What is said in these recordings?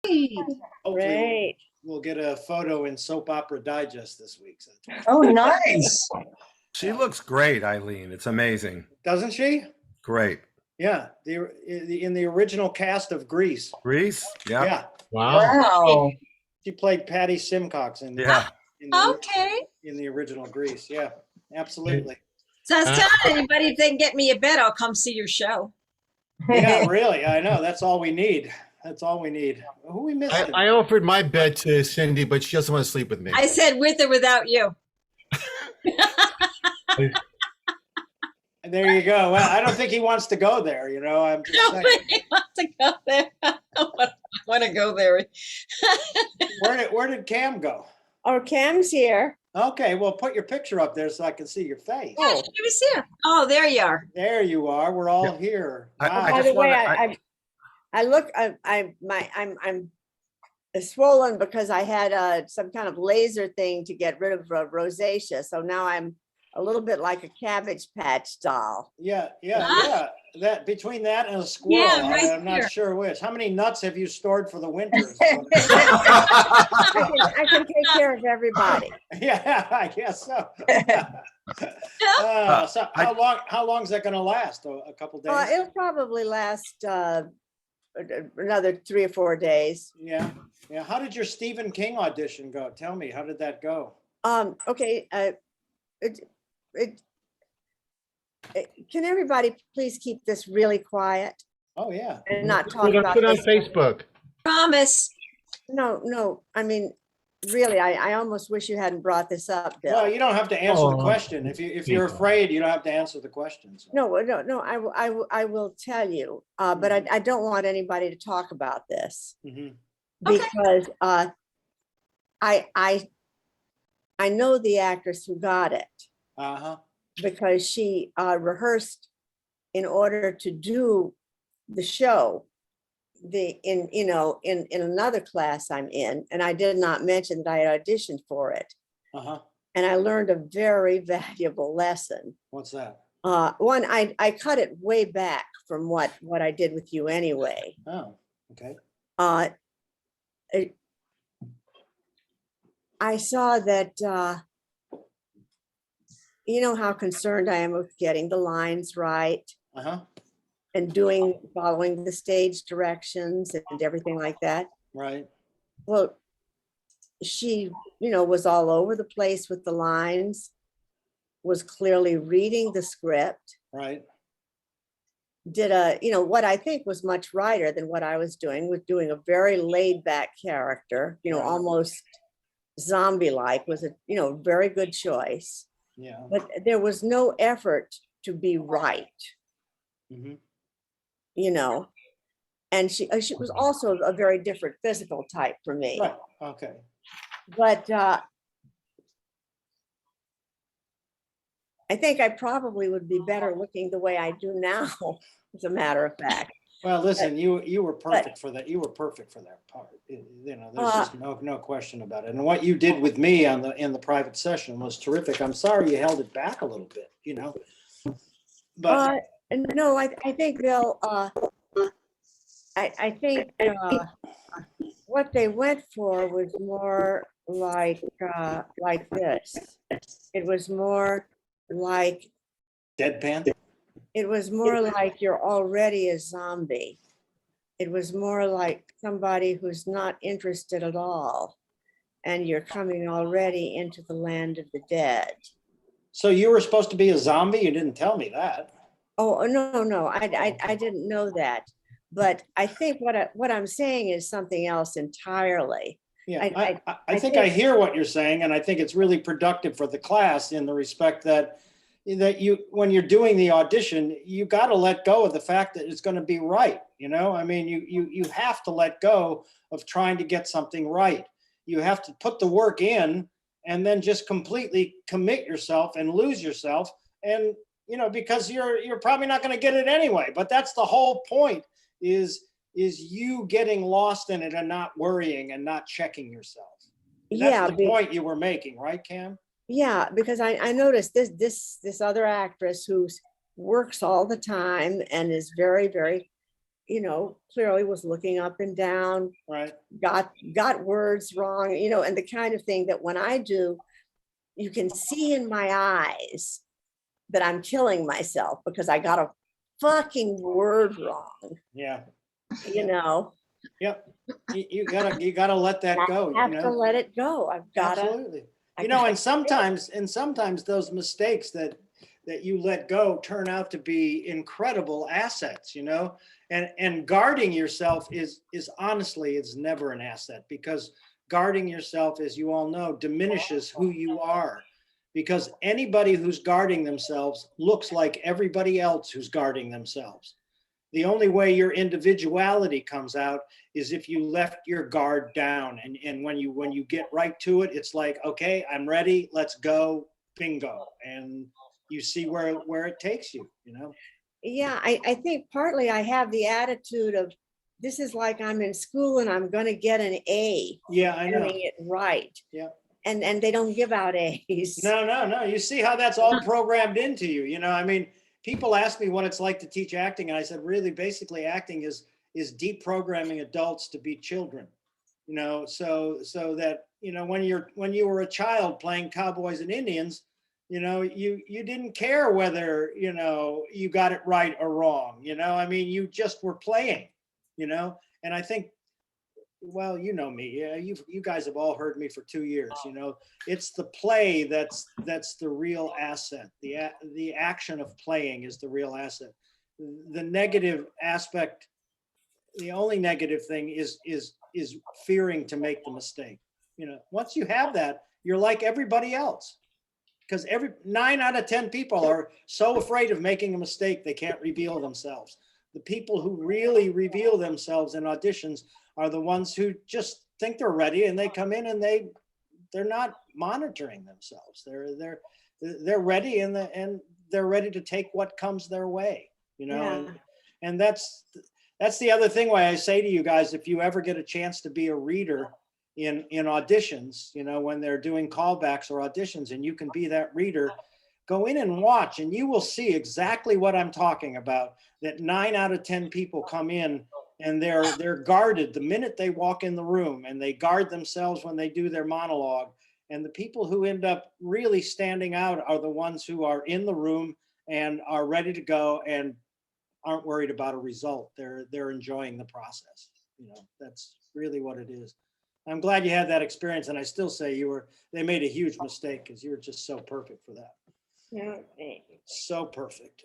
Hopefully Great. we'll get a photo in Soap Opera Digest this week. Oh, nice. She looks great, Eileen. It's amazing. Doesn't she? Great. Yeah, in the original cast of Grease. Grease? Yeah. Yeah, Wow. she played Patty Simcox in Yeah. Okay. in the original Grease. Yeah, absolutely. So I was telling anybody, if they can get me a bed, I'll come see your show. Yeah, really. I know. That's all we need. That's all we need. Who we missing? I offered my bed to Cindy, but she doesn't want to sleep with me. I said with or without you. There you go. Well, I don't think he wants to go there. You know, I'm just saying. Nobody wants to go there. I don't want to go there. Where did Cam go? Oh, Cam's here. Okay, well, put your picture up there so I can see your face. Yeah, she was here. Oh, there you are. There you are. We're all here. I Wow. By just the way, wanna- I'm swollen because I had some kind of laser thing to get rid of rosacea. So now I'm a little bit like a Cabbage Patch doll. Yeah. Ah. That between that and a squirrel, Yeah, right I'm not here. sure which. How many nuts have you stored for the winter? I can take care of everybody. Yeah, I guess so. So how long is that going to last? A couple days? It'll probably last another 3 or 4 days. Yeah. How did your Stephen King audition go? Tell me, how did that go? Okay. Can everybody please keep this really quiet Oh yeah. and not We're talk gonna about put it on this? Facebook. Promise. No. I mean, really, I almost wish you hadn't brought this up, Bill. Well, you don't have to answer the Oh. question. If you're afraid, you don't have to answer the questions. No. I will tell you, but I don't want anybody to talk about this Mhm. Okay. because I know the actress who got it Uh-huh. because she rehearsed in order to do the show in another class I'm in, and I did not mention that I had auditioned for it, Uh-huh. and I learned a very valuable lesson. What's that? One, I cut it way back from what I did with you anyway. Oh, okay. I saw that, you know how concerned I am with getting the lines right Uh-huh. and following the stage directions and everything like that. Right. Well, she, was all over the place with the lines, was clearly reading the script, Right. did what I think was much righter than what I was doing a very laid back character, Right. almost zombie-like, was a, very good choice. Yeah. But there was no effort to be right, Mhm. And she was also a very different physical type for me. Right. Okay. But I think I probably would be better looking the way I do now, as a matter of fact. Well, listen, you were perfect for that. You were perfect for that part. There's just no question about it. And what you did with me in the private session was terrific. I'm sorry you held it back a little bit, But No, I think they'll, I think what they went for was more like this. It was more like, deadpan. it was more like you're already a zombie. It was more like somebody who's not interested at all. And you're coming already into the land of the dead. So you were supposed to be a zombie? You didn't tell me that. Oh, no, I didn't know that. But I think what I'm saying is something else entirely. Yeah, I think I hear what you're saying, and I think it's really productive for the class in the respect that when you're doing the audition, you got to let go of the fact that it's going to be right. I mean, you have to let go of trying to get something right. You have to put the work in and then just completely commit yourself and lose yourself. And, because you're probably not going to get it anyway, but that's the whole point is you getting lost in it and not worrying and not checking yourself. That's the point you were making, right, Cam? Yeah, because I noticed this other actress who works all the time and is very, very, clearly was looking up and down, Right. got words wrong, and the kind of thing that when I do, you can see in my eyes that I'm killing myself because I got a fucking word wrong, Yeah. Yep. You gotta let that go, I have to let it go. I've got to. Absolutely. And sometimes those mistakes that you let go turn out to be incredible assets, and guarding yourself is honestly, it's never an asset, because guarding yourself, as you all know, diminishes who you are, because anybody who's guarding themselves looks like everybody else who's guarding themselves. The only way your individuality comes out is if you left your guard down, and when you get right to it, it's like, okay, I'm ready, let's go, bingo, and you see where it takes you. Yeah, I think partly I have the attitude of, this is like I'm in school and I'm going to get an A. Yeah, I know. Doing it right. Yeah. And they don't give out A's. No. You see how that's all programmed into you. I mean, people ask me what it's like to teach acting, and I said, really, basically, acting is deprogramming adults to be children. So that when you were a child playing cowboys and Indians, you didn't care whether you got it right or wrong. I mean, you just were playing. And I think, well, me. Yeah, you guys have all heard me for 2 years. It's the play that's the real asset. The action of playing is the real asset. The negative aspect, the only negative thing is fearing to make the mistake. Once you have that, you're like everybody else, because 9 out of 10 people are so afraid of making a mistake they can't reveal themselves. The people who really reveal themselves in auditions are the ones who just think they're ready, and they come in and they're not monitoring themselves. They're ready, and they're ready to take what comes their way. Yeah. And that's the other thing why I say to you guys, if you ever get a chance to be a reader in auditions, when they're doing callbacks or auditions, and you can be that reader, go in and watch, and you will see exactly what I'm talking about. That 9 out of 10 people come in and they're guarded the minute they walk in the room, and they guard themselves when they do their monologue. And the people who end up really standing out are the ones who are in the room and are ready to go and aren't worried about a result. They're enjoying the process. That's really what it is. I'm glad you had that experience, and I still say they made a huge mistake, because you were just so perfect for that. Yeah. So perfect.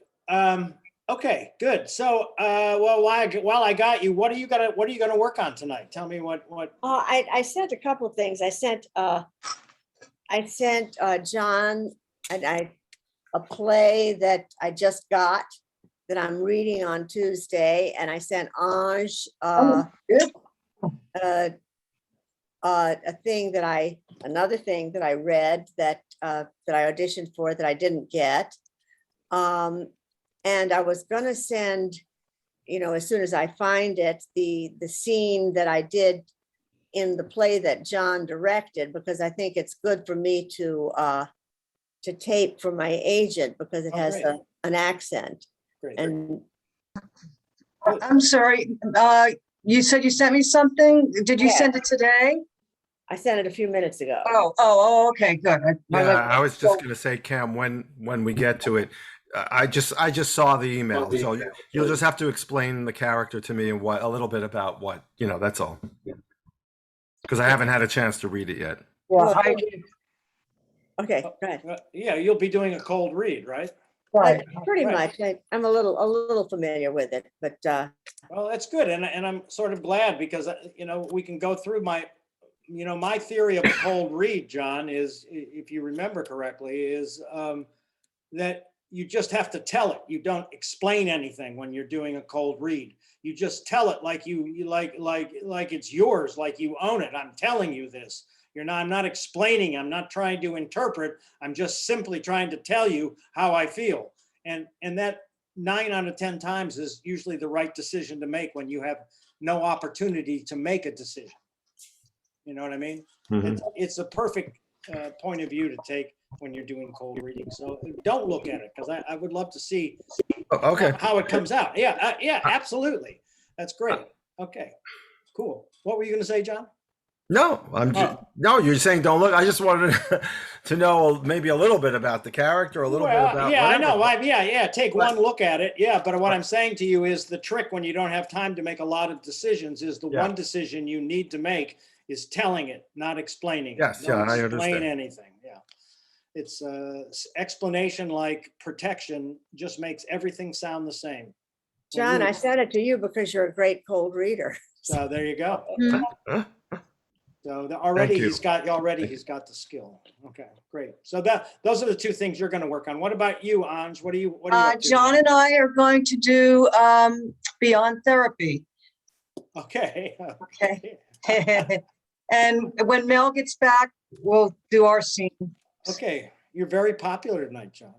Okay, good. So, well, while I got you, what are you gonna work on tonight? Tell me what. I sent a couple of things. I sent John a play that I just got, that I'm reading on Tuesday, and I sent Ange another thing that I read that I auditioned for that I didn't get. And I was gonna send, as soon as I find it, the scene that I did in the play that John directed, because I think it's good for me to tape for my agent, because it has great. an accent. Great. And I'm sorry. You said you sent me something. Did you Yes. send it today? I sent it a few minutes ago. Oh, okay, good. I was just going to say, Cam, when we get to it, I just saw the email, so you'll just have to explain the character to me and a little bit about what, that's all. Because I haven't had a chance to read it yet. Well, Okay, go ahead. Yeah, you'll be doing a cold read, right? right. Pretty Right. much. I'm a little familiar with it, but Well, that's good, and I'm sort of glad, because we can go through my theory of a cold read, John, is, if you remember correctly, is that you just have to tell it. You don't explain anything when you're doing a cold read. You just tell it like you like it's yours, like you own it. I'm telling you this. I'm not explaining. I'm not trying to interpret. I'm just simply trying to tell you how I feel. And that 9 out of 10 times is usually the right decision to make when you have no opportunity to make a decision. You know what I mean? Mhm. It's a perfect point of view to take when you're doing cold reading. So don't look at it, because I would love to see Okay. how it comes out. Yeah, absolutely. That's great. Okay, cool. What were you going to say, John? No, I'm just, Oh. no, you're saying don't look. I just wanted to know maybe a little bit about the character, a little bit Well, about yeah, I whatever. know. Yeah. Take But- one look at it. Yeah, but what I'm saying to you is the trick when you don't have time to make a lot of decisions is the Yeah. one decision you need to make is telling it, not explaining it. Yes, Don't yeah, I explain understand. anything. Yeah. It's explanation like protection just makes everything sound the same. When John, you- I said it to you because you're a great cold reader. So there you go. Huh? So already you. he's got the skill. Okay, great. So those are the two things you're going to work on. What about you, Anj? What are you up to John tonight? and I are going to do Beyond Therapy. Okay. Okay. And when Mel gets back, we'll do our scene. Okay, you're very popular tonight, John.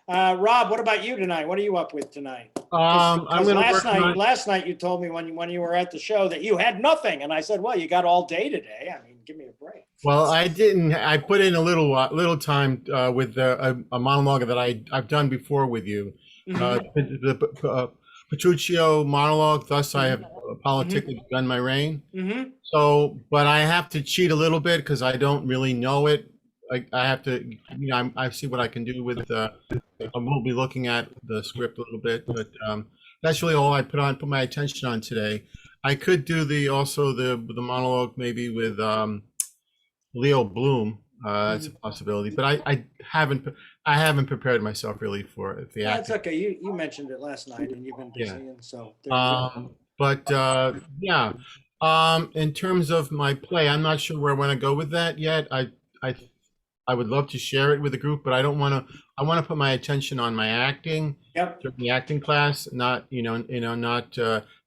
Rob, what about you tonight? What are you up with tonight? I'm Because gonna last work on. night you told me when you were at the show that you had nothing, and I said, "Well, you got all day today. I mean, give me a break." Well, I didn't. I put in a little time with a monologue that I've done before with you. The Petruchio monologue. Thus, I have politically begun my reign. Mm-hmm. So, but I have to cheat a little bit because I don't really know it. I have to, I see what I can do with. I will be looking at the script a little bit, but that's really all I put my attention on today. I could do the monologue maybe with Leo Bloom. That's a possibility, but I haven't prepared myself really for the That's acting. okay. You mentioned it last night, and you've been busy, Yeah. and so there you go. But yeah, in terms of my play, I'm not sure where I want to go with that yet. I would love to share it with the group, but I don't want to. I want to put my attention on my acting, Yep. the acting class, not not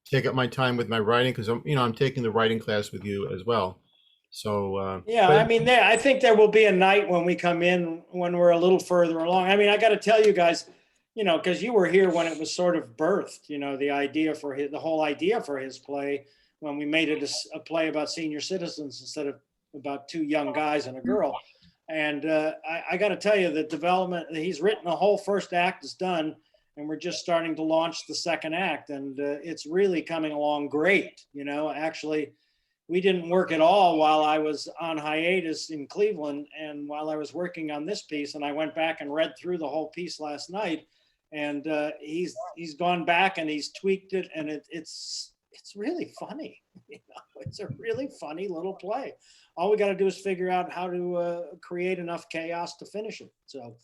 take up my time with my writing because I'm taking the writing class with you as well. So Yeah, but- I mean, I think there will be a night when we come in when we're a little further along. I mean, I got to tell you guys, because you were here when it was sort of birthed, the idea for the whole idea for his play, when we made it a play about senior citizens instead of about two young guys and a girl. And I got to tell you, the development, he's written the whole first act is done, and we're just starting to launch the second act. And it's really coming along great. Actually, we didn't work at all while I was on hiatus in Cleveland and while I was working on this piece. And I went back and read through the whole piece last night. And he's gone back and he's tweaked it. And it's really funny. It's a really funny little play. All we got to do is figure out how to create enough chaos to finish it. So,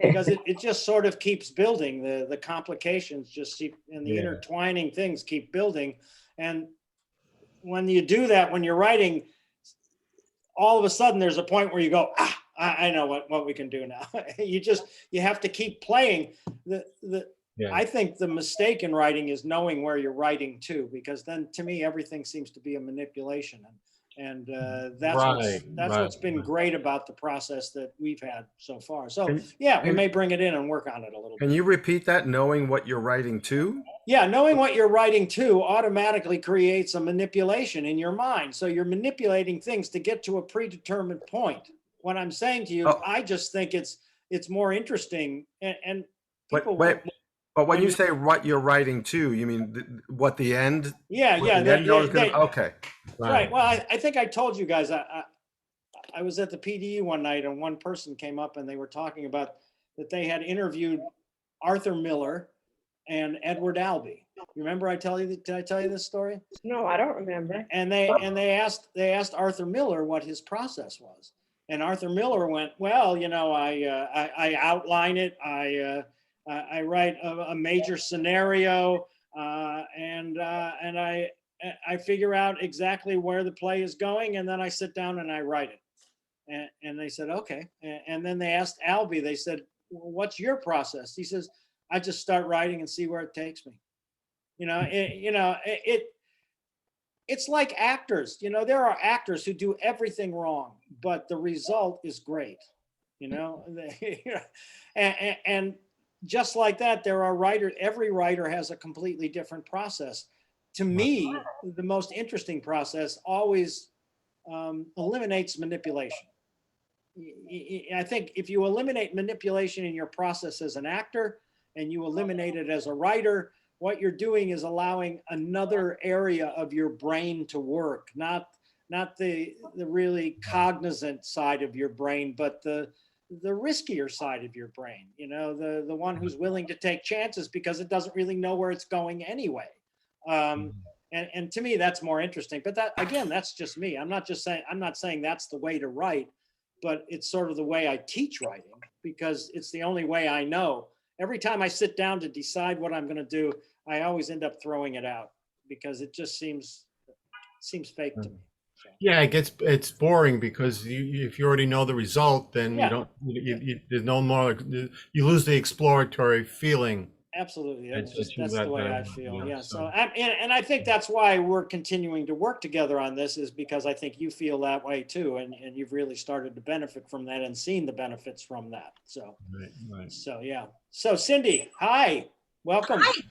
because it just sort of keeps building, the complications just keep, and the intertwining things keep building. And when you do that, when you're writing, all of a sudden there's a point where you go, I know what we can do now. you have to keep playing. I think the mistake in writing is knowing where you're writing to, because then to me, everything seems to be a manipulation. And that's what's been great about the process that we've had so far. So we may bring it in and work on it a little bit. Can you repeat that? Knowing what you're writing to? Yeah, knowing what you're writing to automatically creates a manipulation in your mind. So you're manipulating things to get to a predetermined point. What I'm saying to you, I just think it's more interesting. And people. But when you say what you're writing to, you mean what the end? Yeah. Okay. Right. Well, I think I told you guys, I was at the PDU one night and one person came up and they were talking about that they had interviewed Arthur Miller and Edward Albee. You remember did I tell you this story? No, I don't remember. And they asked Arthur Miller what his process was. And Arthur Miller went, well, I outline it. I write a major scenario, and I figure out exactly where the play is going, and then I sit down and I write it. And they said, okay. And then they asked Albee. They said, well, what's your process? He says, I just start writing and see where it takes me. It's like actors. There are actors who do everything wrong, but the result is great. And just like that, there are writers. Every writer has a completely different process. To me, the most interesting process always eliminates manipulation. I think if you eliminate manipulation in your process as an actor, and you eliminate it as a writer, what you're doing is allowing another area of your brain to work, not the really cognizant side of your brain, but the riskier side of your brain, you know, the one who's willing to take chances because it doesn't really know where it's going anyway. And to me, that's more interesting. But that, again, that's just me. I'm not saying that's the way to write, but it's sort of the way I teach writing because it's the only way I know. Every time I sit down to decide what I'm going to do, I always end up throwing it out because it just seems fake to me. So. Yeah, it's boring because if you already know the result, then Yeah. there's no more, you lose the exploratory feeling. Absolutely. That's That's the way I feel. Yeah. so- So, and I think that's why we're continuing to work together on this is because I think you feel that way too. And you've really started to benefit from that and seen the benefits from that. So, Right. so yeah. So Cindy, hi, welcome. Hi.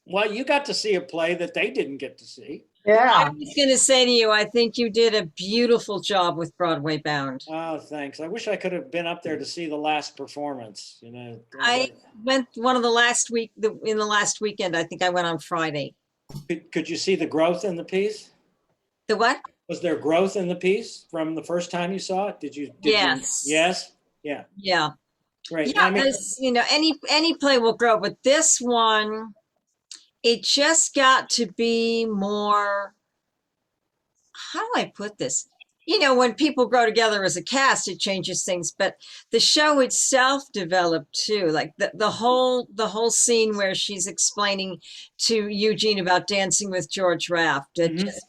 Well, you got to see a play that they didn't get to see. I Yeah, was going to say to you, I think you did a beautiful job with Broadway Bound. Oh, thanks. I wish I could have been up there to see the last performance, you know. I went one of the last week, in the last weekend, I think I went on Friday. Could you see the growth in the piece? The what? Was there growth in the piece from the first time you saw it? Did you? Yes. Yes. Yeah. Yeah. Great. Yeah, I mean, as you know, any play will grow, but this one, it just got to be more, how do I put this? You know, when people grow together as a cast, it changes things, but the show itself developed too. Like the whole scene where she's explaining to Eugene about dancing with George Raft. It Mhm. just,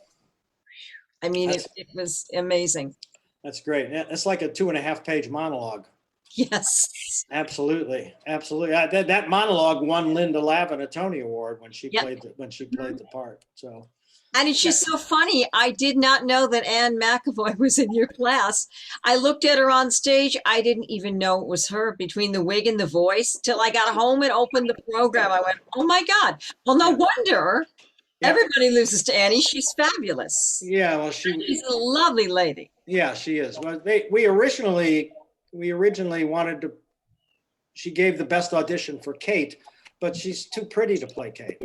I mean, That's- it was amazing. that's great. Yeah, it's like a 2.5-page monologue. Yes. Absolutely. Absolutely. That monologue won Linda Lavin a Tony Award when she Yep. played the part. So. And it's just so funny. I did not know that Anne McAvoy was in your class. I looked at her on stage. I didn't even know it was her between the wig and the voice till I got home and opened the program. I went, oh my God. Well, no wonder Yeah. everybody loses to Annie. She's fabulous. Yeah. Well, She's a lovely lady. Yeah, she is. Well, we originally wanted to. She gave the best audition for Kate, but she's too pretty to play Kate.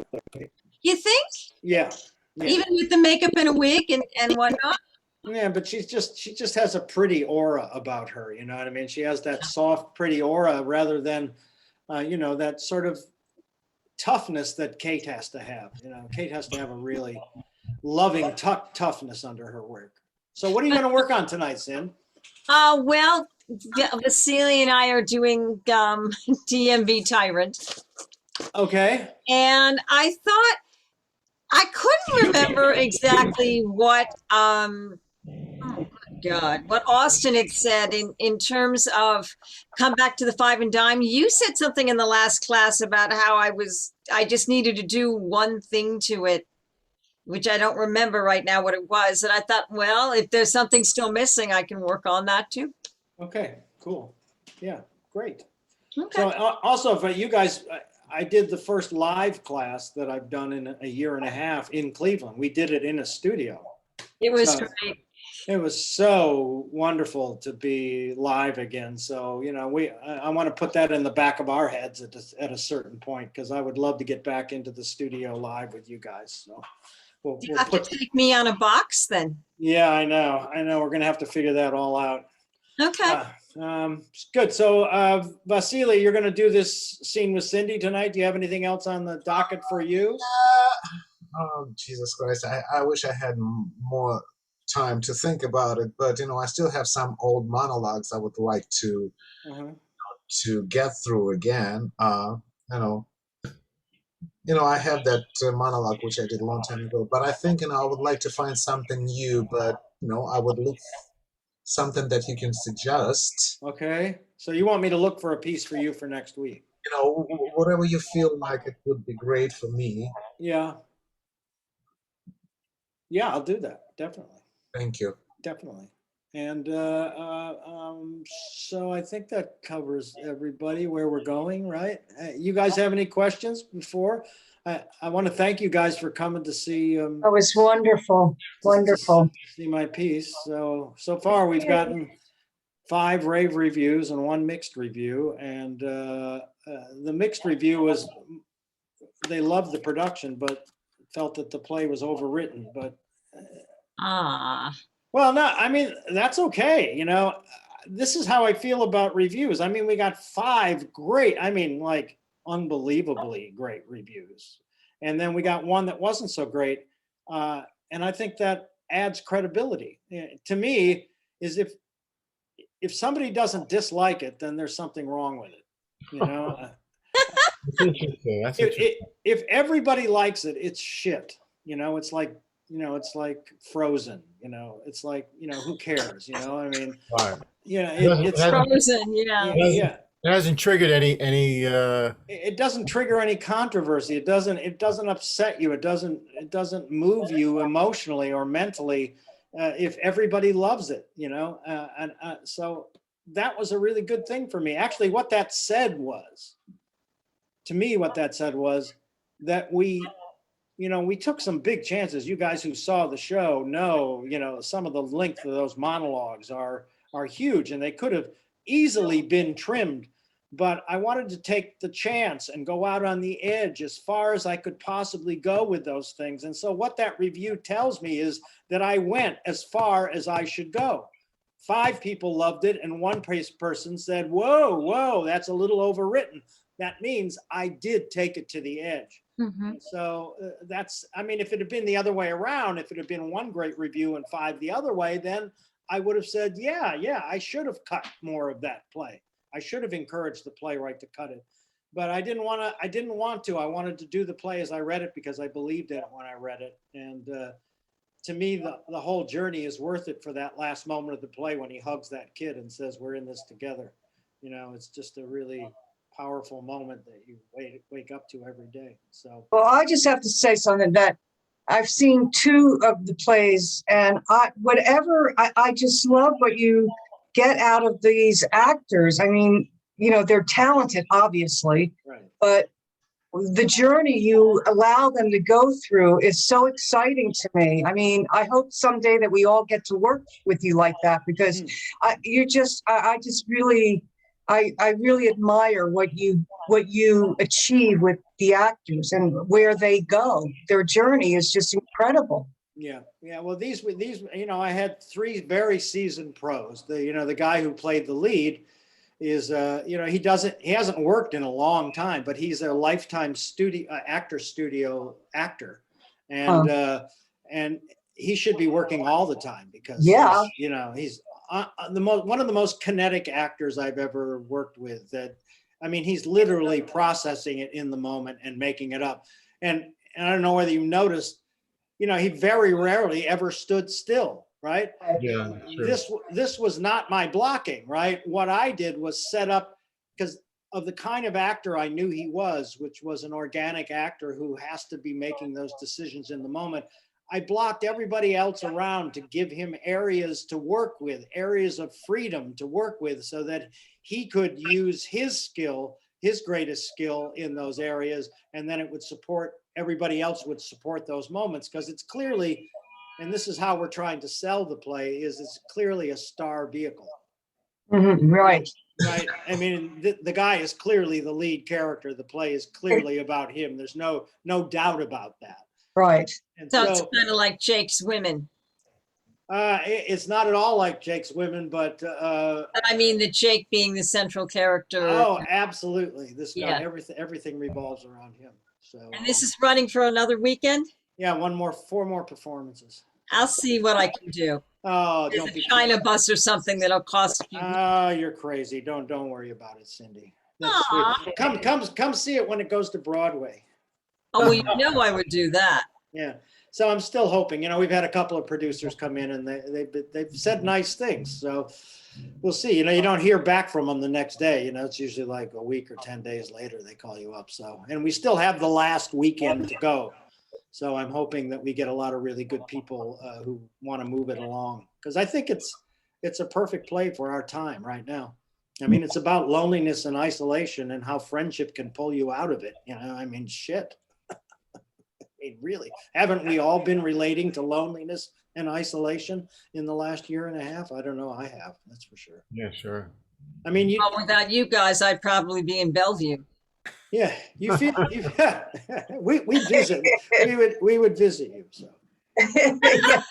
You think? Yeah. Yeah. Even with the makeup and a wig and whatnot? Yeah, but she just has a pretty aura about her. You know what I mean? She has that soft, pretty aura rather than, that sort of toughness that Kate has to have. You know, Kate has to have a really loving toughness under her work. So what are you going to work on tonight, Sin? Well, Vasily and I are doing DMV Tyrant. Okay. And I thought, I couldn't remember exactly what what Austin had said in terms of come back to the five and dime. You said something in the last class about how I just needed to do one thing to it, which I don't remember right now what it was. And I thought, well, if there's something still missing, I can work on that too. Okay, cool. Yeah, great. Okay. So also for you guys, I did the first live class that I've done in a year and a half in Cleveland. We did it in a studio. It was So- great. It was so wonderful to be live again. So, I want to put that in the back of our heads at a certain point, because I would love to get back into the studio live with you guys. So we'll You have to take me on a box then. yeah, I know. We're going to have to figure that all out. Okay. Good. So, Vasily, you're going to do this scene with Cindy tonight. Do you have anything else on the docket for you? Oh, Jesus Christ. I wish I had more time to think about it, but I still have some old monologues I would like to Uh-huh. to get through again. I have that monologue which I did a long time ago, but I think I would like to find something new, but I would look something that you can suggest. Okay. So you want me to look for a piece for you for next week? Whatever you feel like it would be great for me. Yeah. Yeah, I'll do that. Definitely. Thank you. Definitely. And so I think that covers everybody where we're going, right? You guys have any questions before? I want to thank you guys for coming to see that was wonderful, wonderful. see my piece. So far we've gotten 5 rave reviews and 1 mixed review. And the mixed review was, they loved the production, but felt that the play was overwritten. But Ah, well, no, I mean, that's okay. You know, this is how I feel about reviews. I mean, we got 5 great, I mean, like unbelievably great reviews. And then we got 1 that wasn't so great. And I think that adds credibility. To me, is if somebody doesn't dislike it, then there's something wrong with it. You know, That's interesting. That's interesting. if everybody likes it, it's shit. You know, it's like, you know, it's like Frozen. You know, it's like, you know, who cares? You know, I mean, Right. you know, It hasn't- Frozen, yeah. yeah. It hasn't triggered any It doesn't trigger any controversy. It doesn't upset you. It doesn't move you emotionally or mentally if everybody loves it, you know. So that was a really good thing for me. Actually, what that said was, to me, what that said was that we took some big chances. You guys who saw the show know, you know, some of the length of those monologues are huge, and they could have easily been trimmed. But I wanted to take the chance and go out on the edge as far as I could possibly go with those things. And so what that review tells me is that I went as far as I should go. 5 people loved it, and 1 person said, whoa, that's a little overwritten. That means I did take it to the edge. Mhm. So that's, I mean, if it had been the other way around, if it had been 1 great review and 5 the other way, then I would have said, yeah, I should have cut more of that play. I should have encouraged the playwright to cut it, but I didn't want to. I wanted to do the play as I read it because I believed in it when I read it. And to me, the whole journey is worth it for that last moment of the play when he hugs that kid and says, we're in this together. You know, it's just a really powerful moment that you wake up to every day. So, Well, I just have to say something that I've seen 2 of the plays, and I just love what you get out of these actors. I mean, you know, they're talented, obviously, right. but the journey you allow them to go through is so exciting to me. I mean, I hope someday that we all get to work with you like that, because I really admire what you achieve with the actors and where they go. Their journey is just incredible. Yeah. Well, these, you know, I had 3 very seasoned pros. The guy who played the lead is, you know, he hasn't worked in a long time, but he's a lifetime studio actor, and he should be working all the time because, Yeah. you know, he's one of the most kinetic actors I've ever worked with. That, I mean, he's literally processing it in the moment and making it up. And I don't know whether you noticed, you know, he very rarely ever stood still, right? yeah. Sure. This was not my blocking, right? What I did was set up, because of the kind of actor I knew he was, which was an organic actor who has to be making those decisions in the moment. I blocked everybody else around to give him areas to work with, areas of freedom to work with, so that he could use his skill, his greatest skill in those areas, and then it would support, everybody else would support those moments, because it's clearly, and this is how we're trying to sell the play, is it's clearly a star vehicle. Right. Right. I mean, the guy is clearly the lead character. The play is clearly about him. There's no doubt about that. Right. And So it's kind of like Jake's Women. it's not at all like Jake's Women, but I mean, the Jake being the central character. oh, absolutely. This guy, Yeah. everything revolves around him. So, And this is running for another weekend. yeah, 4 more performances. I'll see what I can do. Oh, There's don't a be. China bus or something that'll cost you. Oh, you're crazy. Don't worry about it, Cindy. That's Aw. sweet. Come see it when it goes to Broadway. Oh, well, you know I would do that. Yeah. So I'm still hoping. You know, we've had a couple of producers come in and they've said nice things. So we'll see. You know, you don't hear back from them the next day. You know, it's usually like a week or 10 days later they call you up. So, and we still have the last weekend to go. So I'm hoping that we get a lot of really good people who want to move it along, because I think it's a perfect play for our time right now. I mean, it's about loneliness and isolation and how friendship can pull you out of it. You know, I mean, shit. mean, really, haven't we all been relating to loneliness and isolation in the last year and a half? I don't know. I have, that's for sure. Yeah, sure. I mean, you, Well, without you guys, I'd probably be in Bellevue. yeah, you feel, we visit, we would visit you, so. Yeah,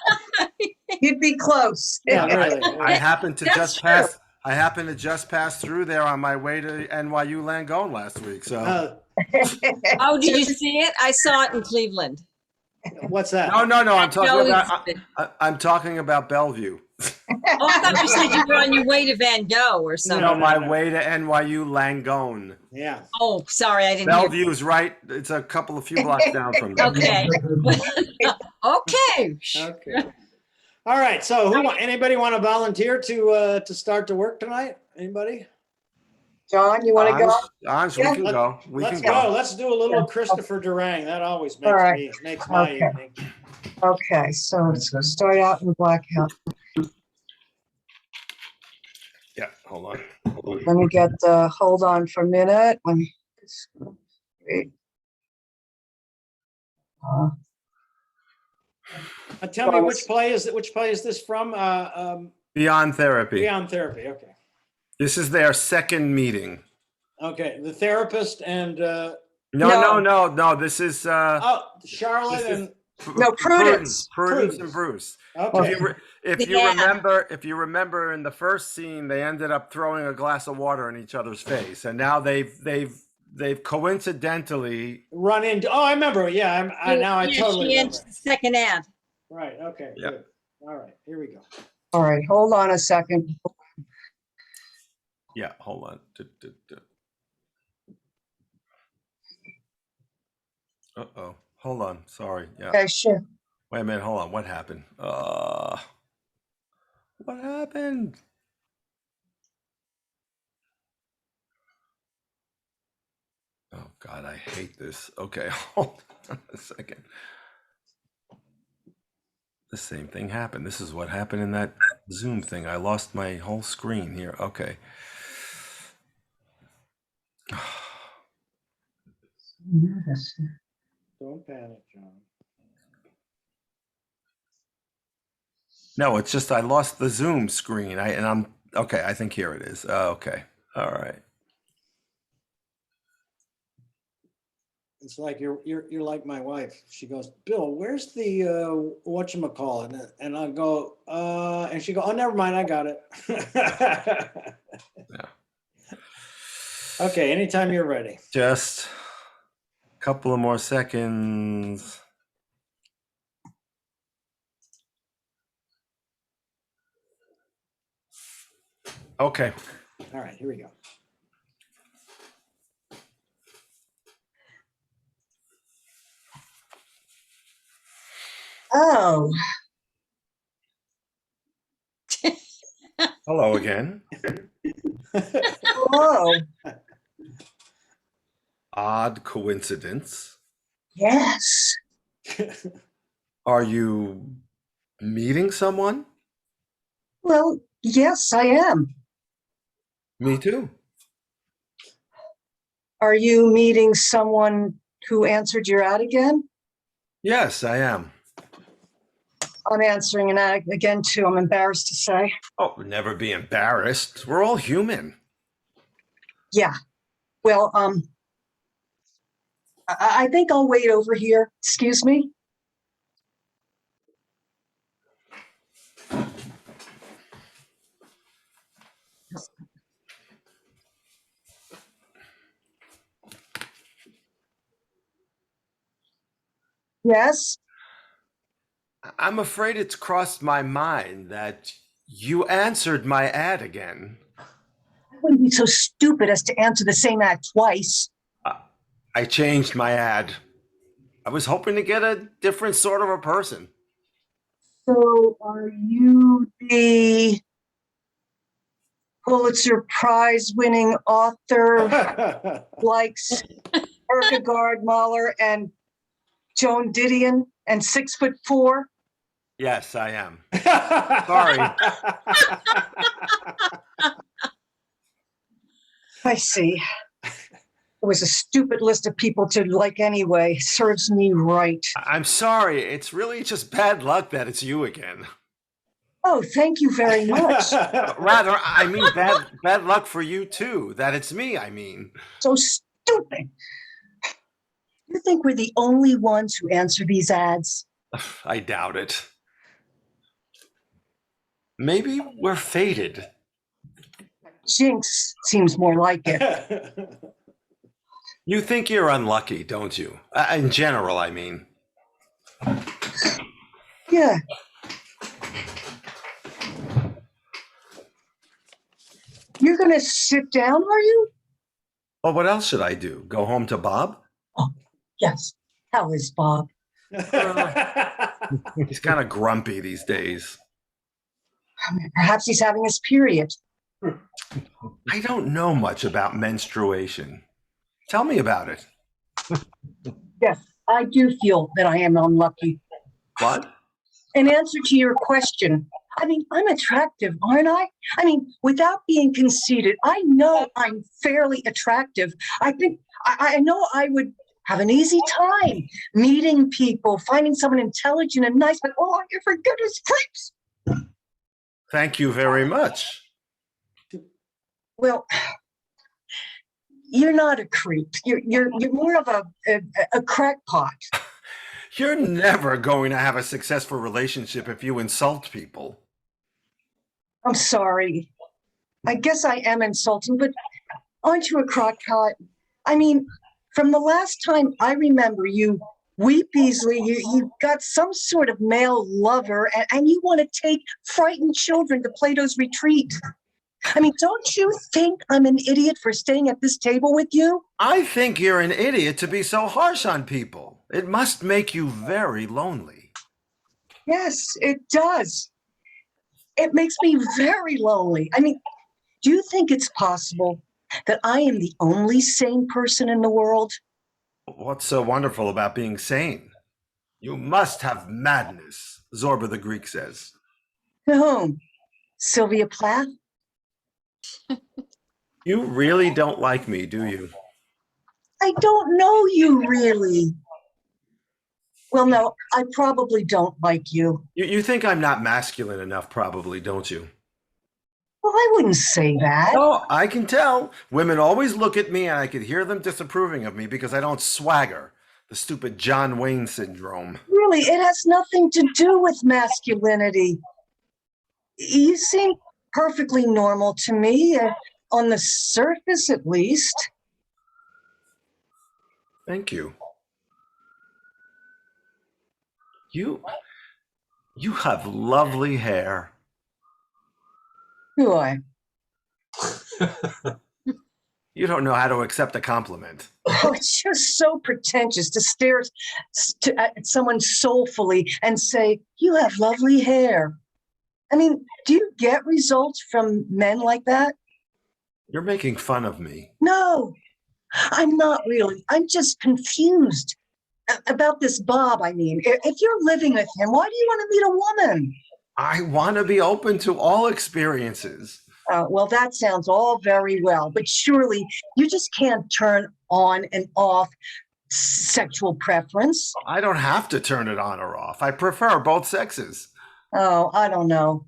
you'd be close. Yeah, really. I happened to That's just true. pass. I happened to just pass through there on my way to NYU Langone last week. So Oh, did you see it? I saw it in Cleveland. What's that? no. I'm talking No, about. it's- I'm talking about Bellevue. Oh, I thought you said you were on your way to Van Gogh or something. No, my no. way to NYU Langone. Yeah. Oh, sorry, I didn't hear. Bellevue's right. It's a few blocks down from there. Okay. Okay. Okay. All right. So anybody want to volunteer to start to work tonight? Anybody? John, you want to go? Ange, Yeah. we can go. We Let's can go. go. Let's do a little Christopher Durang. That always All right. makes my Okay. evening. Okay, so let's go start out in blackout. Yeah, hold on. Let me get the, hold on for a minute. Let me. Wait. Tell me which play is this from? Beyond Therapy. Beyond Therapy. Okay. This is their second meeting. Okay. The therapist and No. This is Charlotte this is- and No, Prudence. Prudence and Bruce. okay. If you Yeah. remember in the first scene, they ended up throwing a glass of water in each other's face, and now they've coincidentally. Run into. Oh, I remember. Yeah. Now I totally She remember. ends the second ad. Right. Okay. Yeah. Good. All right. Here we go. All right, hold on a second. Yeah, hold on. Uh-oh. Hold on. Sorry. Yeah. Okay, sure. Wait a minute. Hold on. What happened? What happened? Oh God, I hate this. Okay, hold on a second. The same thing happened. This is what happened in that Zoom thing. I lost my whole screen here. Okay. Don't panic, John. No, it's just I lost the Zoom screen. I'm okay. I think here it is. Okay. All right. It's like you're like my wife. She goes, Bill, where's the whatchamacallit? And I go, and she go, oh, never mind, I got it. Yeah. Okay, anytime you're ready. Just a couple of more seconds. Okay. All right, here we go. Oh, Hello again. hello. Odd coincidence. Yes. Are you meeting someone? Well, yes, I am. Me too. Are you meeting someone who answered your ad again? Yes, I am. I'm answering an ad again too. I'm embarrassed to say. Oh, never be embarrassed. We're all human. Yeah. Well, I think I'll wait over here. Excuse me. Yes. I'm afraid it's crossed my mind that you answered my ad again. I wouldn't be so stupid as to answer the same ad twice. I changed my ad. I was hoping to get a different sort of a person. So are you the Pulitzer Prize winning author likes Kierkegaard, Mahler, and Joan Didion and 6'4"? Yes, I am. Sorry. I see. It was a stupid list of people to like anyway. It serves me right. I'm sorry. It's really just bad luck that it's you again. Oh, thank you very much. Rather, I mean bad luck for you too. That it's me, I mean. So stupid. You think we're the only ones who answer these ads? I doubt it. Maybe we're fated. Jinx seems more like it. You think you're unlucky, don't you? In general, I mean. Yeah. You're going to sit down, are you? Well, what else should I do? Go home to Bob? Oh, yes. How is Bob? He's kind of grumpy these days. Perhaps he's having his period. I don't know much about menstruation. Tell me about it. Yes, I do feel that I am unlucky. What? In answer to your question, I mean, I'm attractive, aren't I? I mean, without being conceited, I know I'm fairly attractive. I know I would have an easy time meeting people, finding someone intelligent and nice, but oh, you're for goodness sakes. Thank you very much. Well, you're not a creep. You're more of a crackpot. You're never going to have a successful relationship if you insult people. I'm sorry. I guess I am insulting, but aren't you a crackpot? I mean, from the last time I remember you, Wee Beasley, you got some sort of male lover, and you want to take frightened children to Plato's retreat. I mean, don't you think I'm an idiot for staying at this table with you? I think you're an idiot to be so harsh on people. It must make you very lonely. Yes, it does. It makes me very lonely. I mean, do you think it's possible that I am the only sane person in the world? What's so wonderful about being sane? You must have madness, Zorba the Greek says. To whom? Sylvia Plath? You really don't like me, do you? I don't know you really. Well, no, I probably don't like you. You think I'm not masculine enough, probably, don't you? Well, I wouldn't say that. Oh, I can tell. Women always look at me and I could hear them disapproving of me because I don't swagger. The stupid John Wayne syndrome. Really, it has nothing to do with masculinity. You seem perfectly normal to me, on the surface at least. Thank you. You have lovely hair. Do I? You don't know how to accept a compliment. Oh, it's just so pretentious to stare at someone soulfully and say, you have lovely hair. I mean, do you get results from men like that? You're making fun of me. No, I'm not really. I'm just confused about this Bob. I mean, if you're living with him, why do you want to meet a woman? I want to be open to all experiences. Well, that sounds all very well, but surely you just can't turn on and off sexual preference. I don't have to turn it on or off. I prefer both sexes. Oh, I don't know.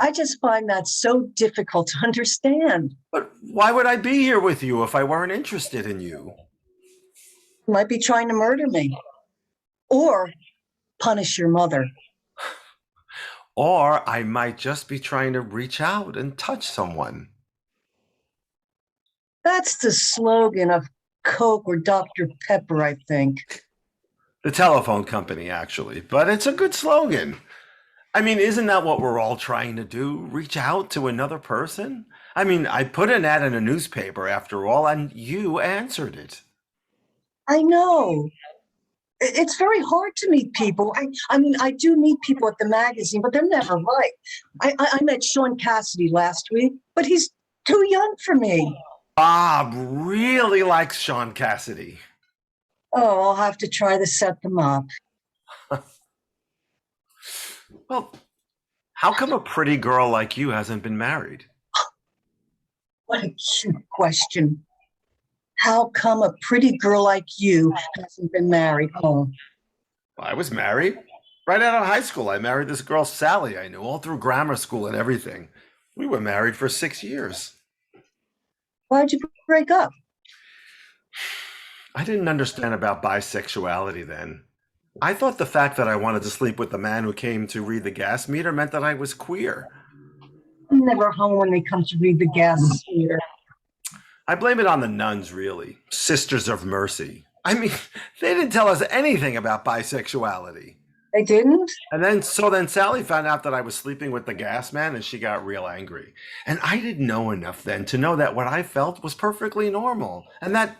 I just find that so difficult to understand. But why would I be here with you if I weren't interested in you? You might be trying to murder me or punish your mother. Or I might just be trying to reach out and touch someone. That's the slogan of Coke or Dr. Pepper, I think. The telephone company, actually. But it's a good slogan. I mean, isn't that what we're all trying to do? Reach out to another person? I mean, I put an ad in a newspaper after all, and you answered it. I know. It's very hard to meet people. I mean, I do meet people at the magazine, but they're never right. I met Sean Cassidy last week, but he's too young for me. Bob really likes Sean Cassidy. Oh, I'll have to try to set them up. Well, how come a pretty girl like you hasn't been married? What a cute question. How come a pretty girl like you hasn't been married? Oh, I was married. Right out of high school, I married this girl, Sally, I knew all through grammar school and everything. We were married for 6 years. why'd you break up? I didn't understand about bisexuality then. I thought the fact that I wanted to sleep with the man who came to read the gas meter meant that I was queer. I'm never home when they come to read the gas meter. I blame it on the nuns, really. Sisters of Mercy. I mean, they didn't tell us anything about bisexuality. They didn't? And then Sally found out that I was sleeping with the gas man and she got real angry. And I didn't know enough then to know that what I felt was perfectly normal. And that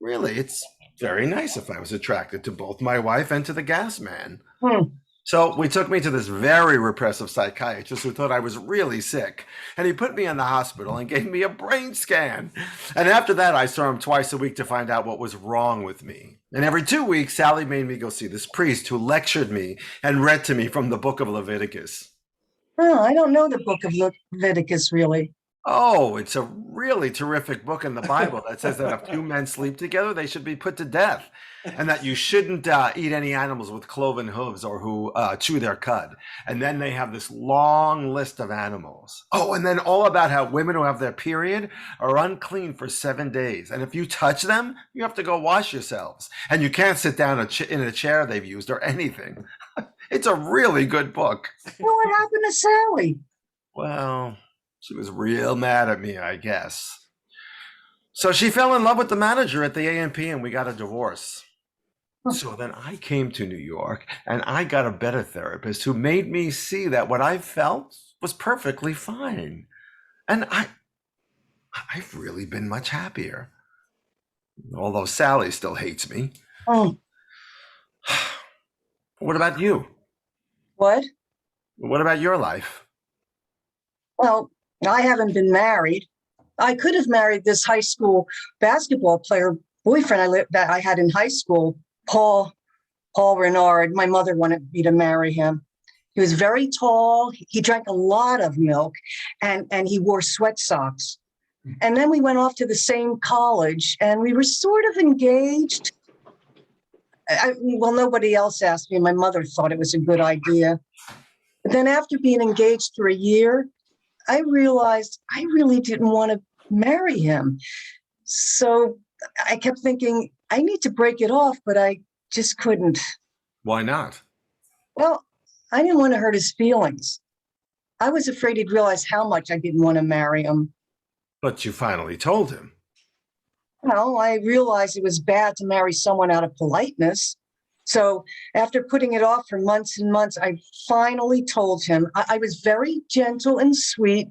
really, it's very nice if I was attracted to both my wife and to the gas man. So we took me to this very repressive psychiatrist who thought I was really sick. And he put me in the hospital and gave me a brain scan. And after that, I saw him twice a week to find out what was wrong with me. And every 2 weeks, Sally made me go see this priest who lectured me and read to me from the book of Leviticus. Oh, I don't know the book of Leviticus, really. Oh, it's a really terrific book in the Bible that says that if two men sleep together, they should be put to death. And that you shouldn't eat any animals with cloven hooves or who chew their cud. And then they have this long list of animals. Oh, and then all about how women who have their period are unclean for 7 days. And if you touch them, you have to go wash yourselves. And you can't sit down in a chair they've used or anything. It's a really good book. Well, what happened to Sally? Well, she was real mad at me, I guess. So she fell in love with the manager at the A&P and we got a divorce. So then I came to New York and I got a better therapist who made me see that what I felt was perfectly fine. And I've really been much happier. Although Sally still hates me. Oh, What about you? what? What about your life? Well, I haven't been married. I could have married this high school basketball player boyfriend that I had in high school, Paul Renard. My mother wanted me to marry him. He was very tall. He drank a lot of milk, and he wore sweat socks. And then we went off to the same college, and we were sort of engaged. Well, nobody else asked me. My mother thought it was a good idea. But then after being engaged for a year, I realized I really didn't want to marry him. So I kept thinking, I need to break it off, but I just couldn't. Why not? Well, I didn't want to hurt his feelings. I was afraid he'd realize how much I didn't want to marry him. But you finally told him. Well, I realized it was bad to marry someone out of politeness. So after putting it off for months and months, I finally told him. I was very gentle and sweet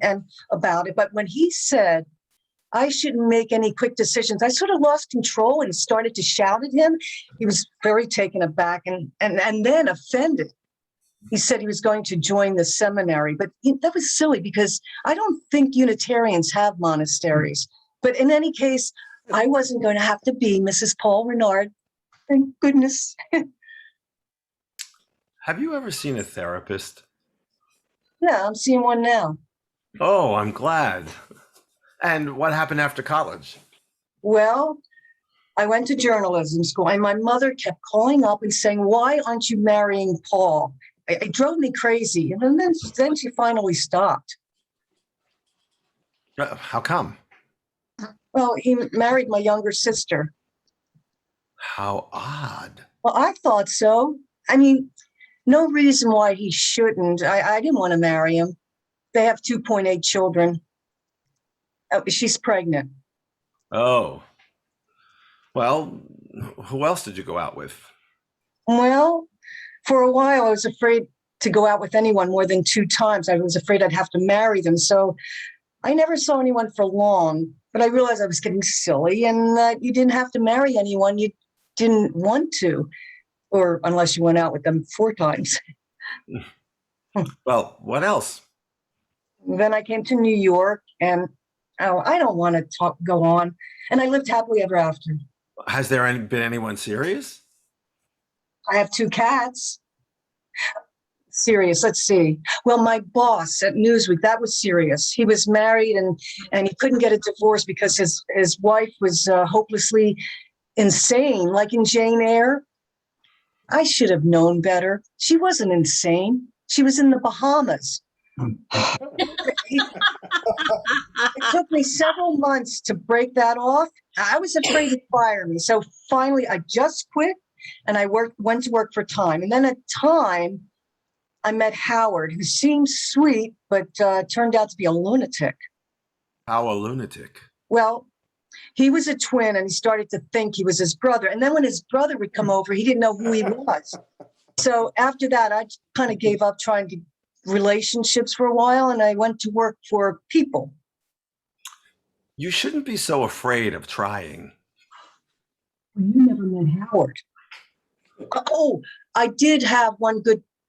about it. But when he said I shouldn't make any quick decisions, I sort of lost control and started to shout at him. He was very taken aback and then offended. He said he was going to join the seminary, but that was silly because I don't think Unitarians have monasteries. But in any case, I wasn't going to have to be Mrs. Paul Renard. Thank goodness. Have you ever seen a therapist? Yeah, I'm seeing one now. Oh, I'm glad. And what happened after college? Well, I went to journalism school and my mother kept calling up and saying, why aren't you marrying Paul? It drove me crazy. And then she finally stopped. How come? Well, he married my younger sister. How odd. Well, I thought so. I mean, no reason why he shouldn't. I didn't want to marry him. They have 2.8 children. She's pregnant. Oh. Well, who else did you go out with? Well, for a while, I was afraid to go out with anyone more than 2 times. I was afraid I'd have to marry them. So I never saw anyone for long. But I realized I was getting silly and that you didn't have to marry anyone you didn't want to, or unless you went out with them 4 times. Well, what else? Then I came to New York and I don't want to go on. And I lived happily ever after. Has there been anyone serious? I have 2 cats. Serious. Let's see. Well, my boss at Newsweek, that was serious. He was married and he couldn't get a divorce because his wife was hopelessly insane, like in Jane Eyre. I should have known better. She wasn't insane. She was in the Bahamas. It took me several months to break that off. I was afraid he'd fire me. So finally, I just quit and I went to work for Time. And then at Time, I met Howard, who seemed sweet, but turned out to be a lunatic. How a lunatic. Well, he was a twin and he started to think he was his brother. And then when his brother would come over, he didn't know who he was. So after that, I kind of gave up trying to relationships for a while and I went to work for people. You shouldn't be so afraid of trying. You never met Howard. Oh, I did have one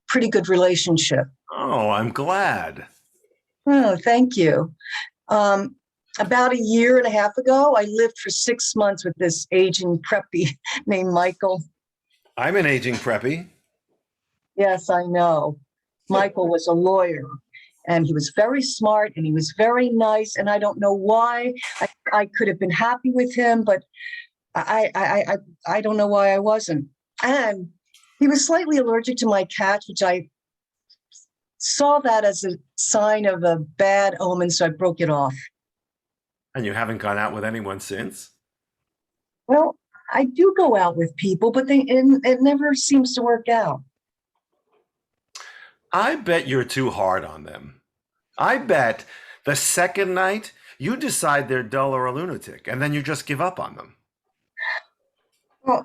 pretty good relationship. Oh, I'm glad. Oh, thank you. About a year and a half ago, I lived for 6 months with this aging preppy named Michael. I'm an aging preppy. Yes, I know. Michael was a lawyer and he was very smart and he was very nice. And I don't know why I could have been happy with him, but I don't know why I wasn't. And he was slightly allergic to my cats, which I saw that as a sign of a bad omen. So I broke it off. And you haven't gone out with anyone since? Well, I do go out with people, but it never seems to work out. I bet you're too hard on them. I bet the second night you decide they're dull or a lunatic, and then you just give up on them. Well,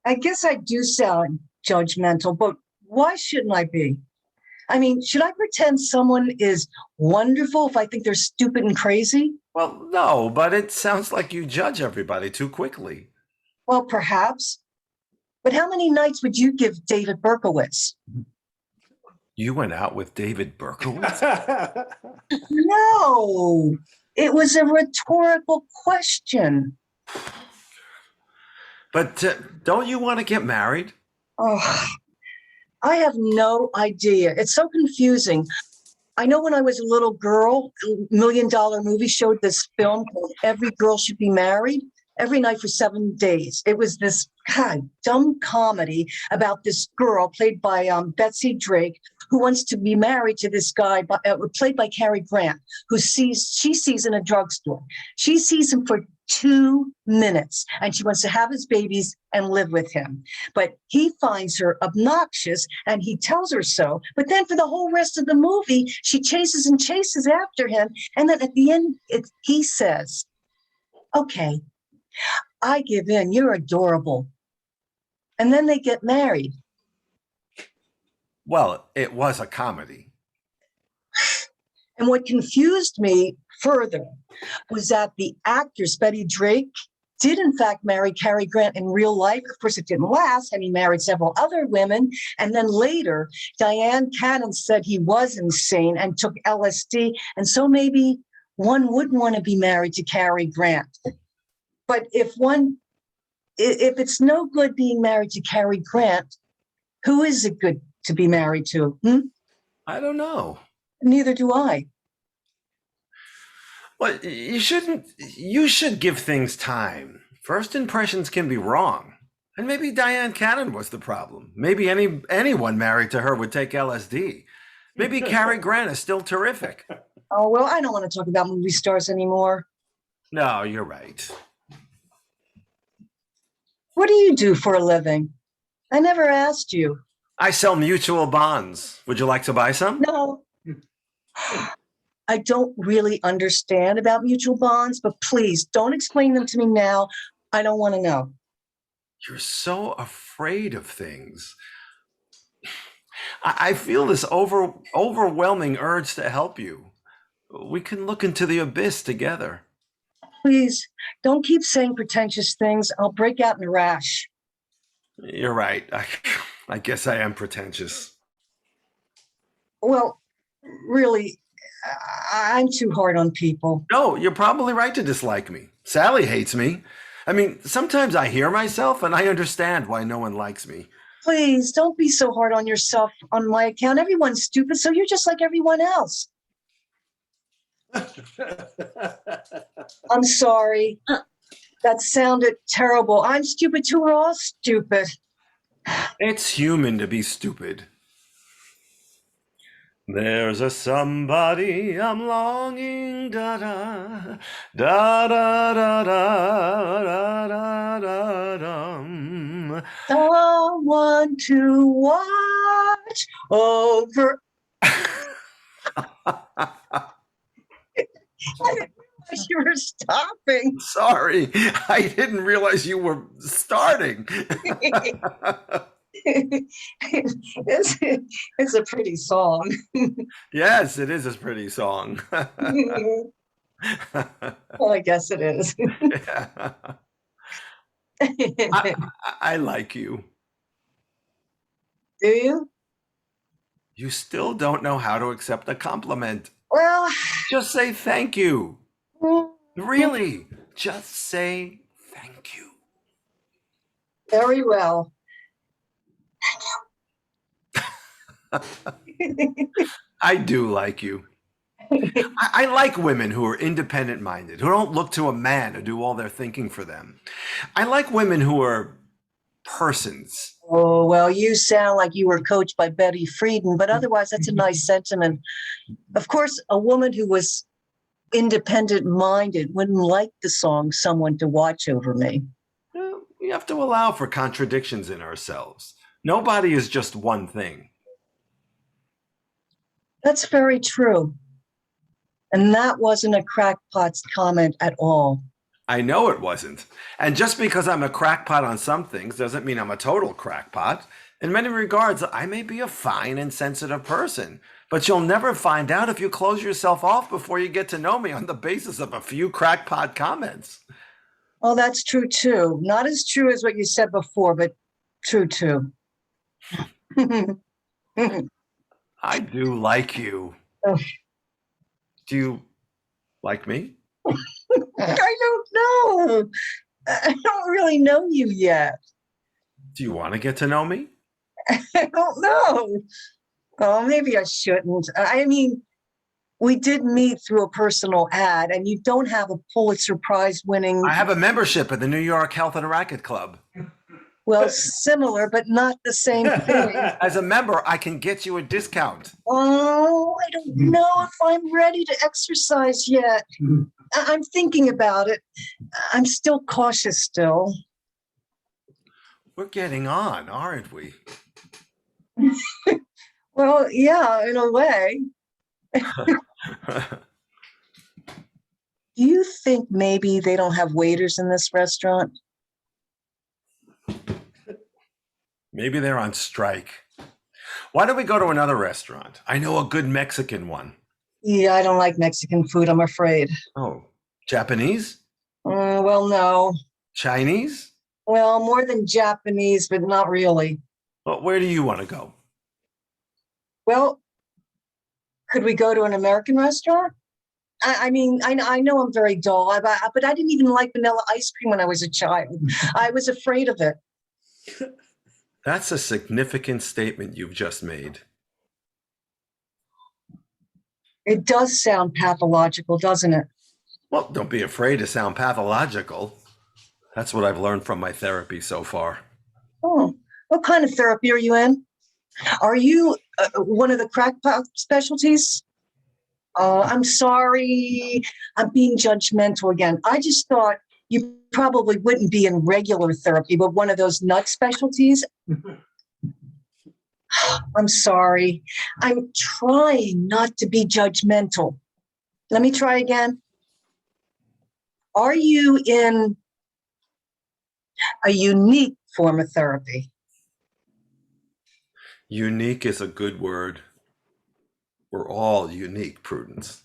I guess I do sound judgmental, but why shouldn't I be? I mean, should I pretend someone is wonderful if I think they're stupid and crazy? Well, no, but it sounds like you judge everybody too quickly. Well, perhaps. But how many nights would you give David Berkowitz? You went out with David Berkowitz? No, it was a rhetorical question. But don't you want to get married? Oh, I have no idea. It's so confusing. I know when I was a little girl, $1 Million Movie showed this film called Every Girl Should Be Married every night for 7 days. It was this dumb comedy about this girl played by Betsy Drake, who wants to be married to this guy played by Cary Grant, she sees in a drugstore. She sees him for 2 minutes and she wants to have his babies and live with him. But he finds her obnoxious and he tells her so. But then for the whole rest of the movie, she chases and chases after him. And then at the end, he says, okay, I give in. You're adorable. And then they get married. Well, it was a comedy. And what confused me further was that the actress, Betty Drake, did in fact marry Cary Grant in real life. Of course, it didn't last, and he married several other women. And then later, Diane Cannon said he was insane and took LSD. And so maybe one wouldn't want to be married to Cary Grant. But if it's no good being married to Cary Grant, who is it good to be married to? I don't know. Neither do I. Well, you should give things time. First impressions can be wrong. And maybe Diane Cannon was the problem. Maybe anyone married to her would take LSD. Maybe Cary Grant is still terrific. Oh, well, I don't want to talk about movie stars anymore. No, you're right. What do you do for a living? I never asked you. I sell mutual bonds. Would you like to buy some? No. I don't really understand about mutual bonds, but please don't explain them to me now. I don't want to know. You're so afraid of things. I feel this overwhelming urge to help you. We can look into the abyss together. Please, don't keep saying pretentious things. I'll break out in a rash. You're right. I guess I am pretentious. Well, really, I'm too hard on people. No, you're probably right to dislike me. Sally hates me. I mean, sometimes I hear myself and I understand why no one likes me. Please don't be so hard on yourself on my account. Everyone's stupid, so you're just like everyone else. I'm sorry. That sounded terrible. I'm stupid too. We're all stupid. It's human to be stupid. There's a somebody I'm longing, da da da da da da da da dum. Someone to watch over. I didn't realize you were stopping. Sorry, I didn't realize you were starting. It's a pretty song. Yes, it is a pretty song. Well, I guess it is. I like you. Do you? You still don't know how to accept a compliment. Well, Just say thank you. Really, just say thank you. very well. I do like you. I like women who are independent minded, who don't look to a man to do all their thinking for them. I like women who are persons. Oh, well, you sound like you were coached by Betty Friedan, but otherwise, that's a nice sentiment. Of course, a woman who was independent minded wouldn't like the song Someone to Watch Over Me. We have to allow for contradictions in ourselves. Nobody is just one thing. That's very true. And that wasn't a crackpot's comment at all. I know it wasn't. And just because I'm a crackpot on some things doesn't mean I'm a total crackpot. In many regards, I may be a fine and sensitive person, but you'll never find out if you close yourself off before you get to know me on the basis of a few crackpot comments. Well, that's true too. Not as true as what you said before, but true too. I do like you. Oh. Do you like me? I don't know. I don't really know you yet. Do you want to get to know me? I don't know. Oh, maybe I shouldn't. I mean, we did meet through a personal ad, and you don't have a Pulitzer Prize winning. I have a membership at the New York Health and Racket Club. Well, similar, but not the same thing. As a member, I can get you a discount. Oh, I don't know if I'm ready to exercise yet. I'm thinking about it. I'm still cautious still. We're getting on, aren't we? Well, yeah, in a way. Do you think maybe they don't have waiters in this restaurant? Maybe they're on strike. Why don't we go to another restaurant? I know a good Mexican one. Yeah, I don't like Mexican food, I'm afraid. Oh, Japanese? Well, no. Chinese? Well, more than Japanese, but not really. Well, where do you want to go? Well, could we go to an American restaurant? I mean, I know I'm very dull, but I didn't even like vanilla ice cream when I was a child. I was afraid of it. That's a significant statement you've just made. It does sound pathological, doesn't it? Well, don't be afraid to sound pathological. That's what I've learned from my therapy so far. Oh, what kind of therapy are you in? Are you one of the crackpot specialties? I'm sorry. I'm being judgmental again. I just thought you probably wouldn't be in regular therapy, but one of those nut specialties. I'm sorry. I'm trying not to be judgmental. Let me try again. Are you in a unique form of therapy? Unique is a good word. We're all unique, Prudence.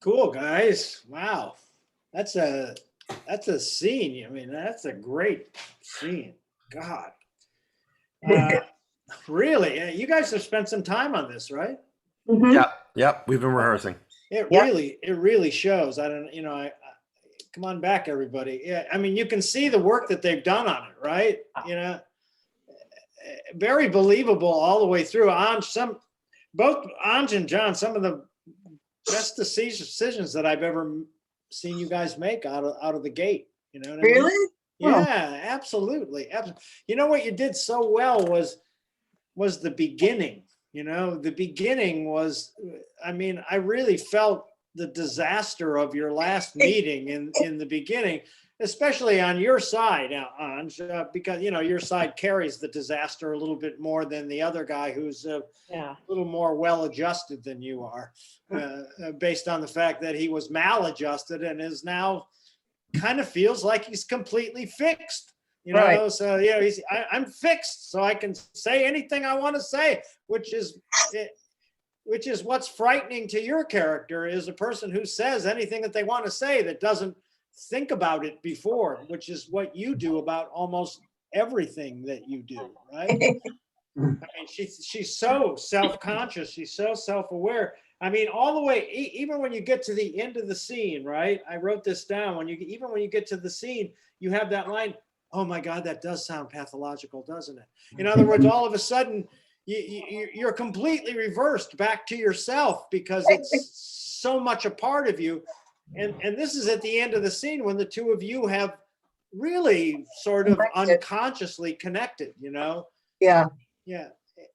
Cool, guys. Wow. That's a scene. I mean, that's a great scene. God. Really, you guys have spent some time on this, right? Mhm. Yep, we've been rehearsing. It Yep. really shows. I don't, Come on back, everybody. Yeah, I mean, you can see the work that they've done on it, right? You know, very believable all the way through. Both Anj and John, some of the best decisions that I've ever seen you guys make out of the gate. You know what I mean? Really? Yeah, absolutely. You know what you did so well was the beginning. You know, the beginning was, I mean, I really felt the disaster of your last meeting in the beginning, especially on your side, Anj, because, you know, your side carries the disaster a little bit more than the other guy who's a little more well-adjusted than you are, based on the fact that he was maladjusted and is now kind of feels like he's completely fixed. You know, Right. so yeah, I'm fixed, so I can say anything I want to say, which is what's frightening to your character, is a person who says anything that they want to say that doesn't think about it before, which is what you do about almost everything that you do, right? I mean, she's so self-conscious, she's so self-aware. I mean, all the way, even when you get to the end of the scene, right? I wrote this down. Even when you get to the scene, you have that line, "Oh my God, that does sound pathological, doesn't it?" In other words, all of a sudden, you're completely reversed back to yourself because it's so much a part of you. And this is at the end of the scene when the two of you have really sort of unconsciously connected, you know? Yeah. Yeah.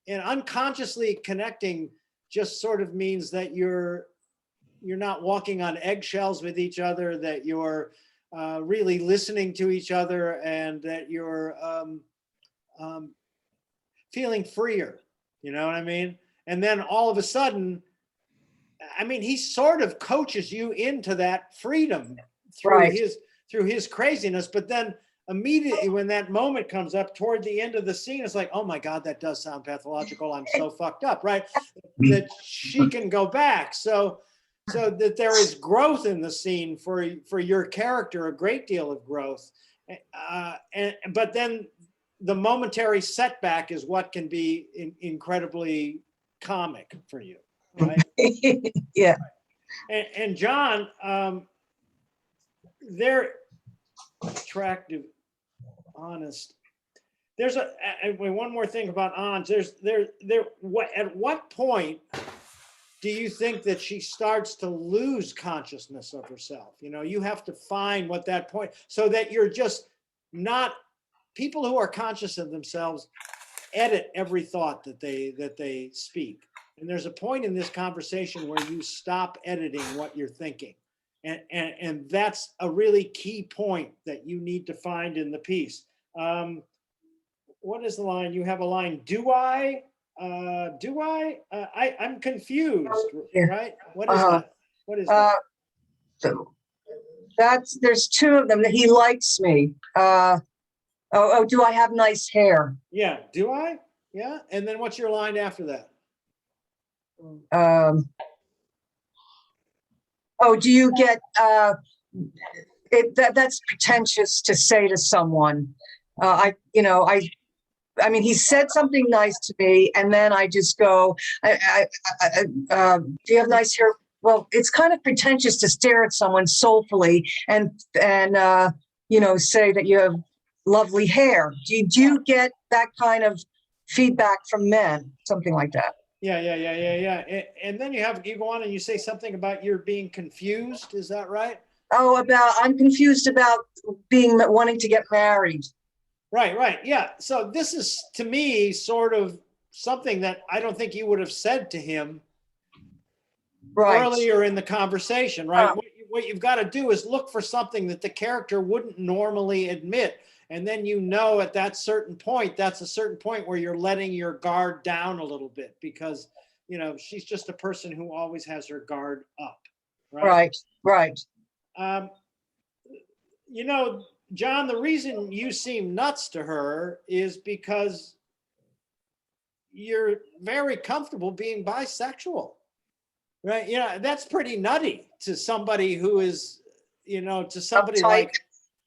And unconsciously connecting just sort of means that you're not walking on eggshells with each other, that you're really listening to each other, and that you're feeling freer. You know what I mean? And then all of a sudden, I mean, he sort of coaches you into that freedom through his craziness, but then immediately when that moment comes up toward the end of the scene, it's like, "Oh my God, that does sound pathological. I'm so fucked up," right? That she can go back. So that there is growth in the scene for your character, a great deal of growth. But then the momentary setback is what can be incredibly comic for you, right? Yeah. And John, they're attractive, honest. There's one more thing about Anj. At what point do you think that she starts to lose consciousness of herself? You know, you have to find what that point, so that you're just not, people who are conscious of themselves edit every thought that they speak. And there's a point in this conversation where you stop editing what you're thinking. And that's a really key point that you need to find in the piece. What is the line? You have a line, I'm confused, right? What is that? What is that? So there's two of them. That he likes me. Do I have nice hair? Yeah, do I? Yeah. And then what's your line after that? Do you get that's pretentious to say to someone. I mean, he said something nice to me, and then I just go, do you have nice hair? Well, it's kind of pretentious to stare at someone soulfully and say that you have lovely hair. Do you get that kind of feedback from men? Something like that. Yeah. And then you go on and you say something about you're being confused. Is that right? I'm confused about wanting to get married. Right. Yeah. So this is, to me, sort of something that I don't think you would have said to him earlier in the conversation, right? What you've got to do is look for something that the character wouldn't normally admit. And then, at that certain point, that's a certain point where you're letting your guard down a little bit, because, she's just a person who always has her guard up. Right. John, the reason you seem nuts to her is because you're very comfortable being bisexual, right? That's pretty nutty to somebody who is, to somebody like,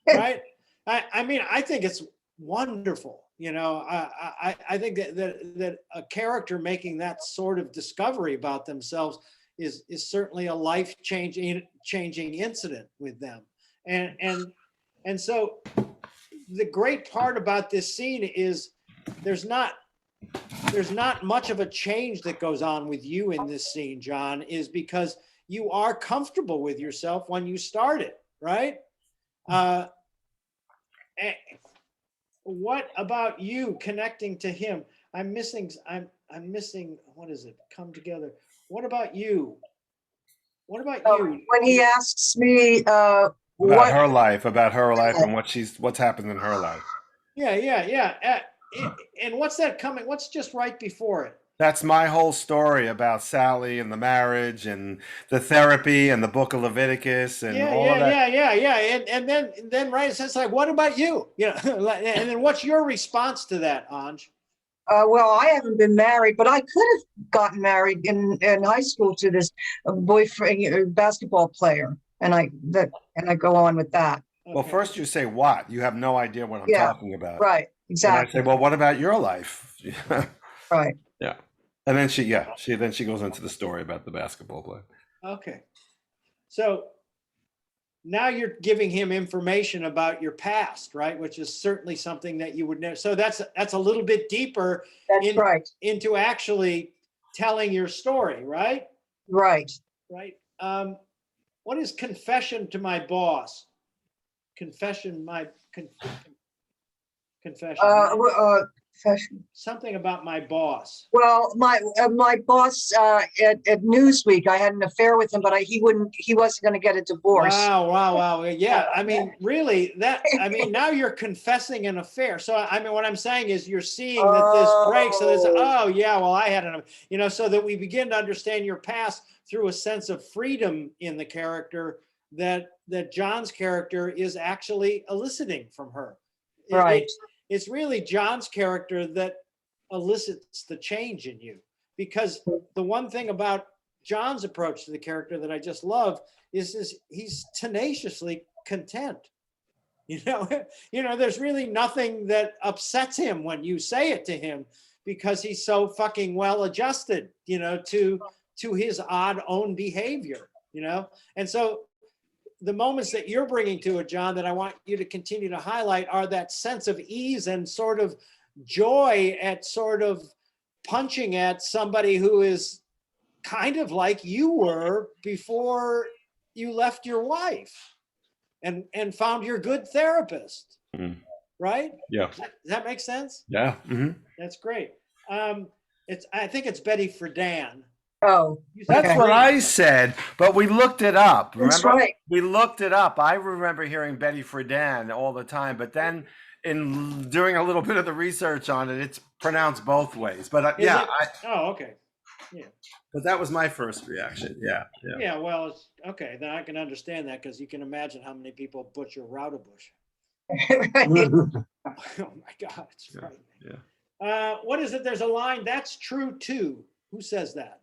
right? I mean, I think it's wonderful. I think that a character making that sort of discovery about themselves is certainly a life-changing incident with them. And so the great part about this scene is there's not much of a change that goes on with you in this scene, John, is because you are comfortable with yourself when you start it, right? What about you connecting to him? I'm missing, what is it? Come together. What about you? What about you? When he asks me, About what, her life, and what's happened in her life. Yeah. And what's that coming? What's just right before it? That's my whole story about Sally and the marriage and the therapy and the book of Leviticus and all of that. Yeah. And then right, it's like, what about you? You know, and then what's your response to that, Anj? well, I haven't been married, but I could have gotten married in high school to this boyfriend, basketball player, and I go on with that. Well, Okay. first you say what? You have no idea what I'm Yeah, talking about. Right, And I exactly. say, well, what about your life? Right. Yeah. And then she goes into the story about the basketball player. Okay. So now you're giving him information about your past, right? Which is certainly something that you would know. So that's a little bit deeper That's right. into actually telling your story, right? Right. Right. What is confession to my boss? Confession, confession. Confession. Something about my boss. Well, my boss at Newsweek, I had an affair with him, but he wasn't going to get a divorce. Wow. Yeah, I mean, really, now you're confessing an affair. So, I mean, what I'm saying is you're seeing that this breaks. So there's, I had an, so that we begin to understand your past through a sense of freedom in the character that John's character is actually eliciting from her. Right. It's really John's character that elicits the change in you, because the one thing about John's approach to the character that I just love is he's tenaciously content. There's really nothing that upsets him when you say it to him, because he's so fucking well adjusted, to his odd own behavior, and so the moments that you're bringing to it, John, that I want you to continue to highlight are that sense of ease and sort of joy at sort of punching at somebody who is kind of like you were before you left your wife and found your good therapist. Mm. Right? Yeah. Does that make sense? Yeah. Mm-hmm. That's great. I think it's Betty Friedan. Oh, that's what I said, but we looked it up. Remember? That's right. We looked it up. I remember hearing Betty Friedan all the time, but then in doing a little bit of the research on it, it's pronounced both ways. But okay. Yeah. But that was my first reaction. Yeah. Yeah. Well, okay. Then I can understand that, because you can imagine how many people butcher Roudebush. Oh my God, it's frightening. Yeah. What is it? There's a line that's true too. Who says that?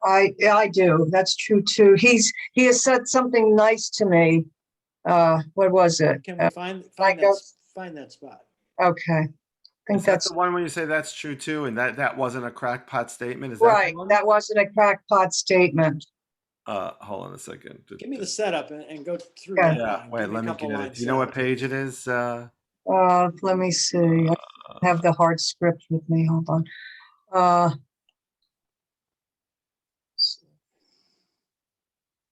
I do. That's true too. He has said something nice to me. What was it? Can we find that spot? Okay. I think that's the one where you say that's true too, and that wasn't a crackpot statement. Is that right? That wasn't a crackpot statement. Hold on a second. Give me the setup and go through Yeah. that line. Wait, let me get it. Do you know what page it is? Let me see. I have the hard script with me. Hold on.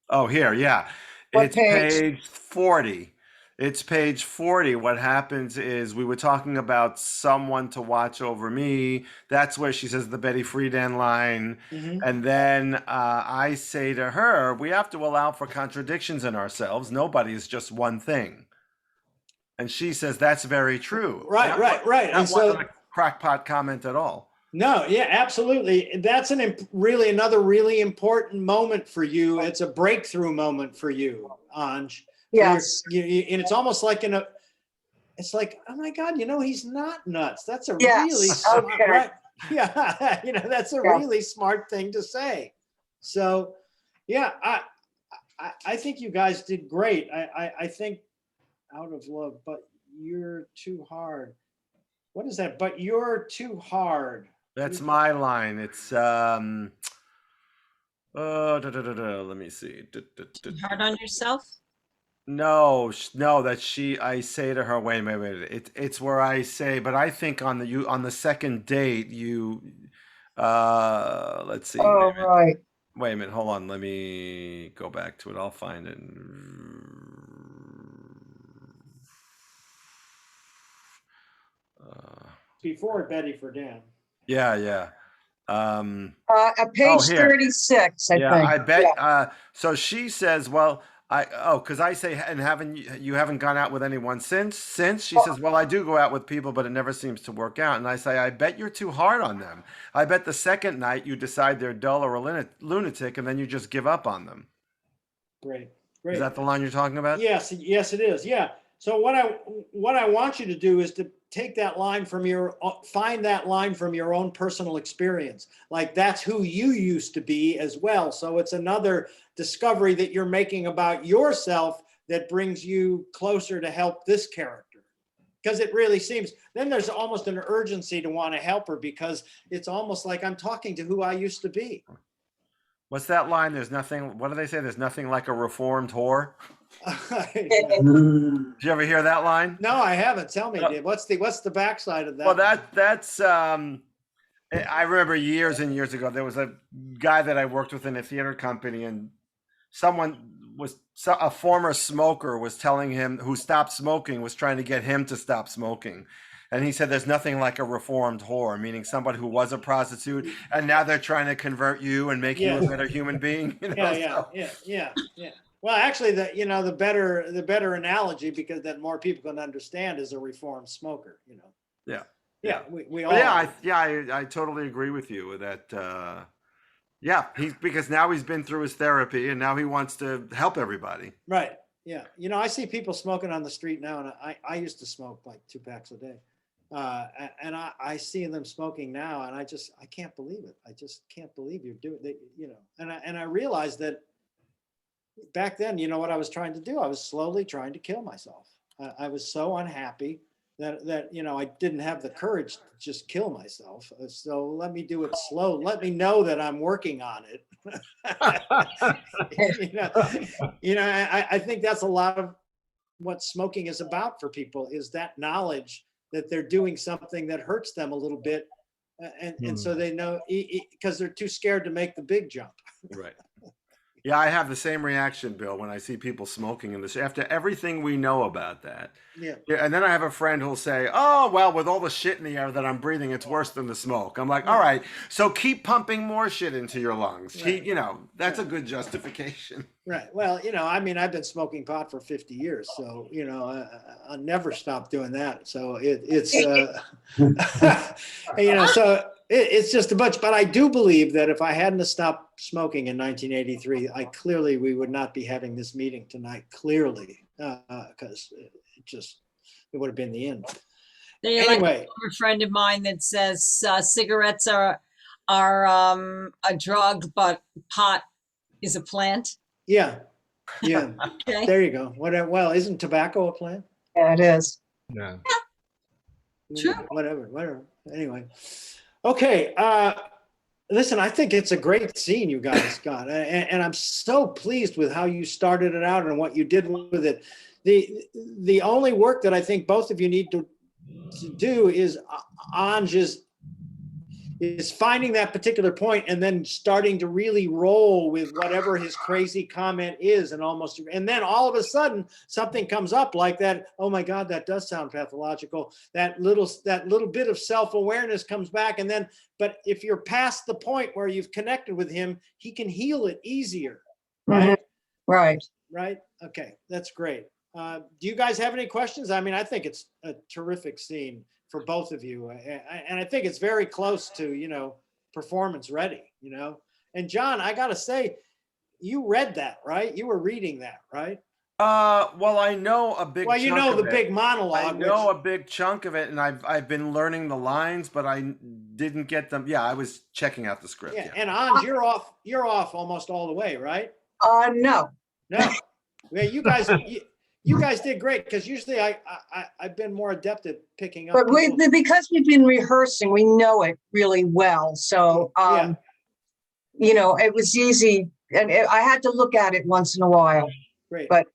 Oh, here, yeah. It's page 40. It's page 40. What happens is we were talking about someone to watch over me. That's where she says the Betty Friedan line. Mm-hmm. And then I say to her, we have to allow for contradictions in ourselves. Nobody is just one thing. And she says, that's very true. Right. That wasn't a crackpot comment at all. No, yeah, absolutely. That's really another really important moment for you. It's a breakthrough moment for you, Anj. Yes. And it's almost like it's like, oh my God, he's not nuts. That's a really smart, right? Yeah, that's a really smart thing to say. So, yeah, I think you guys did great. I think out of love, but you're too hard. What is that? But you're too hard. That's my line. It's let me see. Hard on yourself? No, no, that I say to her, wait. It's where I say, but I think on the second date, let's see. Oh, right. Wait a minute, hold on. Let me go back to it. I'll find it. Before Betty for Dan. Yeah. At page here. 36, I Yeah, think. I bet. So she says, "Well, because I say, and you haven't gone out with anyone since? Since she says, well, I do go out with people, but it never seems to work out. And I say, I bet you're too hard on them. I bet the second night you decide they're dull or a lunatic, and then you just give up on them." Great. Is that the line you're talking about? Yes, it is. Yeah. So what I want you to do is to take that line find that line from your own personal experience. Like that's who you used to be as well. So it's another discovery that you're making about yourself that brings you closer to help this character. Because it really seems, then there's almost an urgency to want to help her because it's almost like I'm talking to who I used to be. What's that line? There's nothing, what do they say? There's nothing like a reformed whore. Did you ever hear that line? No, I haven't. Tell me, Dave. What's the backside of that? Well, that's I remember years and years ago, there was a guy that I worked with in a theater company, and a former smoker was telling him, who stopped smoking, was trying to get him to stop smoking. And he said, there's nothing like a reformed whore, meaning somebody who was a prostitute, and now they're trying to convert you and make you a better human being. Yeah. Well, actually, the better analogy, because that more people can understand, is a reformed smoker. Yeah. We all. I totally agree with you that. Because now he's been through his therapy, and now he wants to help everybody. Right. Yeah. I see people smoking on the street now, and I used to smoke like 2 packs a day. And I see them smoking now, and I can't believe it. I just can't believe you're doing that, and I realized that back then, what I was trying to do, I was slowly trying to kill myself. I was so unhappy that I didn't have the courage to just kill myself. So let me do it slow. Let me know that I'm working on it. I think that's a lot of what smoking is about for people, is that knowledge that they're doing something that hurts them a little bit. And so they know, because they're too scared to make the big jump. Right. Yeah, I have the same reaction, Bill, when I see people smoking in this, after everything we know about that. Yeah. And then I have a friend who'll say, oh, well, with all the shit in the air that I'm breathing, it's worse than the smoke. I'm like, all right, so keep pumping more shit into your lungs. Right. That's a good justification. Right. Well, I've been smoking pot for 50 years, so, I'll never stop doing that. So it's so it's just a bunch, but I do believe that if I hadn't stopped smoking in 1983, we would not be having this meeting tonight, clearly, because it would have been the end. Anyway, a friend of mine that says cigarettes are a drug, but pot is a plant. Yeah. Okay. There you go. Well, isn't tobacco a plant? Yeah, it is. Yeah. True. Whatever. Anyway. Okay. Listen, I think it's a great scene you guys got. And I'm so pleased with how you started it out and what you did with it. The only work that I think both of you need to do is Anj is finding that particular point and then starting to really roll with whatever his crazy comment is, and then all of a sudden something comes up like that. Oh my God, that does sound pathological. That little bit of self-awareness comes back, but if you're past the point where you've connected with him, he can heal it easier. Right? Right. Right. Okay. That's great. Do you guys have any questions? I mean, I think it's a terrific scene for both of you. And I think it's very close to, performance ready, and John, I got to say, you read that, right? You were reading that, right? Well, I know a big chunk of the it. big monologue. I know a big chunk of it, and I've been learning the lines, but I didn't get them. Yeah, I was checking out the script. Yeah. And Anj, you're off almost all the way, right? No. Yeah, you guys did great, because usually I've been more adept at picking up. But because we've been rehearsing, we know it really well. So, it was easy, and I had to look at it once in a while. Great. But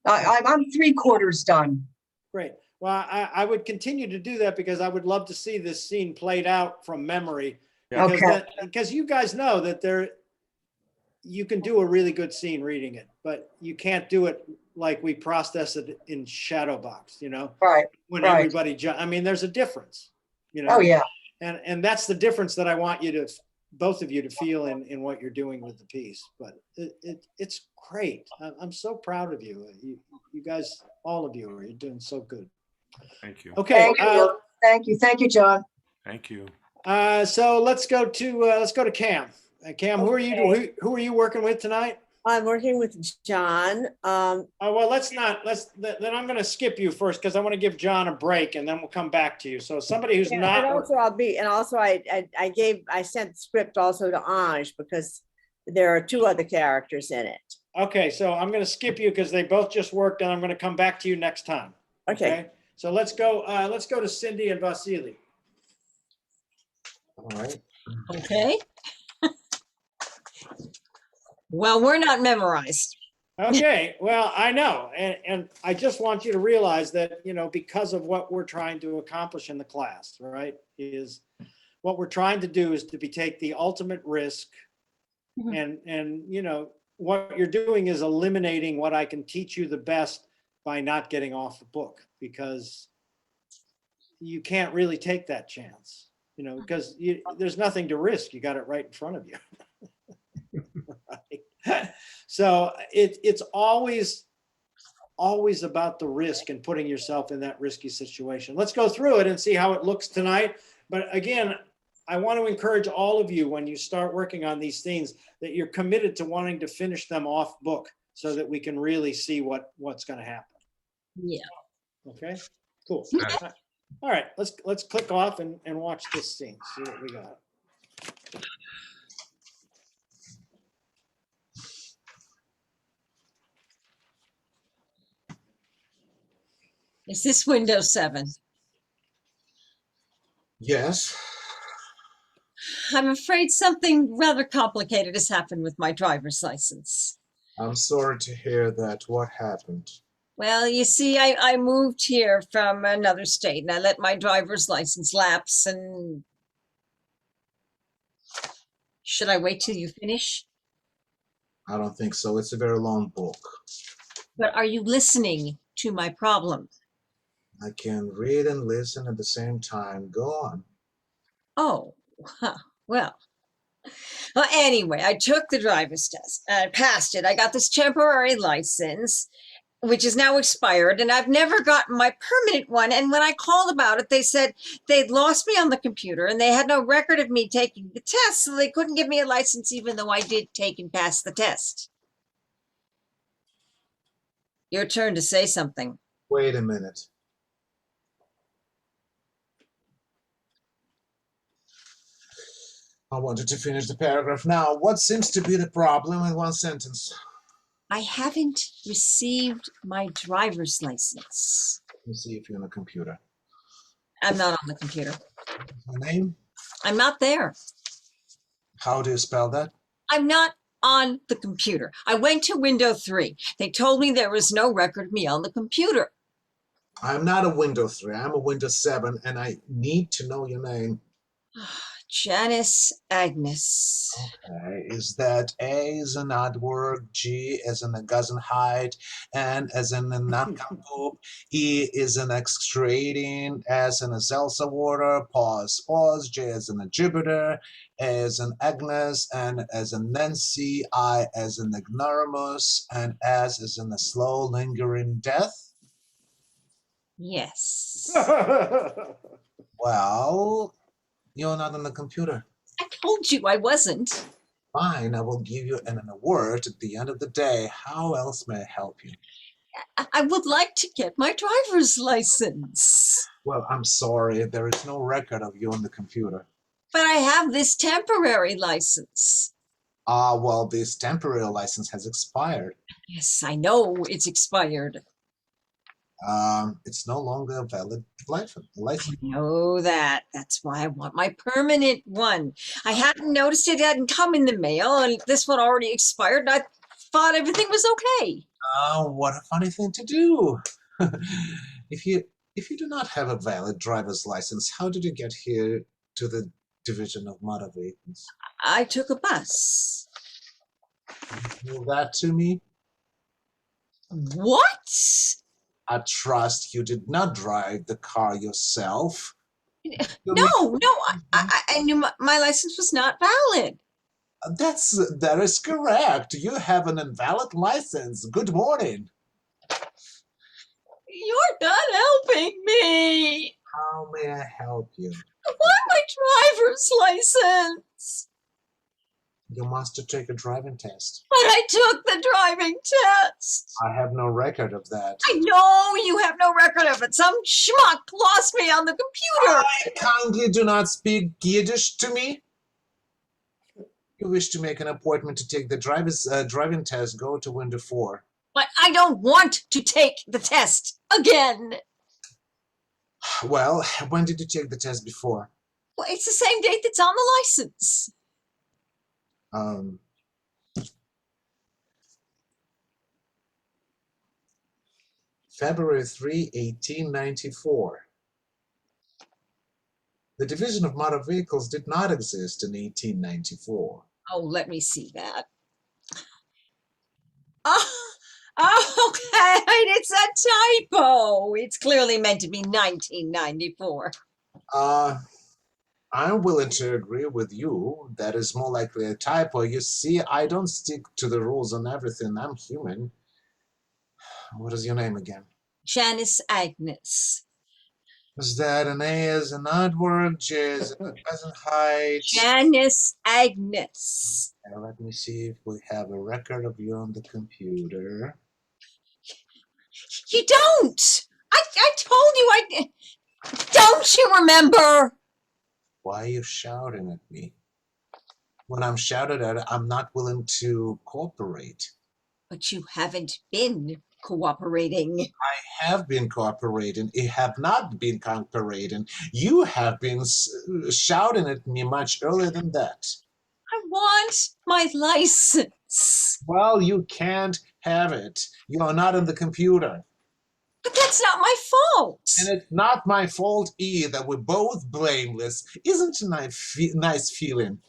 I'm 3/4 done. Great. Well, I would continue to do that because I would love to see this scene played out from memory. Yeah. Because Okay. because you guys know that you can do a really good scene reading it, but you can't do it like we process it in Shadowbox, Right. when Right. everybody, I mean, there's a difference, Oh, yeah. and that's the difference that I want both of you to feel in what you're doing with the piece. But it's great. I'm so proud of you. You guys, all of you, you're doing so good. Thank you. Okay. Thank you. Thank you, John. Thank you. So let's go to Cam. Cam, who are you working with tonight? I'm working with John. Oh, well, then I'm going to skip you first because I want to give John a break and then we'll come back to you. So somebody who's And not. also I sent the script also to Ange because there are 2 other characters in it. Okay, so I'm going to skip you because they both just worked and I'm going to come back to you next time. Okay. So let's go to Cindy and Vasily. All right. Okay. Well, we're not memorized. Okay, well, I know. And I just want you to realize that, because of what we're trying to accomplish in the class, right, is what we're trying to do is to take the ultimate risk. Mhm. And what you're doing is eliminating what I can teach you the best by not getting off the book, because you can't really take that chance, because there's nothing to risk. You got it right in front of you. Right? So it's always about the risk and putting yourself in that risky situation. Let's go through it and see how it looks tonight. But again, I want to encourage all of you, when you start working on these things, that you're committed to wanting to finish them off book so that we can really see what's going to happen. Yeah. Okay, cool. All right, let's click off and watch this scene, see what we got. Is this Windows 7? Yes. I'm afraid something rather complicated has happened with my driver's license. I'm sorry to hear that. What happened? Well, you see, I moved here from another state and I let my driver's license lapse. And should I wait till you finish? I don't think so. It's a very long book. But are you listening to my problem? I can read and listen at the same time. Go on. Oh, well. Well, anyway, I took the driver's test and I passed it. I got this temporary license, which is now expired, and I've never gotten my permanent one. And when I called about it, they said they'd lost me on the computer and they had no record of me taking the test, so they couldn't give me a license even though I did take and pass the test. Your turn to say something. Wait a minute. I wanted to finish the paragraph now. What seems to be the problem in one sentence? I haven't received my driver's license. Let me see if you're on a computer. I'm not on the computer. Your name? I'm not there. How do you spell that? I'm not on the computer. I went to window 3. They told me there was no record of me on the computer. I'm not a Windows 3. I'm a Windows 7, and I need to know your name. Janice Agnes. Okay. Is that A as an odd word, G as in a Geisenheit, N as in a non-poop, E is an extruding, S in a Zelsa water, pause, J as in a Jupiter, A as an Agnes, N as in Nancy, I as in ignoramus, and S as in a slow lingering death? Yes. Well, you're not on the computer. I told you I wasn't. Fine, I will give you an award at the end of the day. How else may I help you? I would like to get my driver's license. Well, I'm sorry, there is no record of you on the computer. But I have this temporary license. Well, this temporary license has expired. Yes, I know it's expired. It's no longer a valid license. I know that. That's why I want my permanent one. I hadn't noticed it hadn't come in the mail, and this one already expired, and I thought everything was okay. What a funny thing to do. If you do not have a valid driver's license, how did you get here to the Division of Motor Vehicles? I took a bus. Will that to me? What? I trust you did not drive the car yourself. No, I knew my license was not valid. That is correct. You have an invalid license. Good morning. You're not helping me. How may I help you? I want my driver's license. You must take a driving test. But I took the driving test. I have no record of that. I know you have no record of it. Some schmuck lost me on the computer. I kindly do not speak Yiddish to me. You wish to make an appointment to take the driving test, go to window 4. But I don't want to take the test again. Well, when did you take the test before? Well, it's the same date that's on the license. February 3, 1894. The Division of Motor Vehicles did not exist in 1894. Oh, let me see that. Oh, okay, it's a typo. It's clearly meant to be 1994. I'm willing to agree with you. That is more likely a typo. You see, I don't stick to the rules on everything. I'm human. What is your name again? Janice Agnes. Is that an A as an odd word? J as a present height? Janice Agnes. Let me see if we have a record of you on the computer. You don't. I told you I. Don't you remember? Why are you shouting at me? When I'm shouted at, I'm not willing to cooperate. But you haven't been cooperating. I have been cooperating. You have not been cooperating. You have been shouting at me much earlier than that. I want my license. Well, you can't have it. You are not on the computer. But that's not my fault. And it's not my fault either. We're both blameless. Isn't it a nice feeling?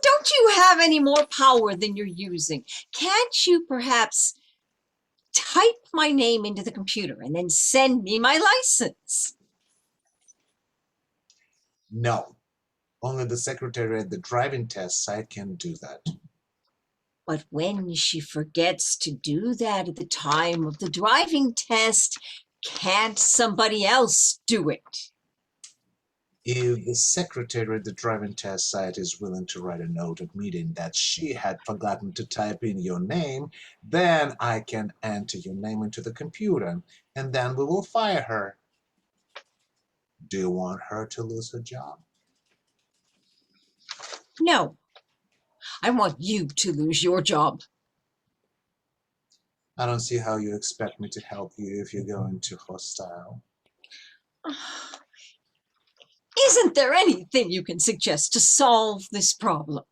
Don't you have any more power than you're using? Can't you perhaps type my name into the computer and then send me my license? No. Only the secretary at the driving test site can do that. But when she forgets to do that at the time of the driving test, can't somebody else do it? If the secretary at the driving test site is willing to write a note admitting that she had forgotten to type in your name, then I can enter your name into the computer, and then we will fire her. Do you want her to lose her job? No. I want you to lose your job. I don't see how you expect me to help you if you go into hostile. Isn't there anything you can suggest to solve this problem?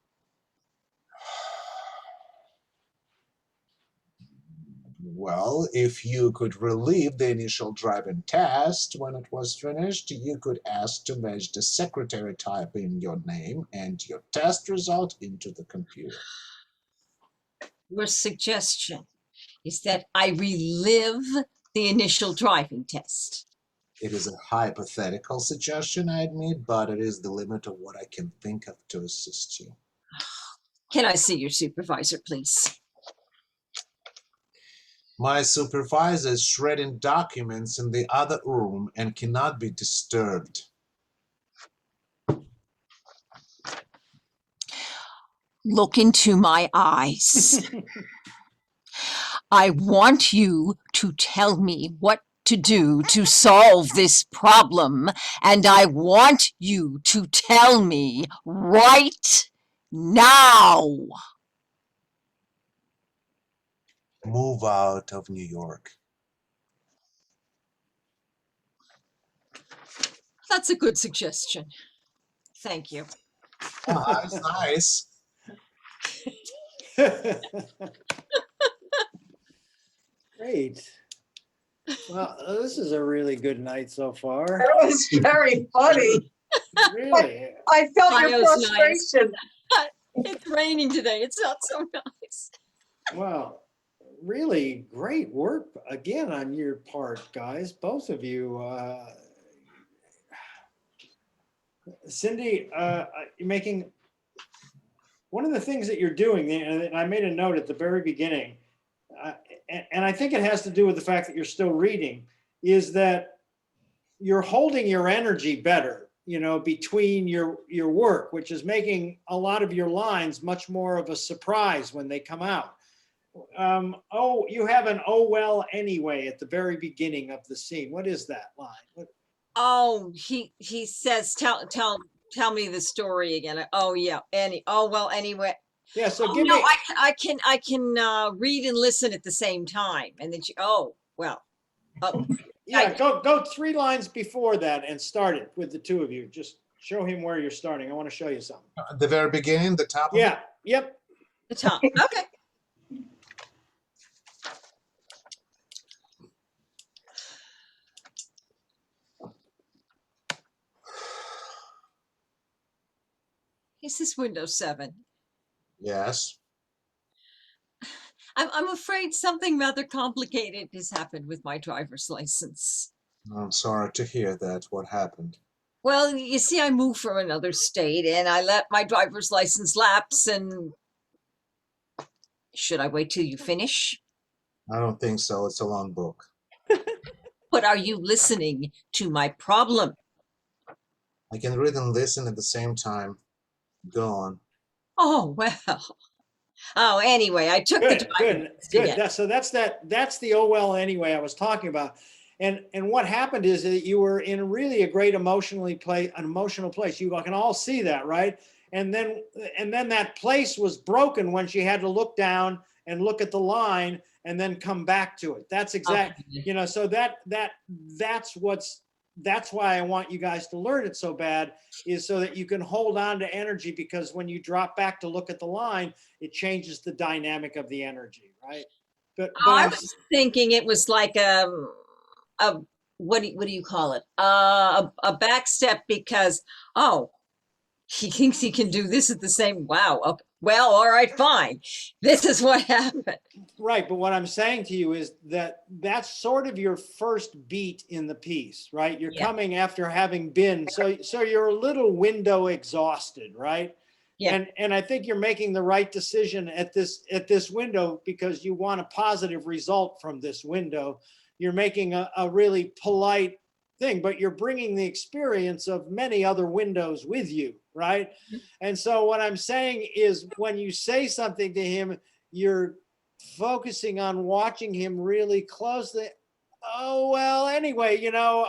Well, if you could relieve the initial driving test when it was finished, you could ask to merge the secretary type in your name and your test result into the computer. Your suggestion is that I relive the initial driving test. It is a hypothetical suggestion, I admit, but it is the limit of what I can think of to assist you. Can I see your supervisor, please? My supervisor is shredding documents in the other room and cannot be disturbed. Look into my eyes. I want you to tell me what to do to solve this problem, and I want you to tell me right now. Move out of New York. That's a good suggestion. Thank you. That's nice. Great. Well, this is a really good night so far. That was very funny. Really. I felt your Bio's nice. frustration. It's raining today. It's not so nice. Well, really great work again on your part, guys, both of you. Cindy, you're making one of the things that you're doing, and I made a note at the very beginning, and I think it has to do with the fact that you're still reading, is that you're holding your energy better, you know, between your work, which is making a lot of your lines much more of a surprise when they come out. Oh, you have an "oh well anyway" at the very beginning of the scene. What is that line? Oh, he says, tell me the story again. Oh yeah, well, anyway. Yeah, so Oh give no, me. I can read and listen at the same time. And then oh Yeah, go 3 lines before that and start it with the 2 of you. Just show him where you're starting. I want to show you something. At the very beginning, the top of it? Yeah, yep. the top. Okay. Is this Windows 7? Yes. I'm afraid something rather complicated has happened with my driver's license. I'm sorry to hear that. What happened? Well, you see, I moved from another state and I let my driver's license lapse. And should I wait till you finish? I don't think so. It's a long book. But are you listening to my problem? I can read and listen at the same time. Go on. Oh, well. Oh, anyway, I took the driver's Good. again. That's the "oh well anyway" I was talking about. And what happened is that you were in really a great emotional place. You can all see that, right? And then that place was broken when she had to look down and look at the line and then come back to it. That's exactly, you know, so that's why I want you guys to learn it so bad, is so that you can hold on to energy, because when you drop back to look at the line, it changes the dynamic of the energy, right? But I was thinking it was like what do you call it? A back step, because he thinks he can do this at the same. Wow. Okay. Well, all right, fine. This is what happened. Right, but what I'm saying to you is that that's sort of your first beat in the piece, right? You're coming after having been, so you're a little window exhausted, right? Yeah. And I think you're making the right decision at this window, because you want a positive result from this window. You're making a really polite thing, but you're bringing the experience of many other windows with you, right? And so what I'm saying is, when you say something to him, you're focusing on watching him really closely. Oh, well, anyway, you know,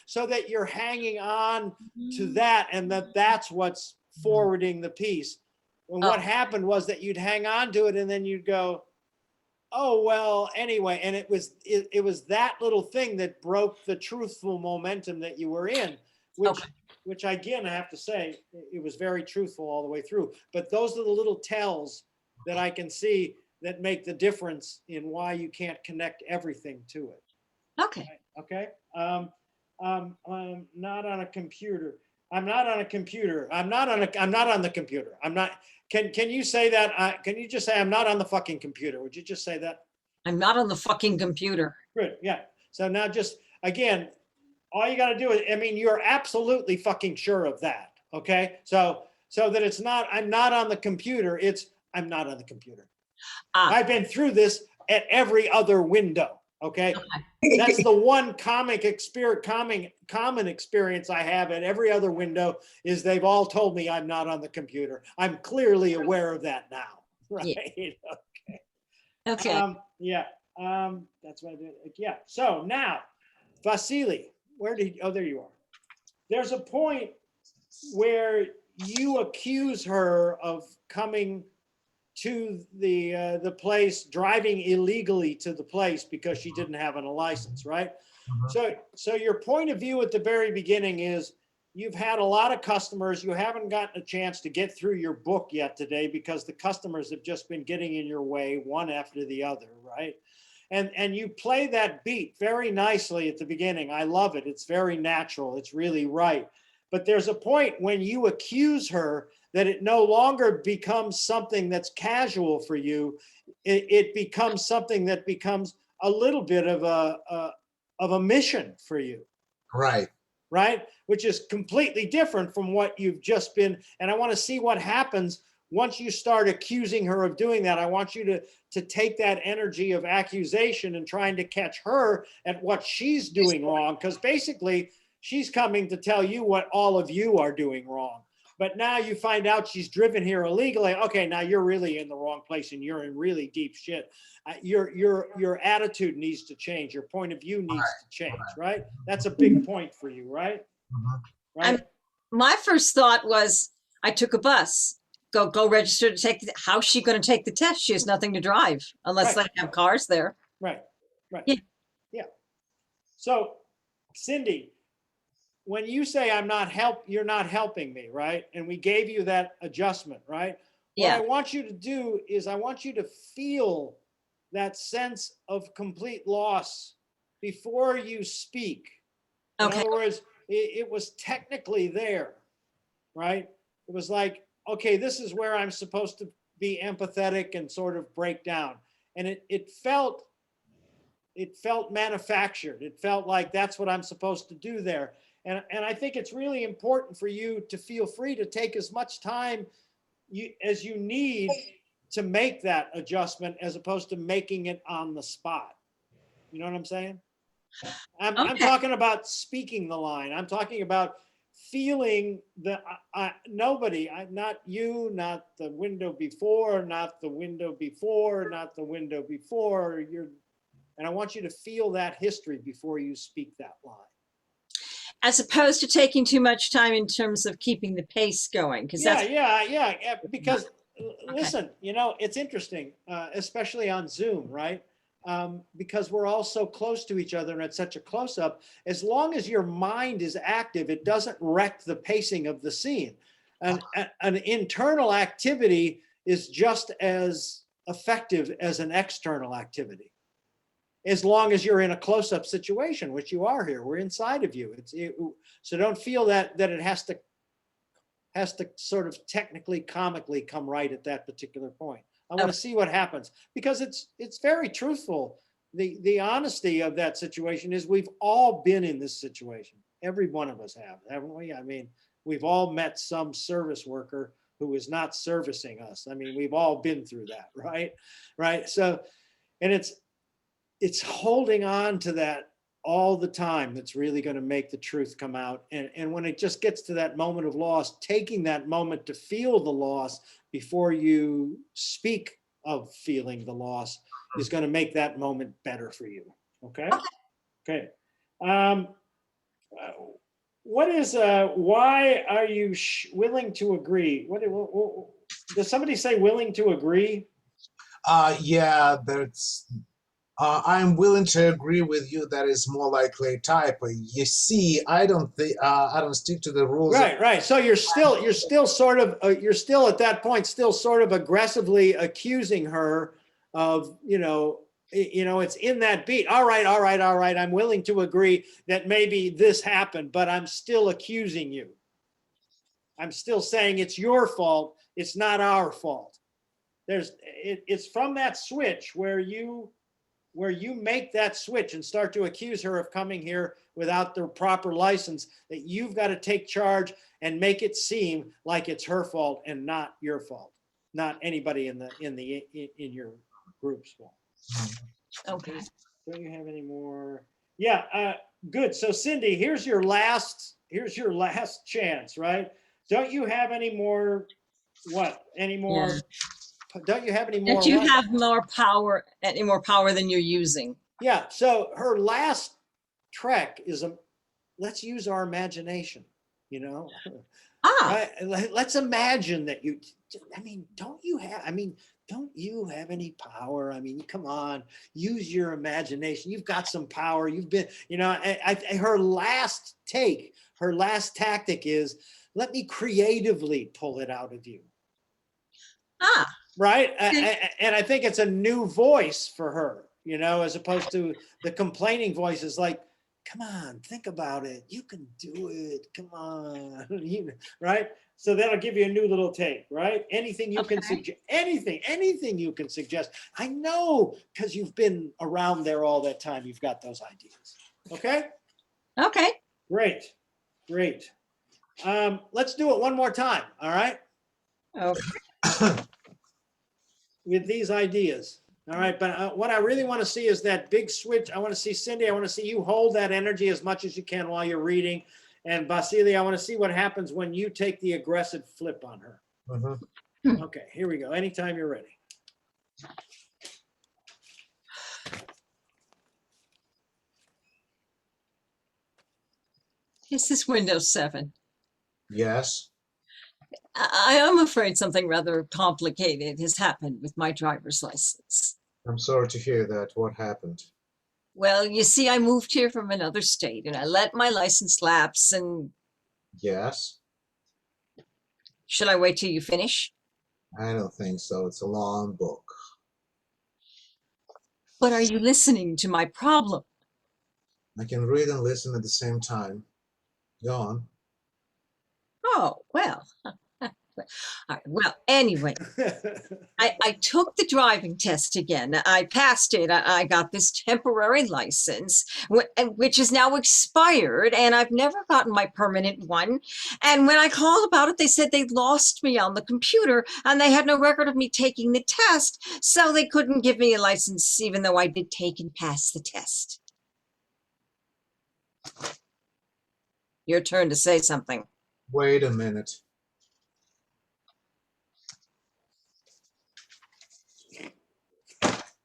so that you're hanging on to that, and that's what's forwarding the piece. And what happened was that you'd hang on to it, and then you'd go, oh, well, anyway. And it was that little thing that broke the truthful momentum that you were in, which again, I have to say, it was very truthful all the way through. But those are the little tells that I can see that make the difference in why you can't connect everything to it. Okay. Okay. I'm not on a computer. I'm not on a computer. I'm not on the computer. I'm not. Can you say that? Can you just say, I'm not on the fucking computer? Would you just say that? I'm not on the fucking computer. Good. Yeah. So now just, again, all you got to do is, I mean, you're absolutely fucking sure of that. Okay. So that it's not, I'm not on the computer. It's, I'm not on the computer. I've been through this at every other window. Okay. That's the one common experience I have at every other window, is they've all told me I'm not on the computer. I'm clearly aware of that now. Right. Yeah. Okay. Yeah. That's what I did. Yeah. So now, Vasily, there you are. There's a point where you accuse her of coming to the place, driving illegally to the place because she didn't have a license, right? So your point of view at the very beginning is you've had a lot of customers. You haven't gotten a chance to get through your book yet today because the customers have just been getting in your way one after the other, right? And you play that beat very nicely at the beginning. I love it. It's very natural. It's really right. But there's a point when you accuse her that it no longer becomes something that's casual for you. It becomes something that becomes a little bit of a mission for you. Right. Right? Which is completely different from what you've just been. And I want to see what happens once you start accusing her of doing that. I want you to take that energy of accusation and trying to catch her at what she's doing wrong. Because basically, she's coming to tell you what all of you are doing wrong. But now you find out she's driven here illegally. Okay, now you're really in the wrong place and you're in really deep shit. Your attitude needs to change. Your point of view needs to change, right? That's a big point for you, right? Right. My first thought was, I took a bus. Go register to take. How's she going to take the test? She has nothing to drive unless Right. they have cars there. Right. Right. Yeah. Yeah. So, Cindy, when you say you're not helping me, right? And we gave you that adjustment, right? What I want you to do is I want you to feel that sense of complete loss before you speak. In Okay. other words, it was technically there, right? It was like, okay, this is where I'm supposed to be empathetic and sort of break down. And it felt manufactured. It felt like that's what I'm supposed to do there. And I think it's really important for you to feel free to take as much time as you need to make that adjustment as opposed to making it on the spot. You know what I'm saying? I'm talking about speaking the line. I'm talking about feeling the nobody, not you, not the window before, not the window before, not the window before. And I want you to feel that history before you speak that line. As opposed to taking too much time in terms of keeping the pace going. Because Yeah. Because listen, it's interesting, especially on Zoom, right? Because we're all so close to each other and it's such a close-up. As long as your mind is active, it doesn't wreck the pacing of the scene. An internal activity is just as effective as an external activity. As long as you're in a close-up situation, which you are here, we're inside of you. So don't feel that it has to sort of technically, comically come right at that particular point. I want to see what happens because it's very truthful. The honesty of that situation is we've all been in this situation. Every one of us have, haven't we? I mean, we've all met some service worker who is not servicing us. I mean, we've all been through that, right? Right. So, and it's holding on to that all the time that's really going to make the truth come out. And when it just gets to that moment of loss, taking that moment to feel the loss before you speak of feeling the loss is going to make that moment better for you. Okay. Okay. What is, why are you willing to agree? What does somebody say willing to agree? Yeah, I'm willing to agree with you that is more likely a type. You see, I don't stick to the rules. Right. So you're still sort of, you're still at that point, still sort of aggressively accusing her of, it's in that beat. All right. I'm willing to agree that maybe this happened, but I'm still accusing you. I'm still saying it's your fault. It's not our fault. It's from that switch where you make that switch and start to accuse her of coming here without the proper license, that you've got to take charge and make it seem like it's her fault and not your fault, not anybody in your group's fault. Okay. Don't you have any more? Yeah, good. So Cindy, here's your last chance, right? Don't you have any more? What? Any more? Yeah. Don't you have any more? That you have any more power than you're using. Yeah. So her last trek is let's use our imagination. you know? Ah, Right? Let's imagine that don't you have any power? I mean, come on, use your imagination. You've got some power. You've been, her last tactic is, let me creatively pull it out of you. ah. Right. Okay. And I think it's a new voice for her, as opposed to the complaining voice is like, come on, think about it. You can do it. Come on. Right. So that'll give you a new little take, right? Anything you can Okay. suggest, anything you can suggest. I know, because you've been around there all that time. You've got those ideas. Okay. Okay. Great. Great. Let's do it one more time. All right. Okay. With these ideas. All right, but what I really want to see is that big switch. I want to see Cindy. I want to see you hold that energy as much as you can while you're reading. And Vasily, I want to see what happens when you take the aggressive flip on her. Mhm. Okay, here we go. Anytime you're ready. This is Windows 7. Yes. I am afraid something rather complicated has happened with my driver's license. I'm sorry to hear that. What happened? Well, you see, I moved here from another state and I let my license lapse. And Yes. should I wait till you finish? I don't think so. It's a long book. But are you listening to my problem? I can read and listen at the same time. Go on. Oh, well. All right, well, anyway, I took the driving test again. I passed it. I got this temporary license, which is now expired, and I've never gotten my permanent one. And when I called about it, they said they lost me on the computer, and they had no record of me taking the test, so they couldn't give me a license, even though I did take and pass the test. Your turn to say something. Wait a minute.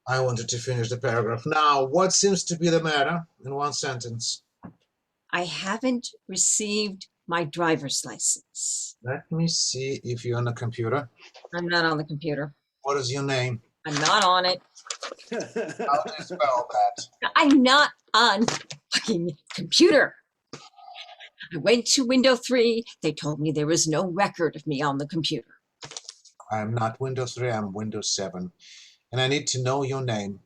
I wanted to finish the paragraph. Now, what seems to be the matter in one sentence? I haven't received my driver's license. Let me see if you're on the computer. I'm not on the computer. What is your name? I'm not on it. How do you spell that? I'm not on the fucking computer. I went to window 3. They told me there was no record of me on the computer. I'm not Windows 3, I'm Windows 7. And I need to know your name.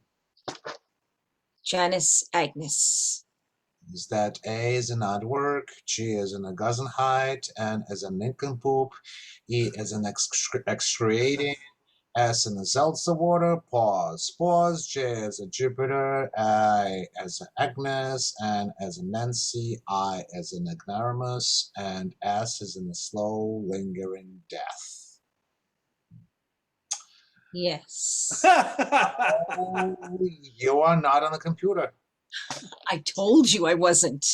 Janice Agnes. Is that A as in aardvark, G as in a Geisenheit, N as a nincompoop, E as in excruciating, S in a seltzer water, pause, J as a Jupiter, I as an Agnes, N as a Nancy, I as an ignoramus, and S as in a slow, lingering death. Yes. Oh, you are not on a computer. I told you I wasn't.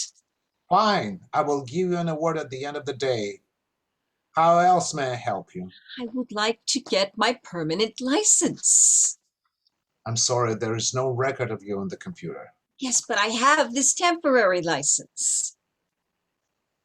Fine, I will give you an award at the end of the day. How else may I help you? I would like to get my permanent license. I'm sorry, there is no record of you on the computer. Yes, but I have this temporary license.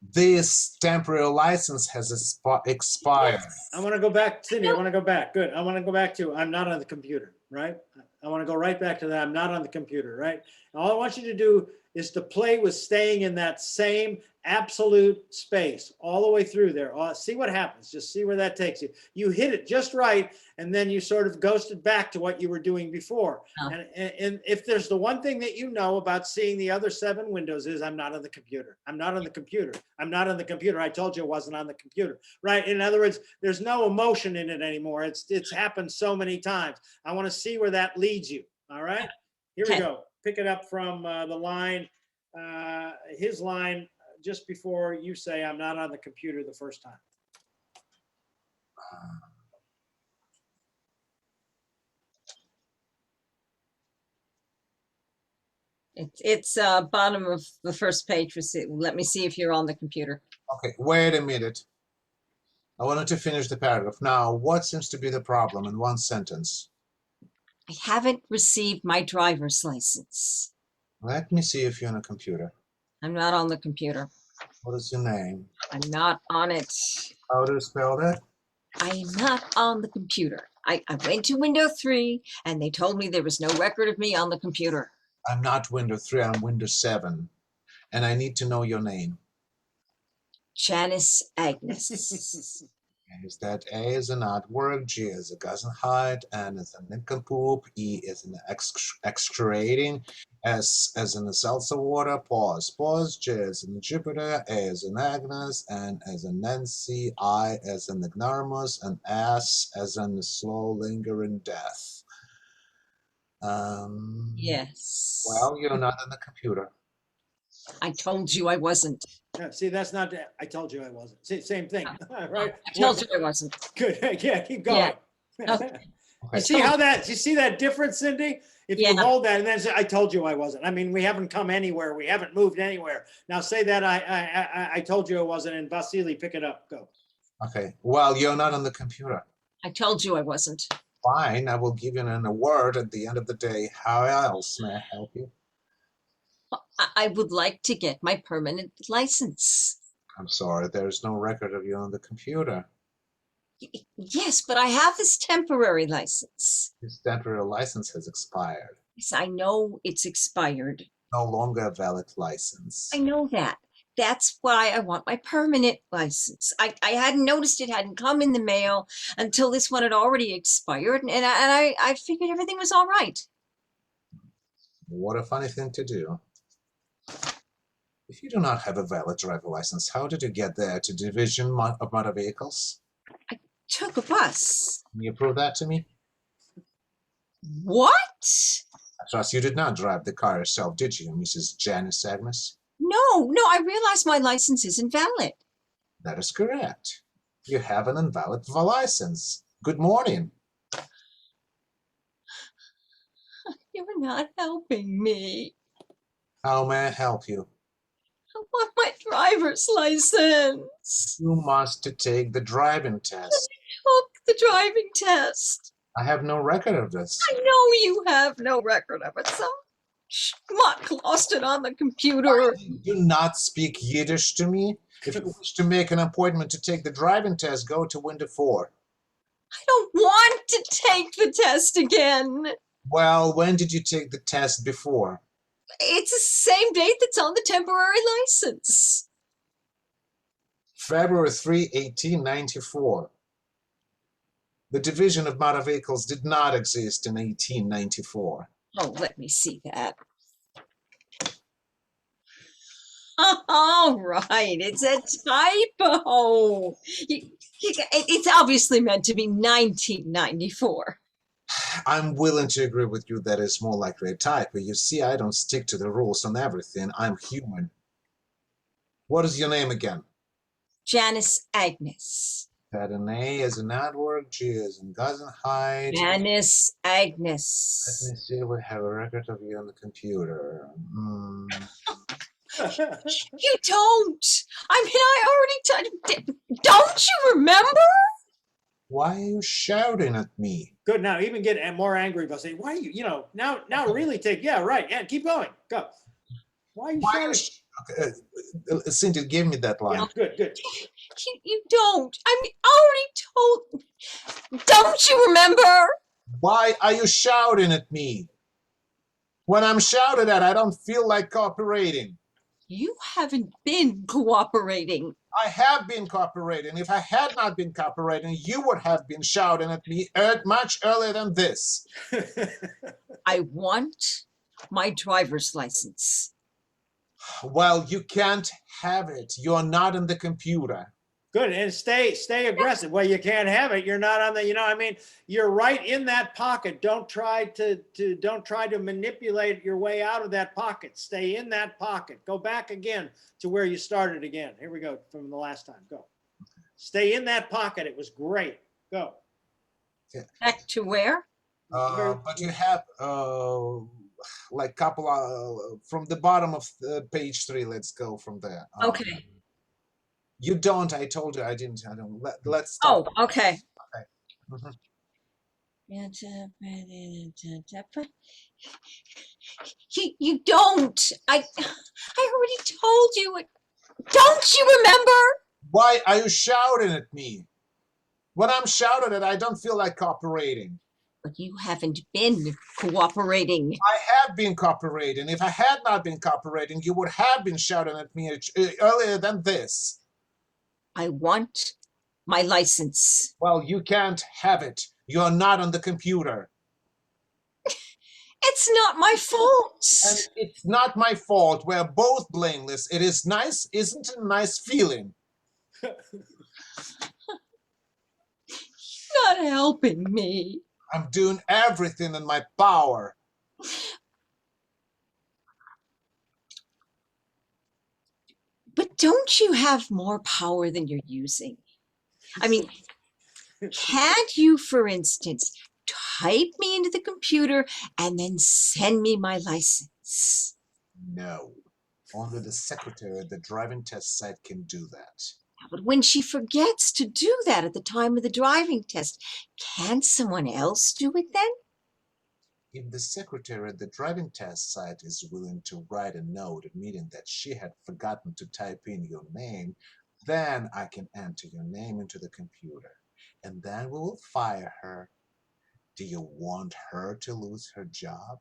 This temporary license has expired. I want to go back, Cindy. I want to go back. Good. I want to go back to I'm not on the computer, right? I want to go right back to that. I'm not on the computer, right? All I want you to do is to play with staying in that same absolute space all the way through there. See what happens. Just see where that takes you. You hit it just right, and then you sort of ghosted back to what you were doing before. Oh. And if there's the one thing that you know about seeing the other 7 windows is I'm not on the computer. I'm not on the computer. I'm not on the computer. I told you I wasn't on the computer, right? In other words, there's no emotion in it anymore. It's happened so many times. I want to see where that leads you. All right, here we Okay. go. Pick it up from the line, his line just before you say I'm not on the computer the first time. It's bottom of the first page. Let me see if you're on the computer. Okay, wait a minute. I wanted to finish the paragraph. Now, what seems to be the problem in one sentence? I haven't received my driver's license. Let me see if you're on a computer. I'm not on the computer. What is your name? I'm not on it. How do you spell that? I'm not on the computer. I went to window 3 and they told me there was no record of me on the computer. I'm not Windows 3, I'm Windows 7. And I need to know your name. Janice Agnes. Is that A is an aardvark, G is a Geisenheit, N is a nincompoop, E is an excruating, S as in the seltzer water, pause, J is in Jupiter, A is in Agnes, N as in Nancy, I as in Ignoramus, and S as in the slow lingering death. Yes. Well, you're not on the computer. I told you I wasn't. Yeah, see, that's not, I told you I wasn't. See, same thing, right? I told you I wasn't. Good, yeah, keep going. Okay. You see how that, you see that difference, Cindy? If you Yeah. hold that and then say, I told you I wasn't. I mean, we haven't come anywhere. We haven't moved anywhere. Now say that I told you I wasn't, and Vasily, pick it up, go. Okay, well, you're not on the computer. I told you I wasn't. Fine, I will give you an award at the end of the day. How else may I help you? I would like to get my permanent license. I'm sorry, there's no record of you on the computer. Yes, but I have this temporary license. This temporary license has expired. Yes, I know it's expired. No longer a valid license. I know that. That's why I want my permanent license. I hadn't noticed it hadn't come in the mail until this one had already expired, and I figured everything was all right. What a funny thing to do. If you do not have a valid driver license, how did you get there to Division of Motor Vehicles? Took a bus. Can you prove that to me? What? I trust you did not drive the car yourself, did you, Mrs. Janice Agnes? No, I realize my license isn't valid. That is correct. You have an invalid license. Good morning. You're not helping me. How may I help you? I want my driver's license. You must take the driving test. Took the driving test. I have no record of this. I know you have no record of it. Some schmuck lost it on the computer. Do not speak Yiddish to me. If you wish to make an appointment to take the driving test, go to window 4. I don't want to take the test again. Well, when did you take the test before? It's the same date that's on the temporary license. February 3, 1894. The Division of Motor Vehicles did not exist in 1894. Oh, let me see that. All right, it's a typo. It's obviously meant to be 1994. I'm willing to agree with you that it's more likely a typo. You see, I don't stick to the rules on everything. I'm human. What is your name again? Janice Agnes. That an A as an aardvark, G as in Geisenheit. Janice Let Agnes. me see, we have a record of you on the computer. You don't. I mean, I already don't you remember? Why are you shouting at me? Good, now even get more angry about saying, why are you, now really take, yeah, right, yeah, keep going, go. Why are you Why are shouting? you Cindy, give me that line. Good, good. You don't. I mean, already told. Don't you remember? Why are you shouting at me? When I'm shouted at, I don't feel like cooperating. You haven't been cooperating. I have been cooperating. If I had not been cooperating, you would have been shouting at me much earlier than this. I want my driver's license. Well, you can't have it. You're not in the computer. Good, and stay aggressive. Well, you can't have it. You're not on the, you're right in that pocket. Don't try to manipulate your way out of that pocket. Stay in that pocket. Go back again to where you started again. Here we go from the last time. Go. Stay in that pocket. It was great. Go. Back to where? But you have like couple from the bottom of page 3. Let's go from there. Okay. You don't. I told you I didn't. I don't. Let's stop. Oh, okay. Mhm. You don't. I already told you. Don't you remember? Why are you shouting at me? When I'm shouted at, I don't feel like cooperating. But you haven't been cooperating. I have been cooperating. If I had not been cooperating, you would have been shouting at me earlier than this. I want my license. Well, you can't have it. You're not on the computer. It's not my fault. And it's not my fault. We're both blameless. It is nice, isn't it a nice feeling? Not helping me. I'm doing everything in my power. But don't you have more power than you're using? I mean, can't you, for instance, type me into the computer and then send me my license? No. Only the secretary at the driving test site can do that. But when she forgets to do that at the time of the driving test, can't someone else do it then? If the secretary at the driving test site is willing to write a note admitting that she had forgotten to type in your name, then I can enter your name into the computer, and then we will fire her. Do you want her to lose her job?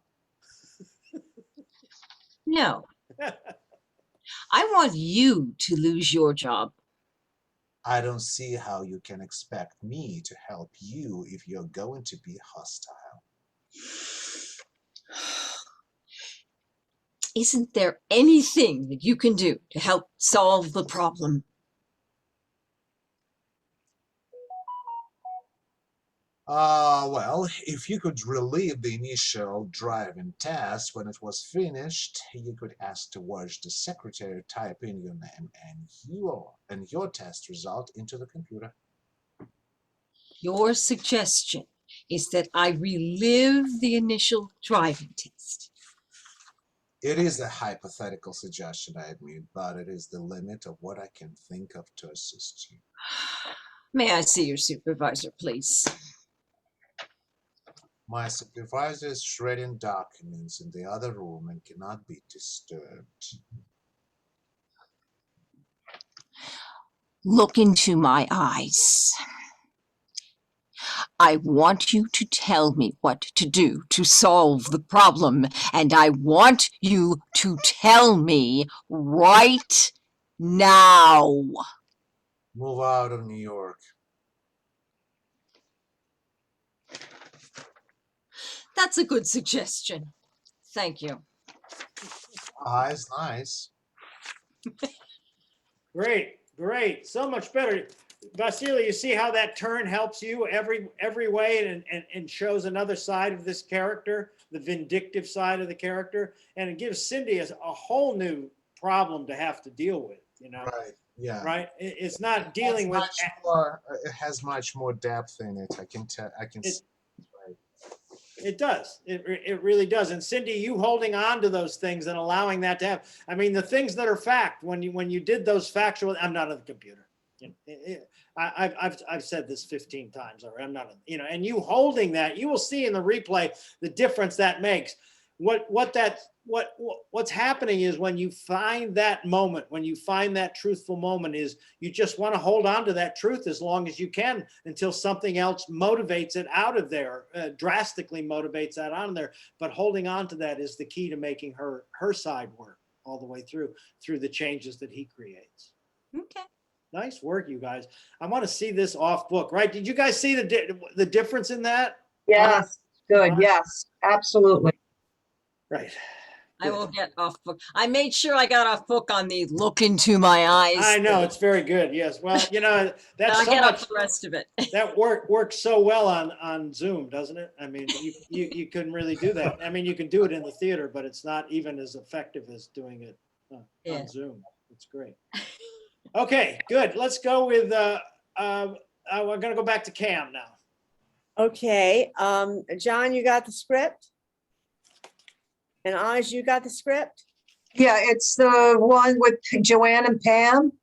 No. I want you to lose your job. I don't see how you can expect me to help you if you're going to be hostile. Isn't there anything that you can do to help solve the problem? Well, if you could relieve the initial driving test when it was finished, you could ask to watch the secretary type in your name and your test result into the computer. Your suggestion is that I relive the initial driving test. It is a hypothetical suggestion, I admit, but it is the limit of what I can think of to assist you. May I see your supervisor, please? My supervisor is shredding documents in the other room and cannot be disturbed. Look into my eyes. I want you to tell me what to do to solve the problem, and I want you to tell me right now. Move out of New York. That's a good suggestion. Thank you. Eyes, nice. Great. So much better. Vasily, you see how that turn helps you every way and shows another side of this character, the vindictive side of the character, and it gives Cindy a whole new problem to have to deal with, you know? Right, yeah. Right? It's not dealing with... It has much more depth in it. I can tell. It does. It really does. And Cindy, you holding on to those things and allowing that to happen. I mean, the things that are fact, when you did those factual, I'm not on the computer. You know, I've said this 15 times already. I'm not, you know, and you holding that, you will see in the replay the difference that makes. What's happening is when you find that moment, when you find that truthful moment, is you just want to hold on to that truth as long as you can until something else motivates it out of there, drastically motivates that out of there. But holding on to that is the key to making her side work all the way through the changes that he creates. Okay. Nice work, you guys. I want to see this off book, right? Did you guys see the difference in that? Yes, good. Yes, absolutely. Right. I will get off book. I made sure I got off book on the look into my eyes. I know, it's very good. Yes. Well, you know, that's I'll so get much, off the rest of it. that works so well on Zoom, doesn't it? I mean, you couldn't really do that. I mean, you can do it in the theater, but it's not even as effective as doing it Yeah. on Zoom. It's great. Okay, good. Let's go with, we're going to go back to Cam now. Okay, John, you got the script? And Aj, you got the script? Yeah, it's the one with Joanne and Pam.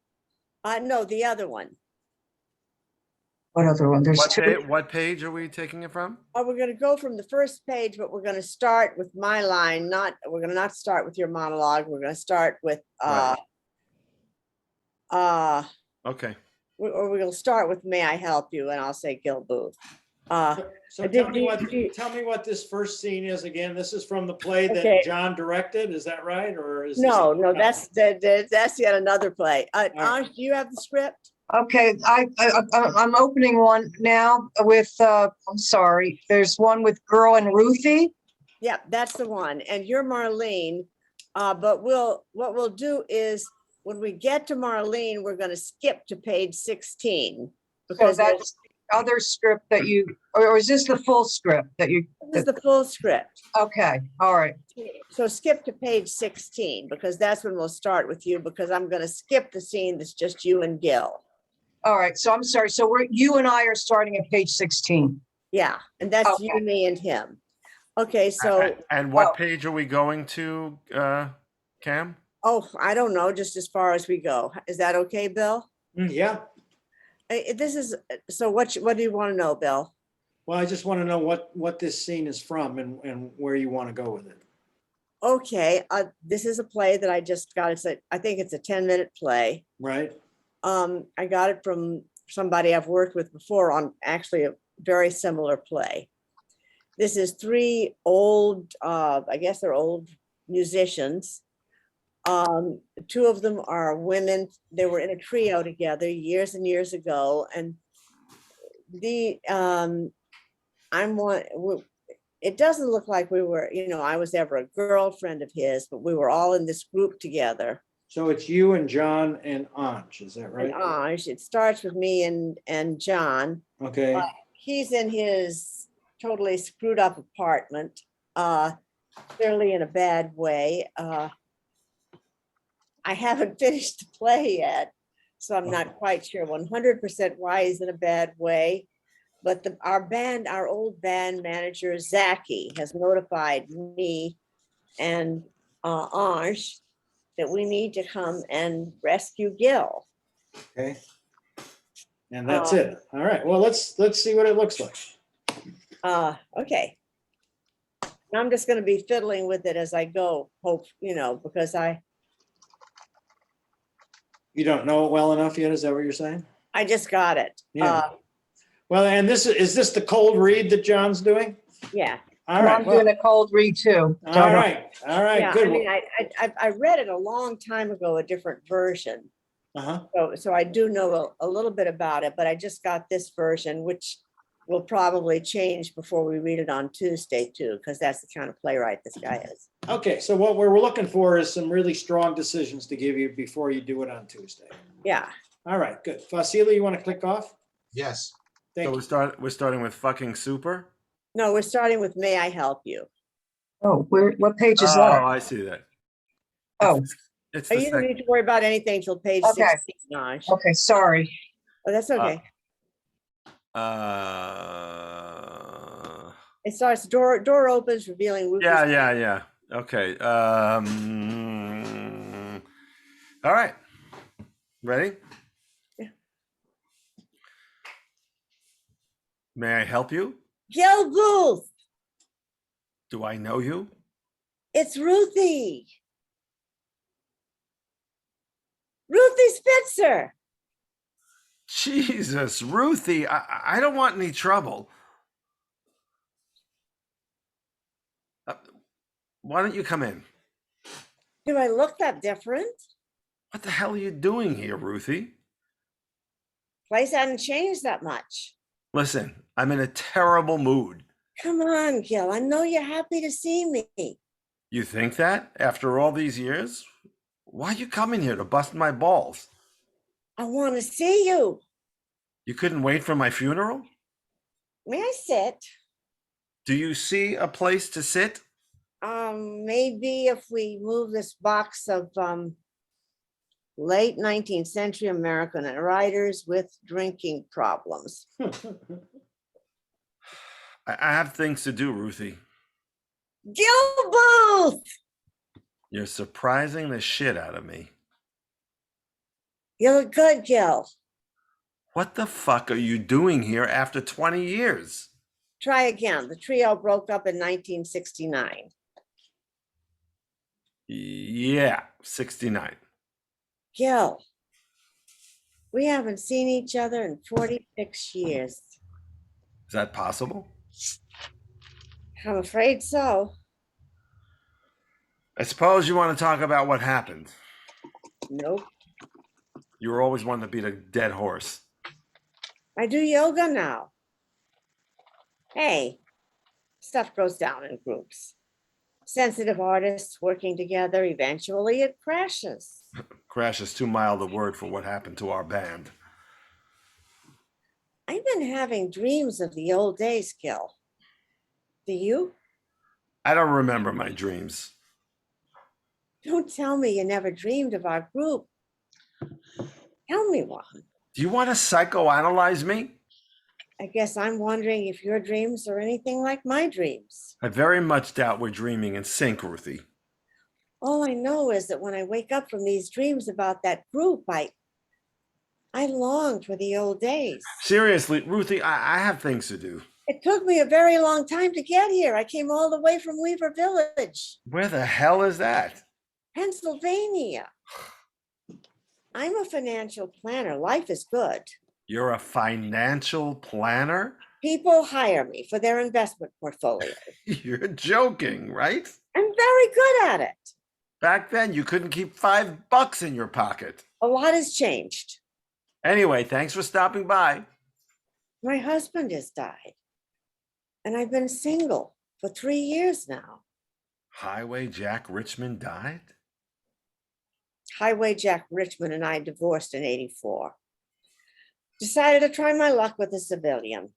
No, the other one. What other one? There's two. What page are we taking it from? Oh, we're gonna go from the first page, but we're gonna start with my line, we're gonna not start with your monologue. We're gonna start with, Right. Okay. Or we'll start with May I Help You, and I'll say Gil Booth. So Did tell me what this first scene is again. This is from the play Okay. that John directed. Is that right? Or is No, this? that's yet another play. right. Ansh, do you have the script? Okay, I'm opening one now with, I'm sorry, there's one with Girl and Ruthie. Yeah, that's the one. And you're Marlene. But what we'll do is when we get to Marlene, we're going to skip to page 16. So Because that's the other script that you, or is this the full script that you, this is the full script. okay, all right. So skip to page 16, because that's when we'll start with you, because I'm going to skip the scene that's just you and Gil. All right, so I'm sorry. So you and I are starting at page 16. Yeah, and that's Okay. you, me, and him. Okay, so, And what page are we going to, Cam? oh, I don't know, just as far as we go. Is that okay, Bill? Yeah. This is, so what do you want to know, Bill? Well, I just want to know what this scene is from and where you want to go with it. Okay, this is a play that I just got. I think it's a 10-minute play. Right. I got it from somebody I've worked with before on actually a very similar play. This is three old, I guess they're old musicians. Two of them are women. They were in a trio together years and years ago. And it doesn't look like we were, I was ever a girlfriend of his, but we were all in this group together. So it's you and John and Anj, is that right? And Anj, it starts with me and John. Okay. He's in his totally screwed up apartment, clearly in a bad way. I haven't finished the play yet, so I'm not quite sure 100% why he's in a bad way. But our old band manager, Zachy, has notified me and Anj that we need to come and rescue Gil. Okay. And that's it. All right. Well, let's see what it looks like. Okay. I'm just going to be fiddling with it as I go, hope, because You don't know it well enough yet? Is that what you're saying? I just got it. Yeah. Well, and is this the cold read that John's doing? Yeah. All right. I'm doing a cold read too. All right. All right. Yeah, Good. I mean, I read it a long time ago, a different version. Uh-huh. So I do know a little bit about it, but I just got this version, which will probably change before we read it on Tuesday too, because that's the kind of playwright this guy is. Okay. So what we're looking for is some really strong decisions to give you before you do it on Tuesday. Yeah. All right. Good. Vasily, you want to click off? Yes. Thank So you. we're starting with fucking super. No, we're starting with May I Help You? Oh, what page is Oh, that? I see that. Oh, It's Oh, the you don't second. need to worry about anything till page Okay. 16, Naj. okay, sorry. Oh, that's okay. It starts, door opens, revealing Rufus. Yeah. Okay. All right. Ready? Yeah. May I help you? Gil Booth, Do I know you? it's Ruthie. Ruthie Spitzer. Jesus, Ruthie, I don't want any trouble. Why don't you come in? Do I look that different? What the hell are you doing here, Ruthie? Place hadn't changed that much. Listen, I'm in a terrible mood. Come on, Gil. I know you're happy to see me. You think that after all these years? Why you coming here to bust my balls? I want to see you. You couldn't wait for my funeral? May I sit? Do you see a place to sit? Maybe if we move this box of late 19th century American writers with drinking problems. I have things to do, Ruthie. Gil Booth! You're surprising the shit out of me. You look good, Gil. What the fuck are you doing here after 20 years? Try again. The trio broke up in 1969. Yeah, 69. Gil, We haven't seen each other in 46 years. Is that possible? I'm afraid so. I suppose you want to talk about what happened. Nope. You were always wanting to beat a dead horse. I do yoga now. Hey, stuff goes down in groups. Sensitive artists working together, eventually it crashes. Crash is too mild a word for what happened to our band. I've been having dreams of the old days, Gil. Do you? I don't remember my dreams. Don't tell me you never dreamed of our group. Tell me one. Do you want to psychoanalyze me? I guess I'm wondering if your dreams are anything like my dreams. I very much doubt we're dreaming in sync, Ruthie. All I know is that when I wake up from these dreams about that group, I long for the old days. Seriously, Ruthie, I have things to do. It took me a very long time to get here. I came all the way from Weaver Village, Where the hell is that? Pennsylvania. I'm a financial planner. Life is good. You're a financial planner? People hire me for their investment portfolio. You're joking, right? I'm very good at it. Back then, you couldn't keep $5 in your pocket. A lot has changed. Anyway, thanks for stopping by. My husband has died, and I've been single for 3 years now. Highway Jack Richmond died? Highway Jack Richmond and I divorced in '84. Decided to try my luck with a civilian.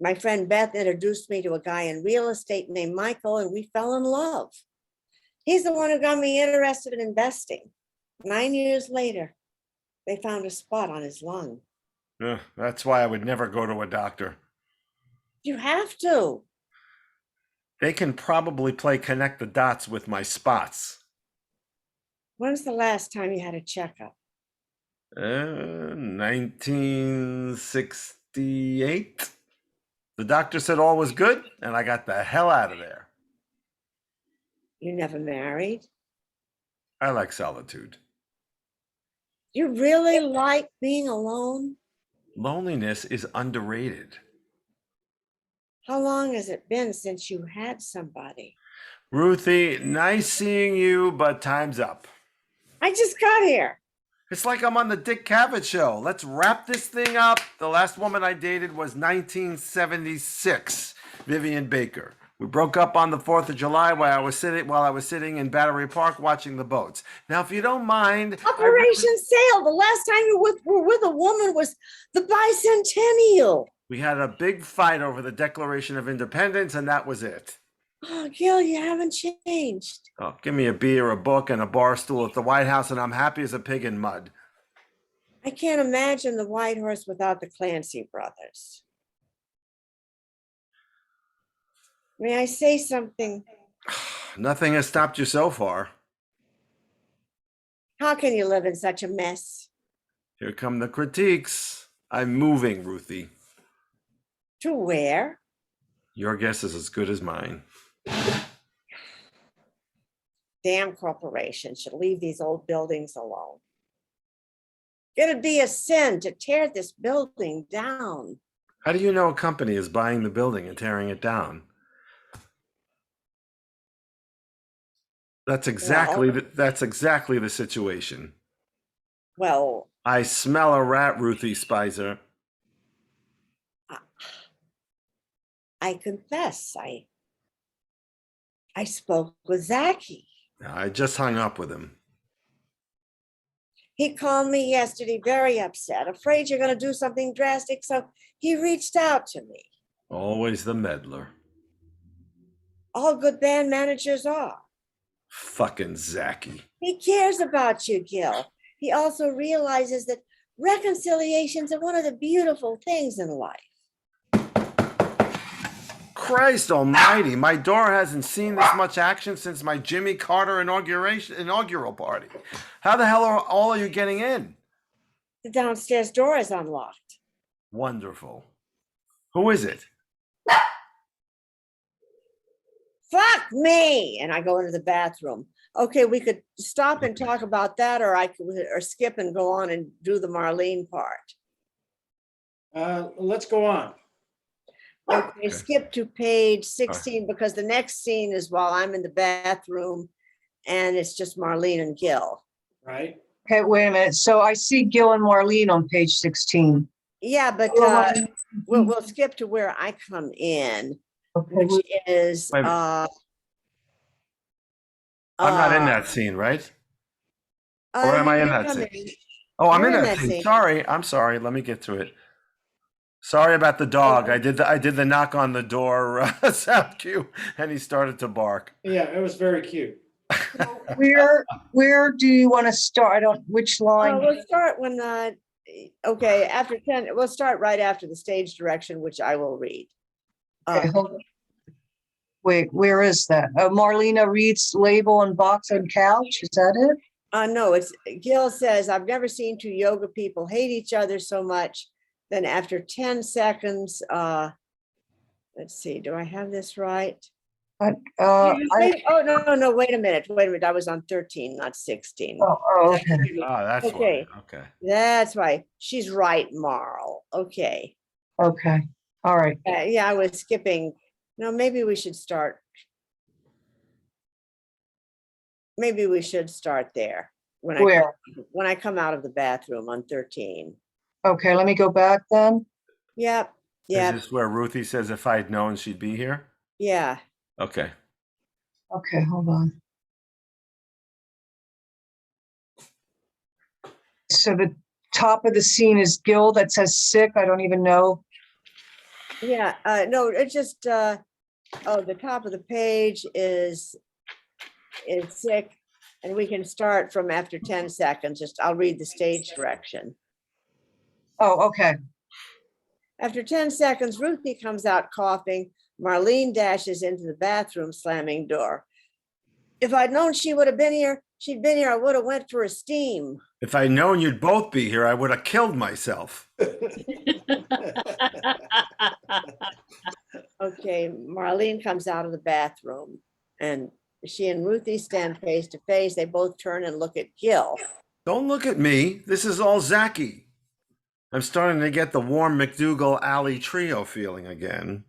My friend Beth introduced me to a guy in real estate named Michael, and we fell in love. He's the one who got me interested in investing. 9 years later, they found a spot on his lung. That's why I would never go to a doctor. You have to. They can probably play connect the dots with my spots. When's the last time you had a checkup? 1968. The doctor said all was good, and I got the hell out of there. You never married? I like solitude. You really like being alone? Loneliness is underrated. How long has it been since you had somebody? Ruthie, nice seeing you, but time's up. I just got here. It's like I'm on the Dick Cavett show. Let's wrap this thing up. The last woman I dated was 1976, Vivian Baker. We broke up on the 4th of July while I was sitting in Battery Park watching the boats. Now, if you don't mind, Operation Sail. The last time you were with a woman was the bicentennial. we had a big fight over the Declaration of Independence, and that was it. Oh, Gil, you haven't changed. Oh, give me a beer, a book, and a bar stool at the White House, and I'm happy as a pig in mud. I can't imagine the White Horse without the Clancy brothers. May I say something? Nothing has stopped you so far. How can you live in such a mess? Here come the critiques. I'm moving, Ruthie. To where? Your guess is as good as mine. Damn corporations should leave these old buildings alone. It'd be a sin to tear this building down. How do you know a company is buying the building and tearing it down? That's exactly the situation. Well, I smell a rat, Ruthie Spicer. I confess, I spoke with Zachy. I just hung up with him. He called me yesterday, very upset, afraid you're going to do something drastic, so he reached out to me. Always the meddler. All good band managers are. Fucking Zachy. He cares about you, Gil. He also realizes that reconciliations are one of the beautiful things in life. Christ almighty, my door hasn't seen this much action since my Jimmy Carter inaugural party. How the hell are all of you getting in? The downstairs door is unlocked. Wonderful. Who is it? Fuck me! And I go into the bathroom. Okay, we could stop and talk about that, or I could, or skip and go on and do the Marlene part. Let's go on. Okay, skip to page 16, because the next scene is while I'm in the bathroom and it's just Marlene and Gil. Right? Okay, wait a minute. So I see Gil and Marlene on page 16. Yeah, but we'll skip to where I come in, Okay, which is Wait a minute. I'm not in that scene, right? Or am I in that scene? Oh, I'm You're in in that that scene. scene. Sorry, I'm sorry. Let me get to it. Sorry about the dog. I did the knock on the door sound cue, and he started to bark. Yeah, it was very cute. where do you want to start? I don't, which line? We'll start when, okay, after 10, we'll start right after the stage direction, which I will read. Okay, hold on. Wait, where is that? Marlena reads label on box and couch. Is that it? No, it's Gil says, I've never seen two yoga people hate each other so much. Then after 10 seconds, let's see, do I have this right? Oh, no, wait a minute. I was on 13, not 16. okay. Oh, that's Okay. why. Okay. That's why. She's right, Marl. Okay. Okay. All right. Yeah, I was skipping. No, maybe we should start. Maybe we should start there. When I come out of the bathroom on 13. Okay, let me go back then. Yep. Is Yeah. this where Ruthie says if I'd known she'd be here? Yeah. Okay. Okay, hold on. So the top of the scene is Gil that says sick. I don't even know. Yeah. No, it's just the top of the page is sick, and we can start from after 10 seconds. I'll read the stage direction. Oh, okay. After 10 seconds, Ruthie comes out coughing. Marlene dashes into the bathroom, slamming door. If I'd known she would have been here, I would have went for a steam. If I'd known you'd both be here, I would have killed myself. Okay, Marlene comes out of the bathroom, and she and Ruthie stand face to face. They both turn and look at Gil. Don't look at me. This is all Zachy. I'm starting to get the warm McDougal Alley trio feeling again.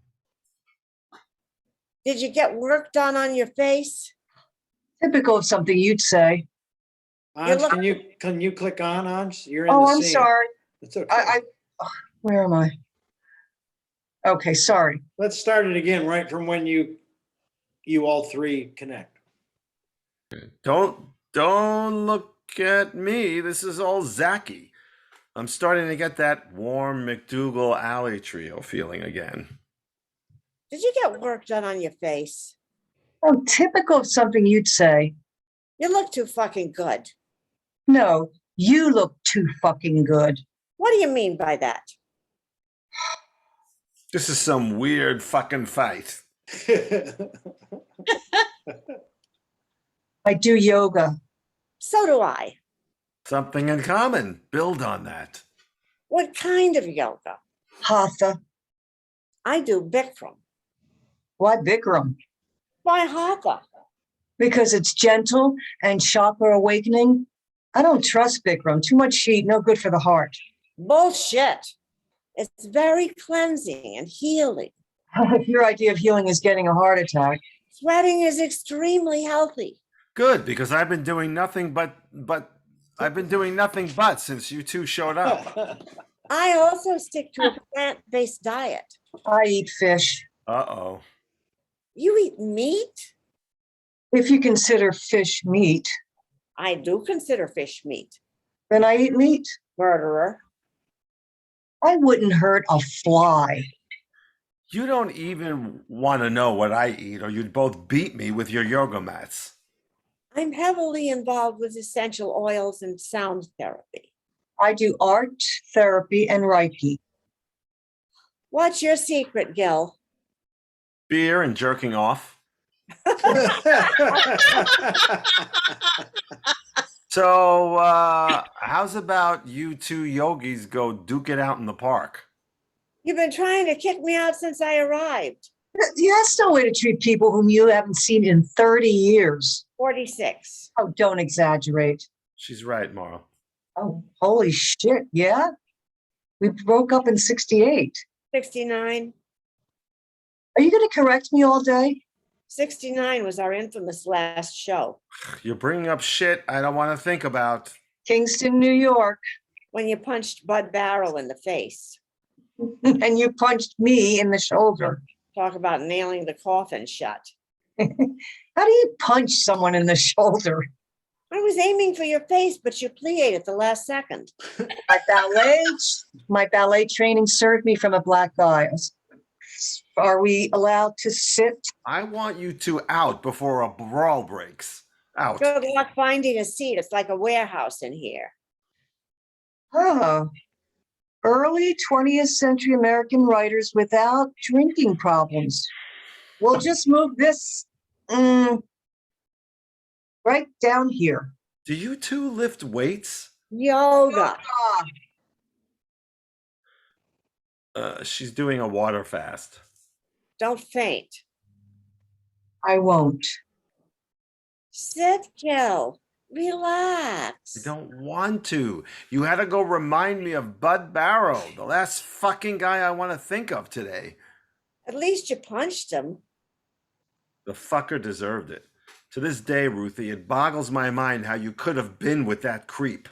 Did you get work done on your face? Typical of something you'd say. Anj, can you click on, Anj? You're in Oh, the I'm scene. sorry. It's okay. Where am I? Okay, sorry. Let's start it again right from when you all three connect. Don't look at me. This is all Zachy. I'm starting to get that warm McDougal Alley trio feeling again. Did you get work done on your face? Oh, typical of something you'd say. You look too fucking good. No, you look too fucking good. What do you mean by that? This is some weird fucking fight. I do yoga. So do I. Something in common. Build on that. What kind of yoga? Hatha. I do Bikram. Why Bikram? Why Hatha? Because it's gentle and chakra awakening. I don't trust Bikram. Too much heat, no good for the heart. Bullshit. It's very cleansing and healing. Your idea of healing is getting a heart attack. Sweating is extremely healthy. Good, because I've been doing nothing but since you two showed up. I also stick to a plant-based diet. I eat fish. Uh-oh. You eat meat? If you consider fish meat, I do consider fish meat. then I eat meat. Murderer. I wouldn't hurt a fly. You don't even want to know what I eat, or you'd both beat me with your yoga mats. I'm heavily involved with essential oils and sound therapy. I do art, therapy, and Reiki. What's your secret, Gil? Beer and jerking off. So, how's about you two yogis go duke it out in the park? You've been trying to kick me out since I arrived. That's no way to treat people whom you haven't seen in 30 years. 46. Oh, don't exaggerate. She's right, Mara. Oh, holy shit. Yeah. We broke up in 68. 69. Are you going to correct me all day? 69 was our infamous last show. You're bringing up shit I don't want to think about. Kingston, New York. When you punched Bud Barrow in the face. And you punched me in the shoulder. Talk about nailing the coffin shut. How do you punch someone in the shoulder? I was aiming for your face, but you plied at the last second. My ballet training served me from a black eye. Are we allowed to sit? I want you two out before a brawl breaks. Out. Good luck finding a seat. It's like a warehouse in here. Oh, early 20th century American writers without drinking problems. We'll just move this right down here. Do you two lift weights? Yoga. She's doing a water fast. Don't faint. I won't. Sit, Gil. Relax. I don't want to. You had to go remind me of Bud Barrow, the last fucking guy I want to think of today. At least you punched him. The fucker deserved it. To this day, Ruthie, it boggles my mind how you could have been with that creep.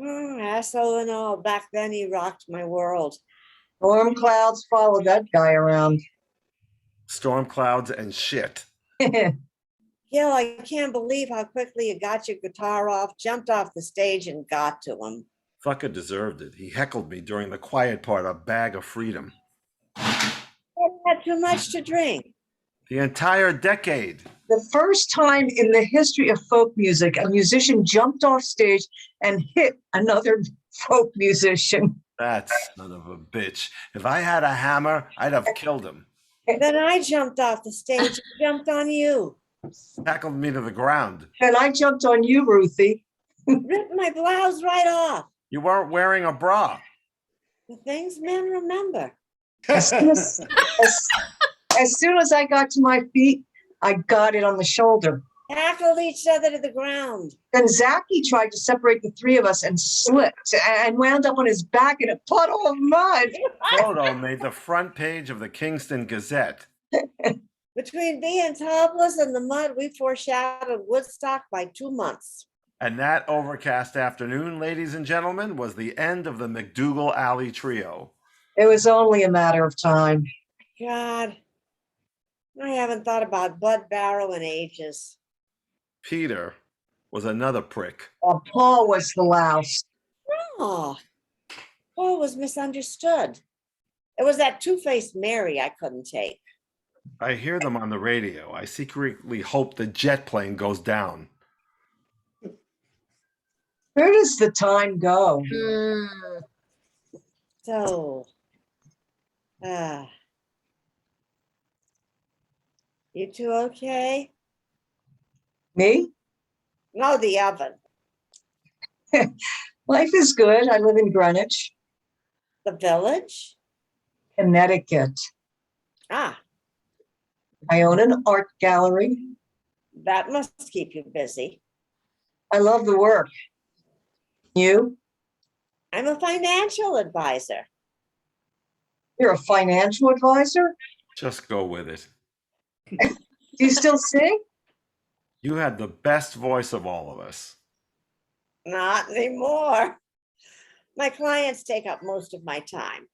Asshole and all, back then he rocked my world. Storm clouds follow that guy around. Storm clouds and shit. Gil, I can't believe how quickly you got your guitar off, jumped off the stage and got to him. Fucker deserved it. He heckled me during the quiet part of Bag of Freedom. He had too much to drink. The entire decade. The first time in the history of folk music, a musician jumped off stage and hit another folk musician. That son of a bitch. If I had a hammer, I'd have killed him. Then I jumped off the stage and jumped on you. Tackled me to the ground. And I jumped on you, Ruthie. Ripped my blouse right off. You weren't wearing a bra. The things men remember. As soon as I got to my feet, I got it on the shoulder. Tackled each other to the ground. Then Zachy tried to separate the three of us and slipped and wound up on his back in a puddle of mud. Photo made the front page of the Kingston Gazette. Between being topless and the mud, we foreshadowed Woodstock by 2 months. And that overcast afternoon, ladies and gentlemen, was the end of the McDougal Alley Trio. It was only a matter of time. God, I haven't thought about Bud Barrow in ages. Peter was another prick. Paul was the louse. Oh, Paul was misunderstood. It was that two-faced Mary I couldn't take. I hear them on the radio. I secretly hope the jet plane goes down. Where does the time go? So, you two okay? Me? No, the oven. Life is good. I live in Greenwich, The village? Connecticut. Ah, I own an art gallery. that must keep you busy. I love the work. You? I'm a financial advisor. You're a financial advisor? Just go with it. Do you still sing? You had the best voice of all of us. Not anymore. My clients take up most of my time.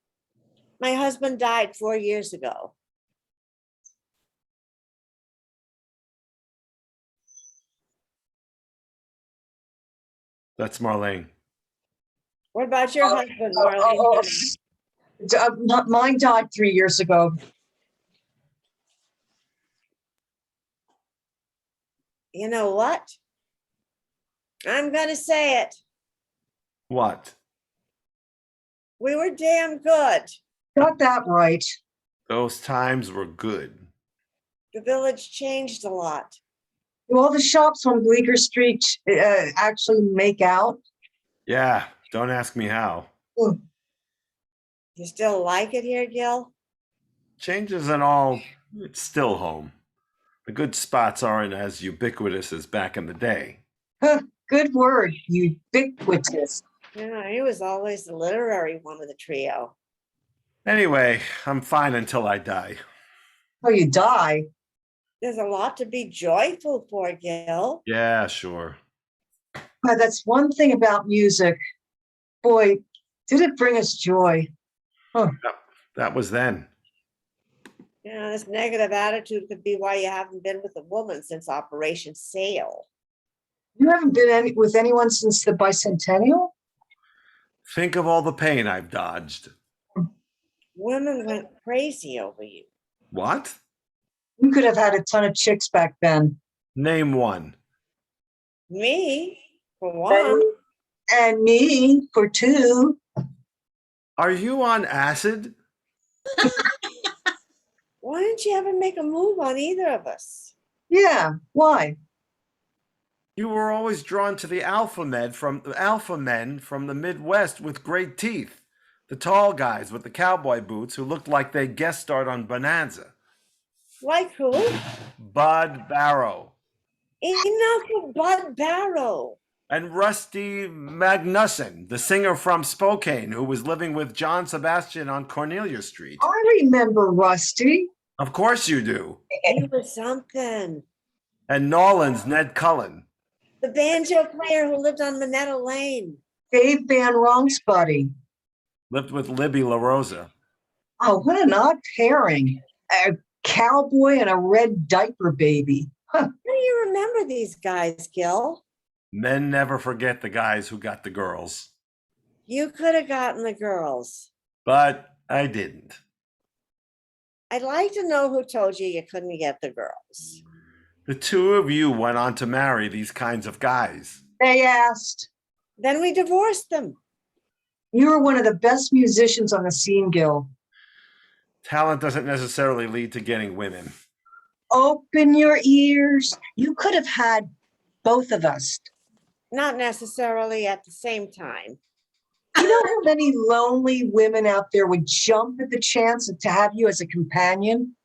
My husband died 4 years ago. That's Marlene. What about your husband, Marlene? Mine died 3 years ago. You know what? I'm gonna say it. What? We were damn good. Got that right. Those times were good. The village changed a lot. Do all the shops on Bleecker Street actually make out? Yeah, don't ask me how. You still like it here, Gil? Change isn't all It's still home. The good spots aren't as ubiquitous as back in the day. Huh, good word, ubiquitous. Yeah, he was always the literary one of the trio. Anyway, I'm fine until I die. Oh, you die. There's a lot to be joyful for, Gil. Yeah, sure. That's one thing about music. Boy, did it bring us joy. That was then. Yeah, this negative attitude could be why you haven't been with a woman since Operation Sail. You haven't been with anyone since the bicentennial? Think of all the pain I've dodged. Women went crazy over you. What? You could have had a ton of chicks back then. Name one. Me, for one. And me for two. Are you on acid? Why didn't you ever make a move on either of us? Yeah, why? You were always drawn to the alpha men from the Midwest with great teeth. The tall guys with the cowboy boots who looked like they guest starred on Bonanza. Like who? Bud Barrow. Enough of Bud Barrow. And Rusty Magnuson, the singer from Spokane who was living with John Sebastian on Cornelia Street. I remember Rusty. Of course you do. He was something. And Nolan's Ned Cullen. The banjo player who lived on Minetta Lane. Dave Van Ronk's buddy. Lived with Libby LaRosa. Oh, what an odd pairing. A cowboy and a red diaper baby. Huh. How do you remember these guys, Gil? Men never forget the guys who got the girls. You could have gotten the girls. But I didn't. I'd like to know who told you you couldn't get the girls. The two of you went on to marry these kinds of guys. They asked. Then we divorced them. You were one of the best musicians on the scene, Gil. Talent doesn't necessarily lead to getting women. Open your ears. You could have had both of us. Not necessarily at the same time. You know how many lonely women out there would jump at the chance to have you as a companion?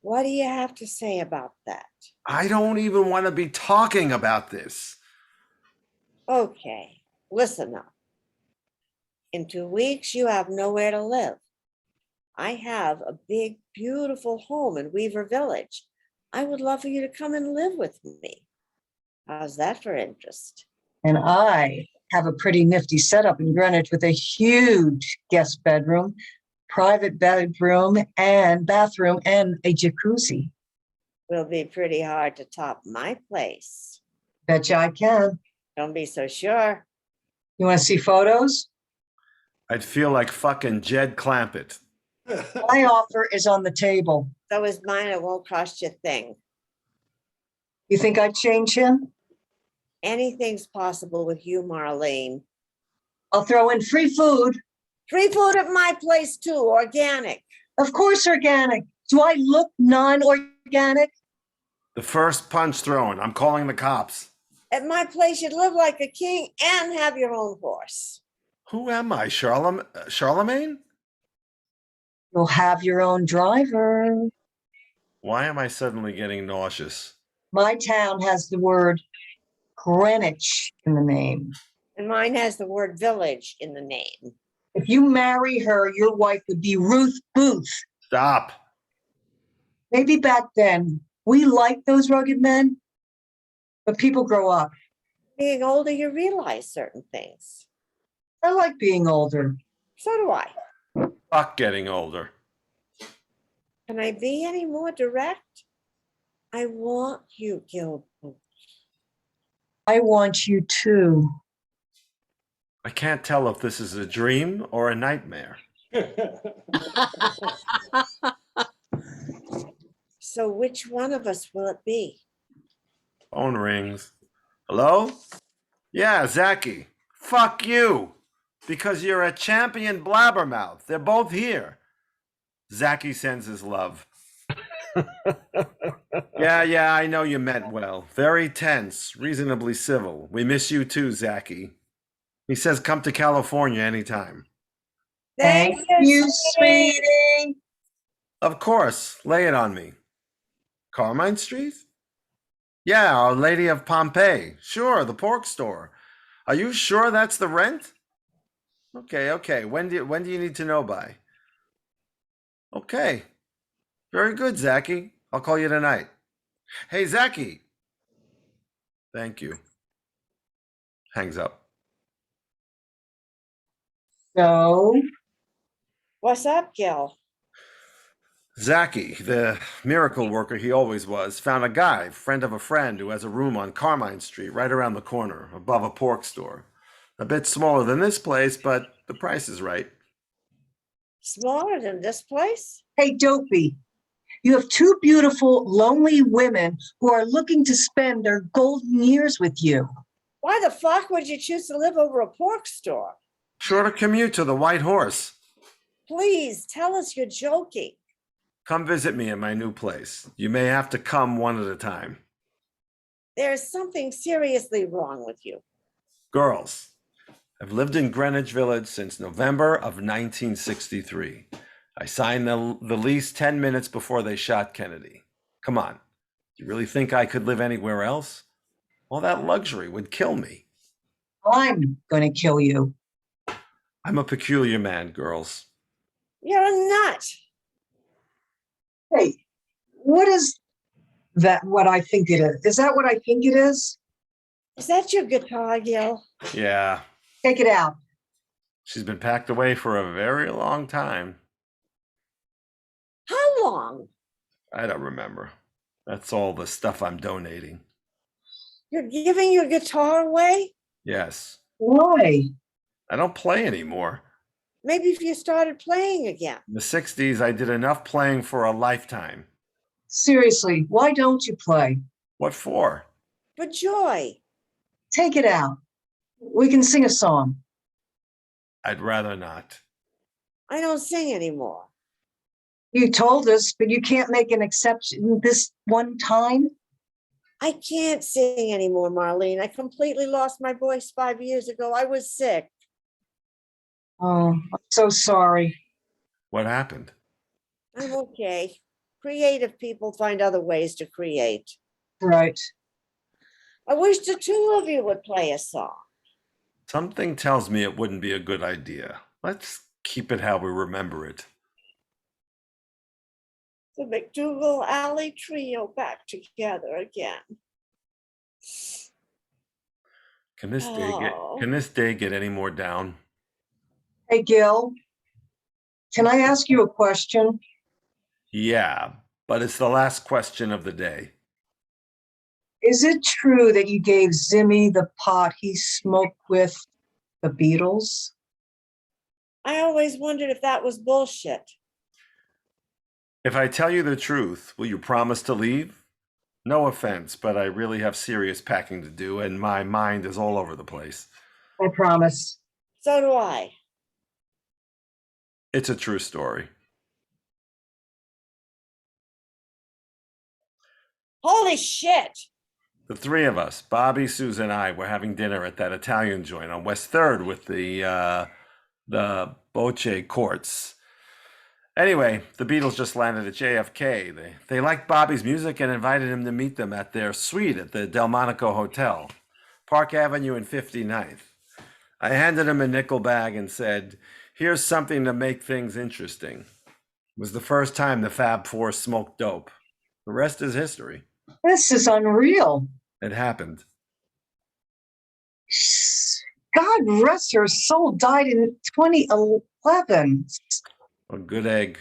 What do you have to say about that? I don't even want to be talking about this. Okay, listen up. In 2 weeks, you have nowhere to live. I have a big, beautiful home in Weaver Village. I would love for you to come and live with me. How's that for interest? And I have a pretty nifty setup in Greenwich with a huge guest bedroom, private bedroom and bathroom, and a jacuzzi. Will be pretty hard to top my place. Betcha I can. Don't be so sure. You want to see photos? I'd feel like fucking Jed Clampett. My offer is on the table. So is mine. It won't cost you a thing. You think I'd change him? Anything's possible with you, Marlene. I'll throw in free food. Free food at my place too, organic. Of course, organic. Do I look non-organic? The first punch thrown. I'm calling the cops. At my place, you'd live like a king and have your own horse. Who am I, Charlemagne? You'll have your own driver. Why am I suddenly getting nauseous? My town has the word Greenwich in the name. And mine has the word village in the name. If you marry her, your wife would be Ruth Booth. Stop. Maybe back then, we liked those rugged men, but people grow up. Being older, you realize certain things. I like being older. So do I. Fuck getting older. Can I be any more direct? I want you, Gilbert. I want you to. I can't tell if this is a dream or a nightmare. So which one of us will it be? Phone rings. Hello? Yeah, Zachy. Fuck you. Because you're a champion blabbermouth. They're both here. Zachy sends his love. Yeah, I know you meant well. Very tense, reasonably civil. We miss you too, Zachy. He says come to California anytime. Thank you, sweetie. Of course, lay it on me. Carmine Street? Yeah, Our Lady of Pompeii. Sure, the pork store. Are you sure that's the rent? Okay, okay. When do you need to know by? Okay. Very good, Zachy. I'll call you tonight. Hey, Zachy. Thank you. Hangs up. So, What's up, Gil? Zachy, the miracle worker he always was, found a guy, friend of a friend, who has a room on Carmine Street, right around the corner, above a pork store. A bit smaller than this place, but the price is right. Smaller than this place? hey, Dopey, you have two beautiful, lonely women who are looking to spend their golden years with you. Why the fuck would you choose to live over a pork store? Shorter commute to the White Horse. Please tell us you're joking. Come visit me in my new place. You may have to come one at a time. There's something seriously wrong with you. Girls, I've lived in Greenwich Village since November of 1963. I signed the lease 10 minutes before they shot Kennedy. Come on, you really think I could live anywhere else? All that luxury would kill me. I'm going to kill you. I'm a peculiar man, girls. You're a nut. Hey, what is that? What I think it is? Is that what I think it is? Is that your guitar, Gil? Yeah, Take it out. she's been packed away for a very long time. How long? I don't remember. That's all the stuff I'm donating. You're giving your guitar away? Yes, Why? I don't play anymore. Maybe if you started playing again. In the 60s, I did enough playing for a lifetime. Seriously, why don't you play? What for? For joy. Take it out. We can sing a song. I'd rather not. I don't sing anymore. You told us, but you can't make an exception this one time. I can't sing anymore, Marlene. I completely lost my voice 5 years ago. I was sick. Oh, I'm so sorry. What happened? I'm okay. Creative people find other ways to create. Right. I wish the two of you would play a song. Something tells me it wouldn't be a good idea. Let's keep it how we remember it. The McDougal Alley trio back together again. Can this Oh. day get any more down? Hey, Gil, can I ask you a question? Yeah, but it's the last question of the day. Is it true that you gave Zimmy the pot he smoked with the Beatles? I always wondered if that was bullshit. If I tell you the truth, will you promise to leave? No offense, but I really have serious packing to do, and my mind is all over the place. I promise. So do I. It's a true story. Holy shit. The three of us, Bobby, Susan, and I, were having dinner at that Italian joint on West 3rd with the Boche Courts. Anyway, the Beatles just landed at JFK. They liked Bobby's music and invited him to meet them at their suite at the Delmonico Hotel, Park Avenue and 59th. I handed him a nickel bag and said, "Here's something to make things interesting." It was the first time the Fab Four smoked dope. The rest is history. This is unreal. It happened. God rest her soul, died in 2011. A good egg.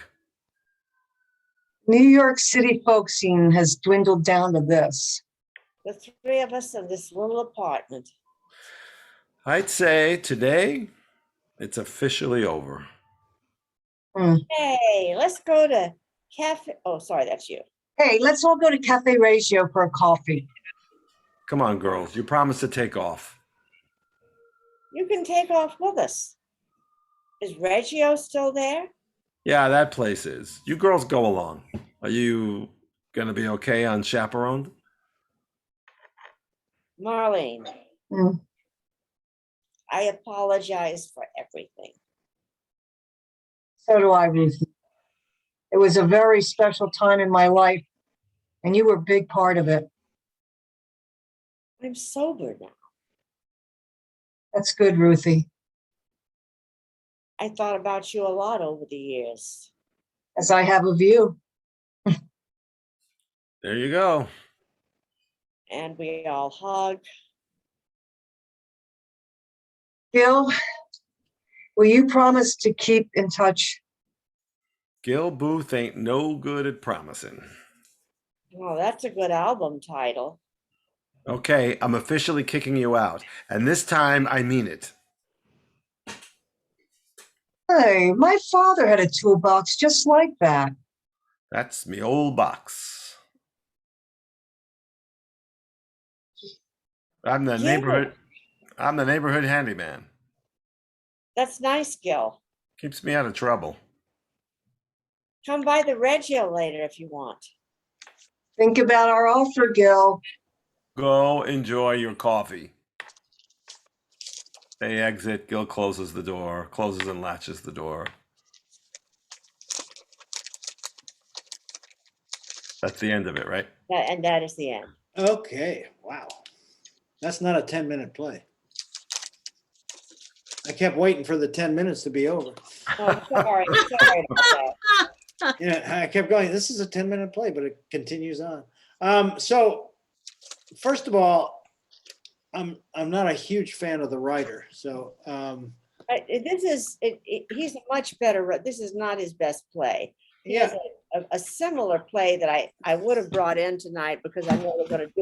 New York City folk scene has dwindled down to this. The three of us in this little apartment. I'd say today it's officially over. Hey, let's go to cafe. Oh, sorry, that's you. Hey, let's all go to Cafe Ratio for a coffee. Come on, girls. You promised to take off. You can take off with us. Is Reggio still there? Yeah, that place is. You girls go along. Are you going to be okay unchaperoned? Marlene, Mm. I apologize for everything. So do I, Ruthie. It was a very special time in my life, and you were a big part of it. I'm sober now. That's good, Ruthie. I thought about you a lot over the years. As I have of you. There you go. And we all hugged. Gil, will you promise to keep in touch? Gil Booth ain't no good at promising. Oh, that's a good album title. Okay, I'm officially kicking you out. And this time I mean it. Hey, my father had a toolbox just like that. That's me old box. I'm the Gil. neighborhood handyman. That's nice, Gil. Keeps me out of trouble. Come by the Reggio later if you want. Think about our offer, Gil. Go enjoy your coffee. They exit. Gil closes the door, closes and latches the door. That's the end of it, right? And that is the end. Okay, wow. That's not a 10-minute play. I kept waiting for the 10 minutes to be over. Oh, sorry. Sorry about that. Yeah, I kept going, this is a 10-minute play, but it continues on. So first of all, I'm not a huge fan of the writer. So He's a much better, this is not his best play. He has a similar play that I would have brought in tonight because I know we're going to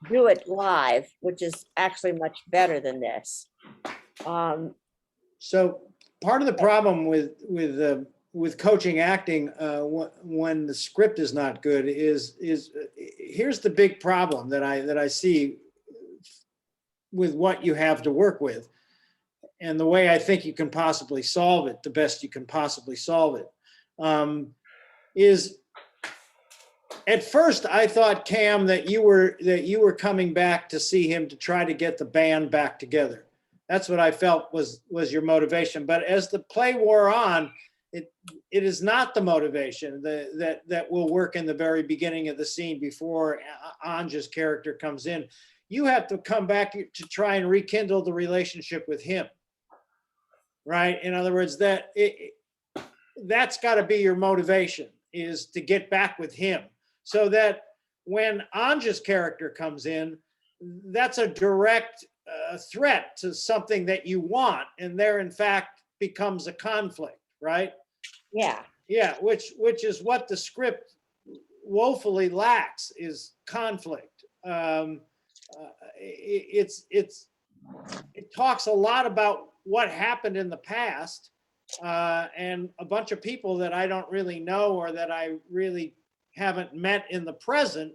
do it live, which is actually much better than this. So part of the problem with coaching acting when the script is not good is here's the big problem that I see with what you have to work with, and the way I think you can possibly solve it, the best you can possibly solve it, is at first I thought, Cam, that you were coming back to see him to try to get the band back together. That's what I felt was your motivation. But as the play wore on, it is not the motivation that will work in the very beginning of the scene before Anja's character comes in. You have to come back to try and rekindle the relationship with him, right? In other words, that's got to be your motivation, is to get back with him, so that when Anja's character comes in, that's a direct threat to something that you want, and there in fact becomes a conflict, right? Yeah, which is what the script woefully lacks, is conflict. It talks a lot about what happened in the past, and a bunch of people that I don't really know or that I really haven't met in the present.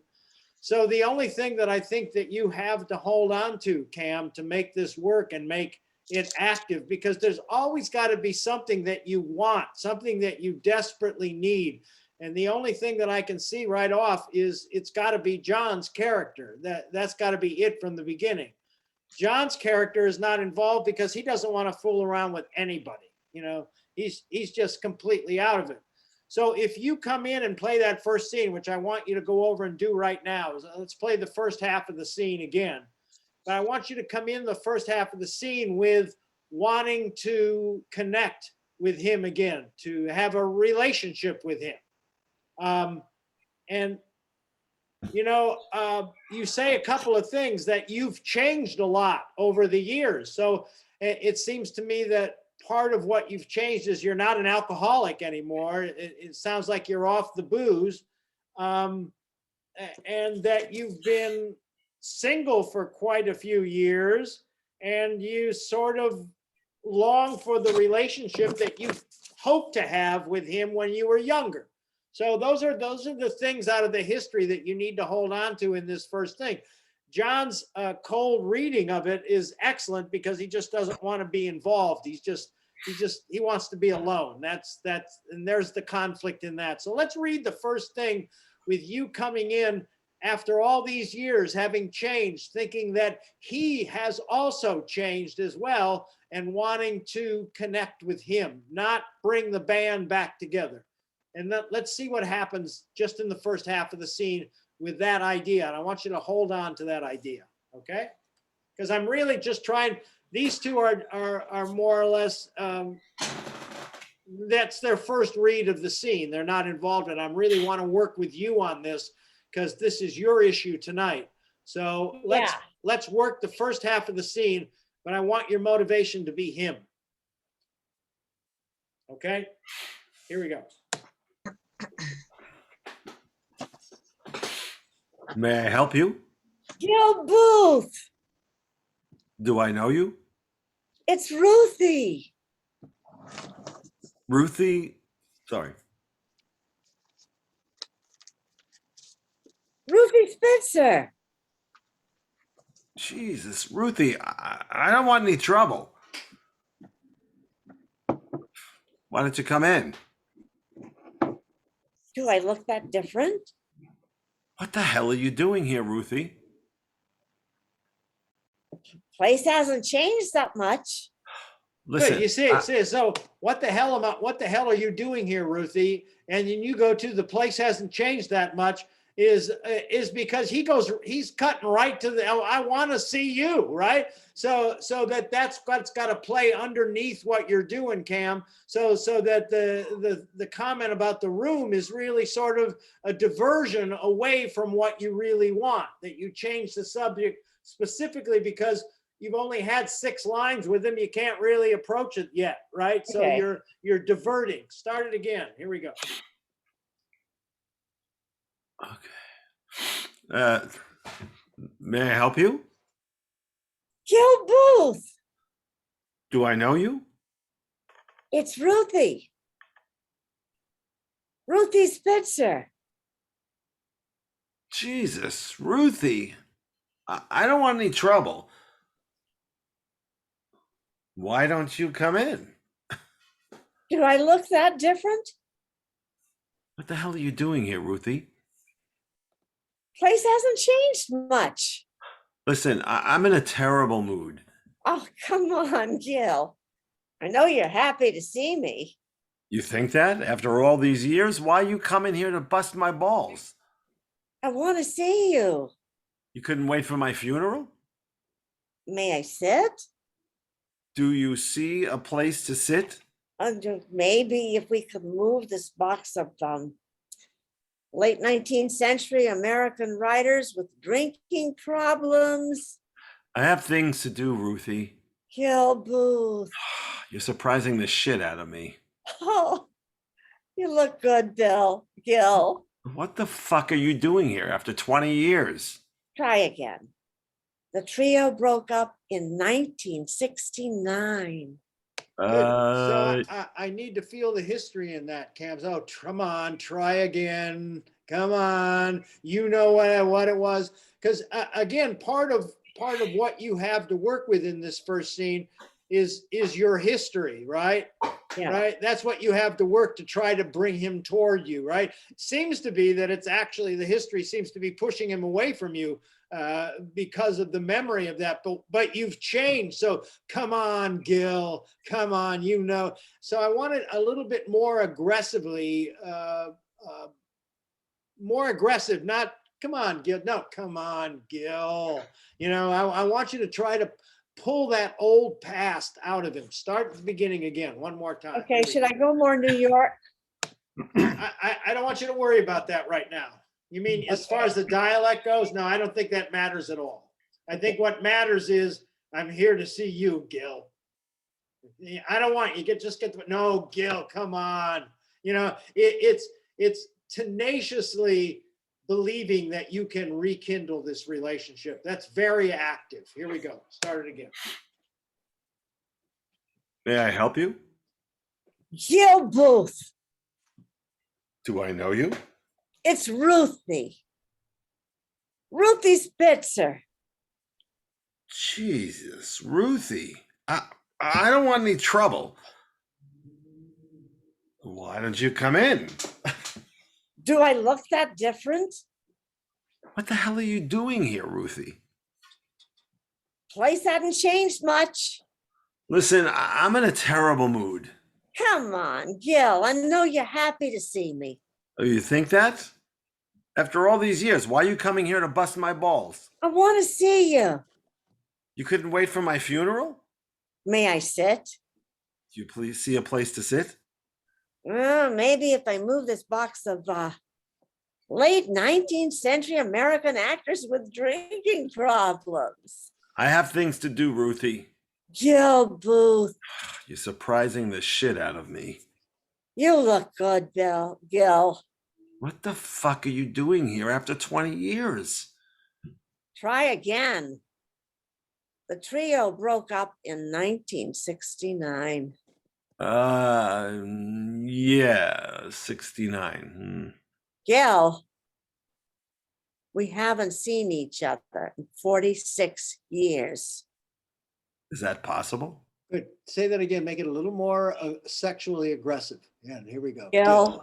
So the only thing that I think that you have to hold on to, Cam, to make this work and make it active, because there's always got to be something that you want, something that you desperately need. And the only thing that I can see right off is it's got to be John's character. That's got to be it from the beginning. John's character is not involved because he doesn't want to fool around with anybody. You know, he's just completely out of it. So if you come in and play that first scene, which I want you to go over and do right now, let's play the first half of the scene again. But I want you to come in the first half of the scene with wanting to connect with him again, to have a relationship with him. And, you know, you say a couple of things that you've changed a lot over the years. So it seems to me that part of what you've changed is you're not an alcoholic anymore. It sounds like you're off the booze, and that you've been single for quite a few years, and you sort of long for the relationship that you hoped to have with him when you were younger. So those are the things out of the history that you need to hold on to in this first thing. John's cold reading of it is excellent because he just doesn't want to be involved. He wants to be alone. And there's the conflict in that. So let's read the first thing with you coming in after all these years having changed, thinking that he has also changed as well and wanting to connect with him, not bring the band back together. And let's see what happens just in the first half of the scene with that idea. And I want you to hold on to that idea, okay? Because I'm really just trying, these two are more or less, that's their first read of the scene. They're not involved, and I really want to work with you on this because this is your issue tonight. So let's work the first half of the scene, but I want your motivation to be him. Okay, here we go. May I help you? Gil Booth, Do I know you? it's Ruthie. Ruthie? Sorry. Ruthie Spencer. Jesus, Ruthie, I don't want any trouble. Why don't you come in? Do I look that different? What the hell are you doing here, Ruthie? Place hasn't changed that much. Listen, Good, you see, so what the hell are you doing here, Ruthie? And then you go to the place hasn't changed that much is because he's cutting right to the, I want to see you, right? So that's what's got to play underneath what you're doing, Cam. So that the comment about the room is really sort of a diversion away from what you really want, that you change the subject specifically because you've only had 6 lines with him. You can't really approach it yet, right? So Okay. you're diverting. Start it again. Here we go. okay. May I help you? Gil Booth, Do I know you? it's Ruthie. Ruthie Spencer. Jesus, Ruthie, I don't want any trouble. Why don't you come in? Do I look that different? What the hell are you doing here, Ruthie? Place hasn't changed much. Listen, I'm in a terrible mood. Oh, come on, Gil. I know you're happy to see me. You think that? After all these years, why are you coming here to bust my balls? I want to see you. You couldn't wait for my funeral? May I sit? Do you see a place to sit? Maybe if we could move this box of late 19th century American writers with drinking problems. I have things to do, Ruthie. Gil Booth. You're surprising the shit out of me. Oh, you look good, Gil. What the fuck are you doing here after 20 years? Try again. The trio broke up in 1969. So I need to feel the history in that, Cam. Oh, come on, try again. Come on, you know what it was. Because again, part of what you have to work with in this first scene is your history, right? Yeah. Right. That's what you have to work to try to bring him toward you, right? Seems to be that it's actually the history seems to be pushing him away from you because of the memory of that. But you've changed. So come on, Gil. Come on, you know. So I wanted a little bit more aggressively, more aggressive. Not come on, Gil. No, come on, Gil. You know, I want you to try to pull that old past out of him. Start at the beginning again, one more time. Okay, should I go more New York? I don't want you to worry about that right now. You mean as far as the dialect goes? No, I don't think that matters at all. I think what matters is I'm here to see you, Gil. I don't want you just get no, Gil, come on. You know, it's tenaciously believing that you can rekindle this relationship. That's very active. Here we go. Start it again. May I help you? Gil Booth. Do I know you? It's Ruthie. Ruthie Spitzer. Jesus, Ruthie. I don't want any trouble. Why don't you come in? Do I look that different? What the hell are you doing here, Ruthie? Place hadn't changed much. Listen, I'm in a terrible mood. Come on, Gil, I know you're happy to see me. Oh, you think that? After all these years, why are you coming here to bust my balls? I want to see you. You couldn't wait for my funeral? May I sit? Do you please see a place to sit? Maybe if I move this box of late 19th century American actors with drinking problems. I have things to do, Ruthie. Gil Booth, You're surprising the shit out of me. you look good, Gil. What the fuck are you doing here after 20 years? Try again. The trio broke up in 1969. Yeah, 69. Gil, we haven't seen each other in 46 years. Is that possible? Good. Say that again. Make it a little more sexually aggressive. Yeah, here we go. Gil,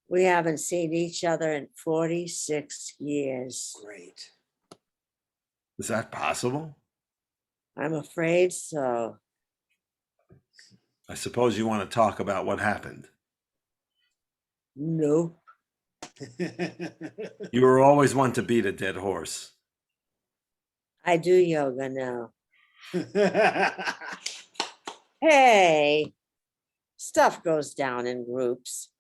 we haven't seen each other in 46 years. Great. Is that possible? I'm afraid so. I suppose you want to talk about what happened. Nope. You were always one to beat a dead horse. I do yoga now. Hey, stuff goes down in groups.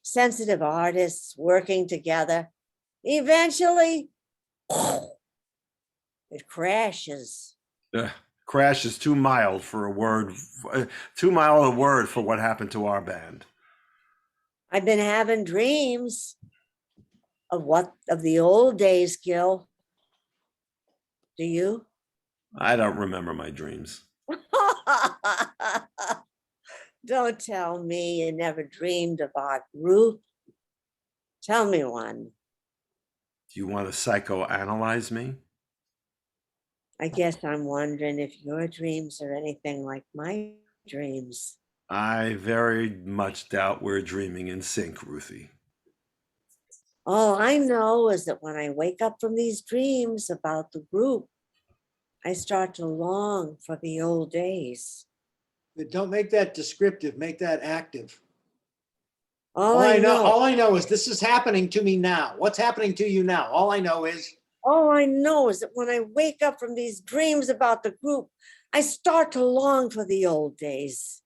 Sensitive artists working together. Eventually, it crashes. Crash is too mild for a word, too mild a word for what happened to our band. I've been having dreams of the old days, Gil. Do you? I don't remember my dreams. Don't tell me you never dreamed about Ruth. Tell me one. Do you want to psychoanalyze me? I guess I'm wondering if your dreams are anything like my dreams. I very much doubt we're dreaming in sync, Ruthie. All I know is that when I wake up from these dreams about the group, I start to long for the old days. Don't make that descriptive. Make that active. All I know All I know is this is happening to me now. What's happening to you now? All I know is that when I wake up from these dreams about the group, I start to long for the old days.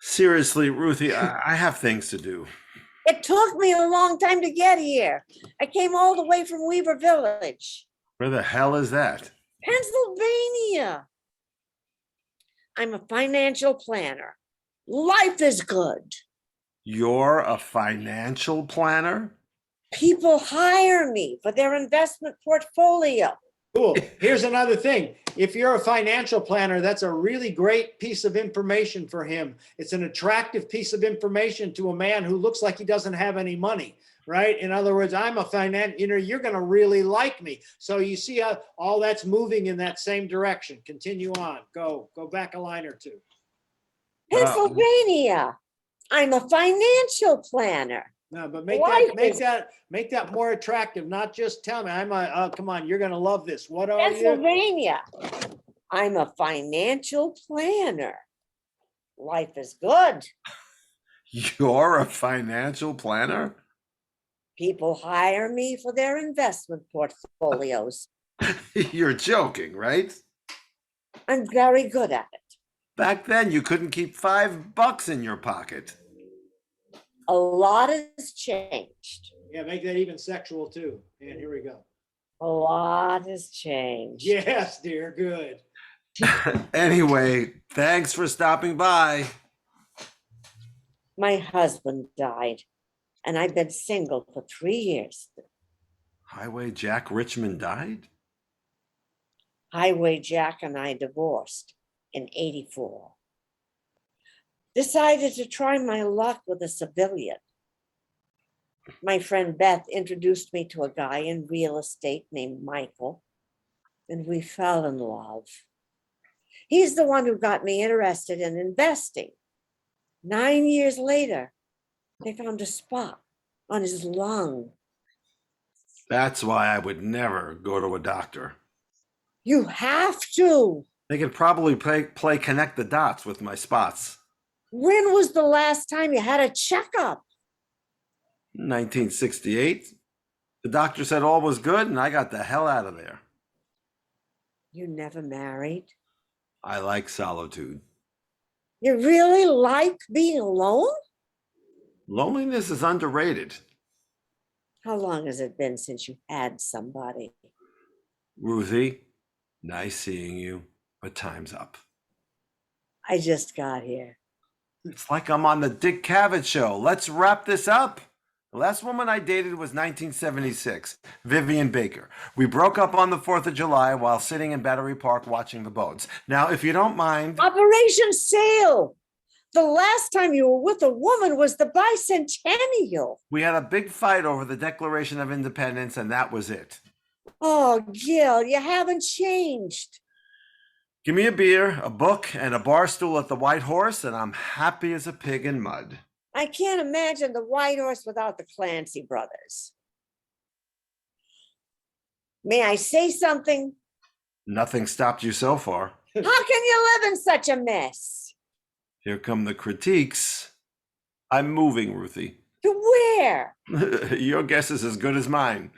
Seriously, Ruthie, I have things to do. It took me a long time to get here. I came all the way from Weaver Village, Where the hell is that? Pennsylvania. I'm a financial planner. Life is good. You're a financial planner? People hire me for their investment portfolio. cool. Here's another thing. If you're a financial planner, that's a really great piece of information for him. It's an attractive piece of information to a man who looks like he doesn't have any money, right? In other words, I'm a you're going to really like me. So you see how all that's moving in that same direction. Continue on. Go back a line or two. Pennsylvania. I'm a financial planner. No, but make that more attractive. Not just tell me come on, you're going to love this. What are you? Pennsylvania. I'm a financial planner. Life is good. You're a financial planner? People hire me for their investment portfolios. You're joking, right? I'm very good at it. Back then, you couldn't keep $5 in your pocket. A lot has changed. Yeah, make that even sexual too. And here we go. A lot has changed. Yes, dear. Good. Anyway, thanks for stopping by. My husband died, and I've been single for 3 years. Highway Jack Richmond died? Highway Jack and I divorced in '84. Decided to try my luck with a civilian. My friend Beth introduced me to a guy in real estate named Michael, and we fell in love. He's the one who got me interested in investing. 9 years later, they found a spot on his lung. That's why I would never go to a doctor. You have to. They could probably play connect the dots with my spots. When was the last time you had a checkup? 1968. The doctor said all was good, and I got the hell out of there. You never married. I like solitude. You really like being alone? Loneliness is underrated. How long has it been since you had somebody? Ruthie, nice seeing you, but time's up. I just got here. It's like I'm on the Dick Cavett show. Let's wrap this up. The last woman I dated was 1976, Vivian Baker. We broke up on the 4th of July while sitting in Battery Park watching the boats. Now, if you don't mind, Operation Sail. The last time you were with a woman was the bicentennial. we had a big fight over the Declaration of Independence, and that was it. Oh, Gil, you haven't changed. Give me a beer, a book, and a bar stool at the White Horse, and I'm happy as a pig in mud. I can't imagine the White Horse without the Clancy brothers. May I say something? Nothing stopped you so far. How can you live in such a mess? Here come the critiques. I'm moving, Ruthie. To where? Your guess is as good as mine.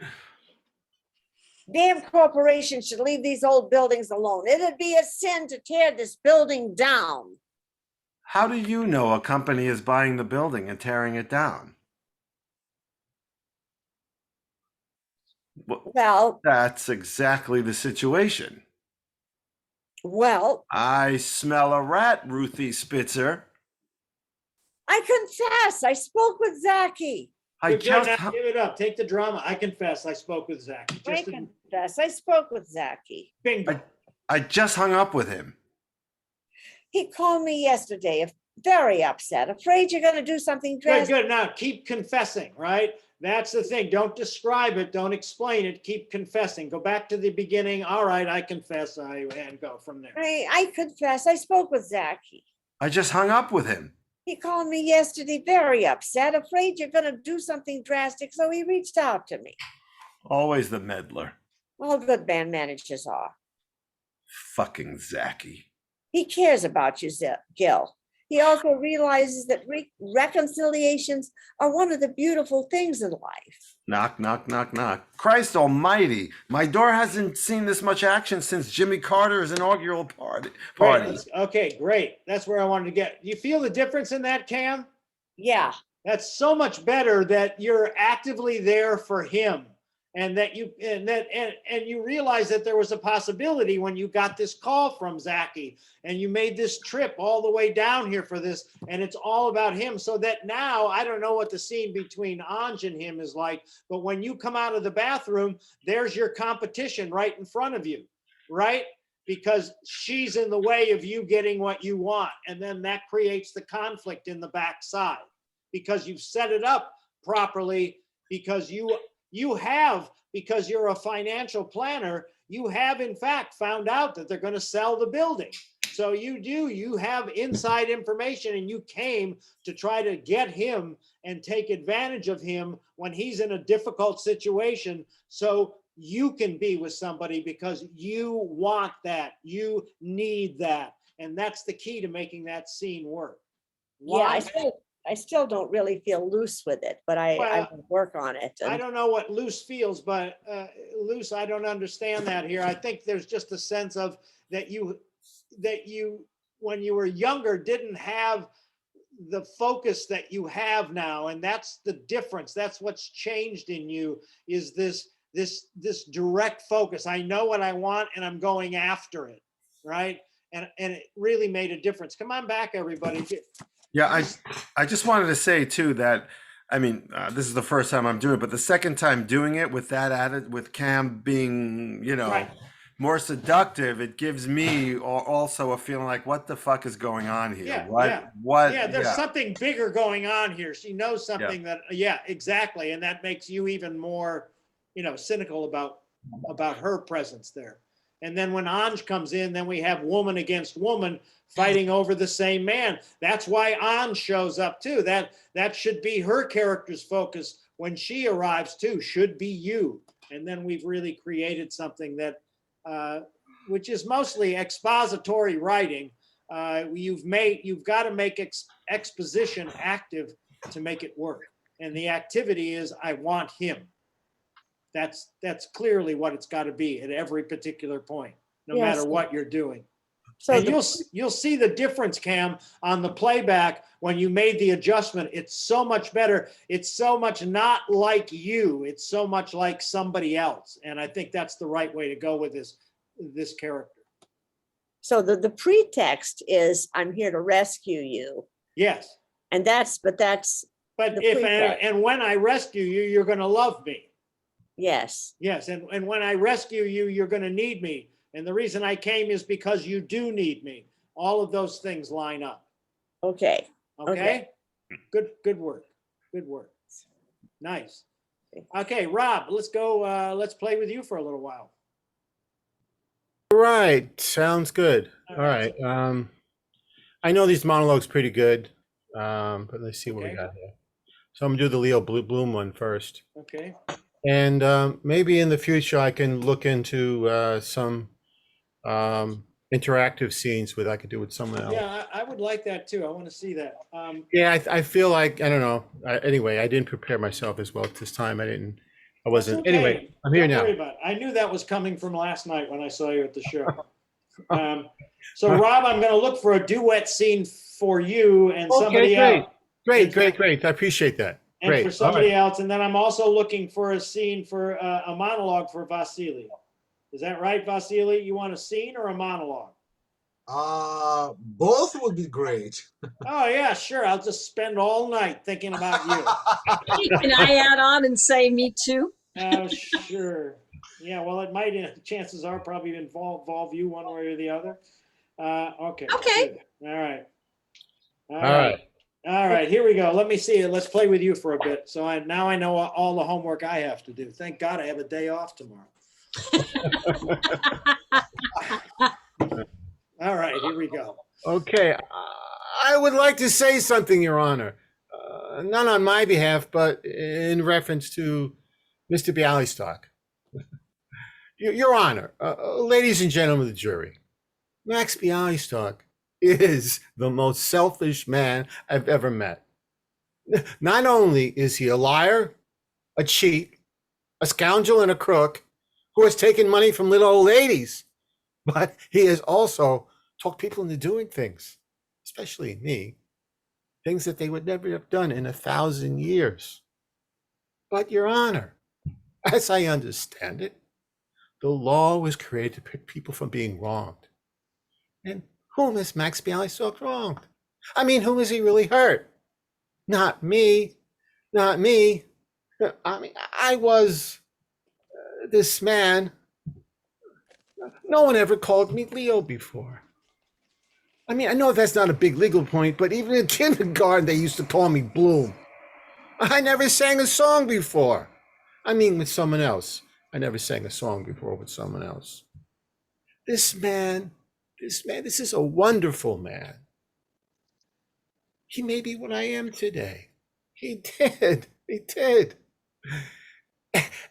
Damn corporations should leave these old buildings alone. It'd be a sin to tear this building down. How do you know a company is buying the building and tearing it down? Well, That's exactly the situation. well, I smell a rat, Ruthie Spitzer. I confess, I spoke with Zachy. I Good, just, now give it up. Take the drama. I confess, I spoke with Zach. I Just a confess, I spoke with Zachy. bingo. I just hung up with him. He called me yesterday, very upset, afraid you're gonna do something Good, drastic. good. Now keep confessing, right? That's the thing. Don't describe it. Don't explain it. Keep confessing. Go back to the beginning. All right, I confess. And go from there. I confess, I spoke with Zachy. I just hung up with him. He called me yesterday, very upset, afraid you're gonna do something drastic, so he reached out to me. Always the meddler. All good band managers are. Fucking Zachy. He cares about you, Gil. He also realizes that reconciliations are one of the beautiful things in life. Knock, knock, knock, knock. Christ almighty. My door hasn't seen this much action since Jimmy Carter's inaugural party. Great. Okay, great. That's where I wanted to get. You feel the difference in that, Cam? Yeah, That's so much better that you're actively there for him, and that you realize that there was a possibility when you got this call from Zachy and you made this trip all the way down here for this, and it's all about him. So that now I don't know what the scene between Anj and him is like, but when you come out of the bathroom, there's your competition right in front of you, right? Because she's in the way of you getting what you want, and then that creates the conflict in the backside because you've set it up properly, because because you're a financial planner, you have in fact found out that they're going to sell the building. So you have inside information, and you came to try to get him and take advantage of him when he's in a difficult situation. So you can be with somebody because you want that, you need that. And that's the key to making that scene work. yeah, I still don't really feel loose with it, but I Well, will work on it. I And don't know what loose feels, but loose, I don't understand that here. I think there's just a sense of that you, when you were younger, didn't have the focus that you have now. And that's the difference. That's what's changed in you, is this direct focus. I know what I want and I'm going after it, right? And it really made a difference. Come on back, everybody. Yeah, I just wanted to say too that, I mean, this is the first time I'm doing it, but the second time doing it with that added, with Cam being, Right. more seductive, it gives me also a feeling like, what the fuck is going on here? Yeah, What? Yeah, there's something bigger going on here. She knows something exactly. And that makes you even more, cynical about her presence there. And then when Anj comes in, then we have woman against woman fighting over the same man. That's why Anj shows up too. That should be her character's focus when she arrives too, should be you. And then we've really created something that, which is mostly expository writing. You've got to make exposition active to make it work. And the activity is, I want him. That's clearly what it's got to be at every particular point, no Yes. matter what you're doing. So And the- you'll see the difference, Cam, on the playback when you made the adjustment. It's so much better. It's so much not like you. It's so much like somebody else. And I think that's the right way to go with this character. So the pretext is I'm here to rescue you. Yes. And that's But The if pretext. and when I rescue you, you're going to love me. yes. Yes. And when I rescue you, you're going to need me. And the reason I came is because you do need me. All of those things line up. Okay. Okay? Good work. Good work. Nice. Okay, Rob, let's go. Let's play with you for a little while. Right, sounds good. All right. I know these monologues pretty good, but let's see what we Okay. got here. So I'm gonna do the Leo Bloom one first, Okay. and maybe in the future I can look into some interactive scenes I could do with someone else. Yeah, I would like that too. I want to see that. Yeah, I feel like I don't know. Anyway, I didn't prepare myself as well this time. I wasn't. That's okay. Anyway, I'm here Don't now. worry about it. I knew that was coming from last night when I saw you at the show. So Rob, I'm going to look for a duet scene for you and somebody else. Great. I appreciate that. And Great. for somebody else. And then I'm also looking for a scene for a monologue for Vasily. Is that right, Vasily? You want a scene or a monologue? Both would be great. Oh, yeah, sure. I'll just spend all night thinking about you. Can I add on and say me too? Oh, sure. Yeah, well, it might, chances are probably involve you one way or the other. Okay. Okay. Good. All right. All right. All right, here we go. Let me see it. Let's play with you for a bit. So now I know all the homework I have to do. Thank God I have a day off tomorrow. All right, here we go. Okay. I would like to say something, Your Honor. Not on my behalf, but in reference to Mr. Bialystok. Your Honor, ladies and gentlemen of the jury, Max Bialystok is the most selfish man I've ever met. Not only is he a liar, a cheat, a scoundrel, and a crook who has taken money from little old ladies, but he has also talked people into doing things, especially me, things that they would never have done in 1,000 years. But, Your Honor, as I understand it, the law was created to protect people from being wronged. And whom has Max Bialystok wronged? I mean, whom has he really hurt? Not me. Not me. I mean, I was this man. No one ever called me Leo before. I mean, I know that's not a big legal point, but even in kindergarten, they used to call me Bloom. I never sang a song before. I mean, with someone else. I never sang a song before with someone else. This is a wonderful man. He made me what I am today. He did.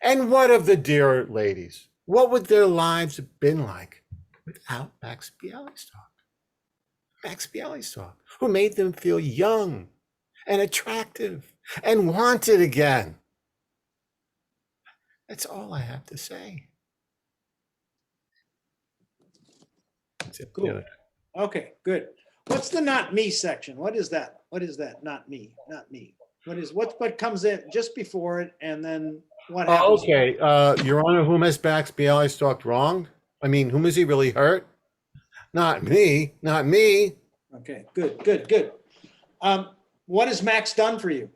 And what of the dear ladies? What would their lives have been like without Max Bialystok? Max Bialystok, who made them feel young and attractive and wanted again. That's all I have to say. Cool. Okay, good. What's the not me section? What is that? What is that? Not me, not me. What comes in just before it and then what happens? Okay, Your Honor, whom has Max Bialystok wronged? I mean, whom has he really hurt? Not me, not me. Okay, good. What has Max done for you?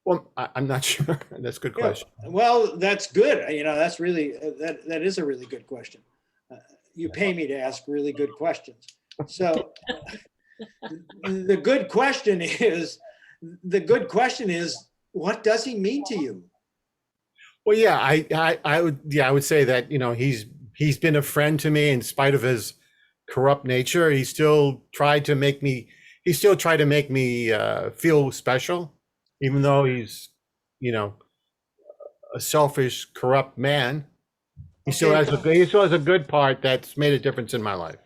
Well, I'm not sure. That's a good question. Well, that's good. That's really, that is a really good question. You pay me to ask really good questions. So the good question is, what does he mean to you? Well, yeah, I would say that, he's been a friend to me in spite of his corrupt nature. He still tried to make me feel special, even though he's you know, a selfish, corrupt man. He still Okay. has he still has a good part that's made a difference in my life.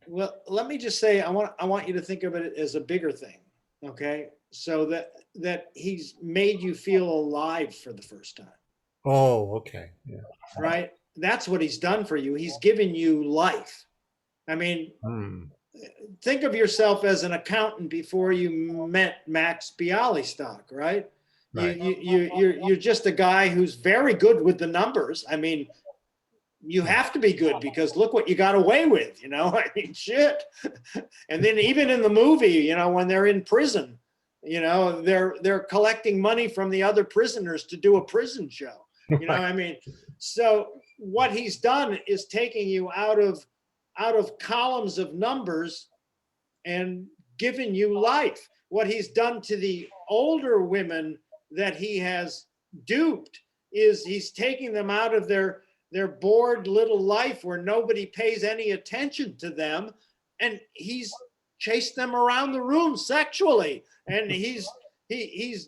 Well, let me just say, I want you to think of it as a bigger thing. Okay. So that he's made you feel alive for the first time, Oh, okay. Yeah. right? That's what he's done for you. He's given you life. I mean, Hmm. think of yourself as an accountant before you met Max Bialystock, right? Right. You're just a guy who's very good with the numbers. I mean, you have to be good because look what you got away with, you know? I mean, shit. And then even in the movie, you know, when they're in prison, you know, they're collecting money from the other prisoners to do a prison show. You know what I mean? So what he's done is taking you out of columns of numbers and given you life. What he's done to the older women that he has duped is he's taking them out of their bored little life where nobody pays any attention to them, and he's chased them around the room sexually, and he's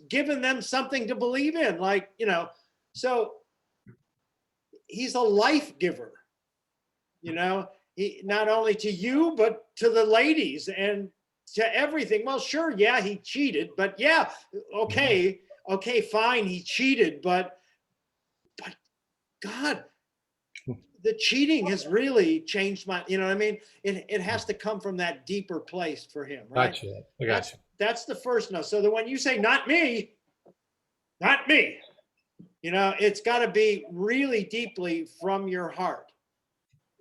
given them something to believe in, like, you know. So he's a life giver, you know. He not only to you but to the ladies and to everything. Well, sure, yeah, he cheated, but yeah, okay, fine, he cheated, but God, the cheating has really changed my, you know what I mean? It has to come from that deeper place for him, right? Gotcha. I gotcha. That's the first no. So that when you say not me, you know, it's got to be really deeply from your heart.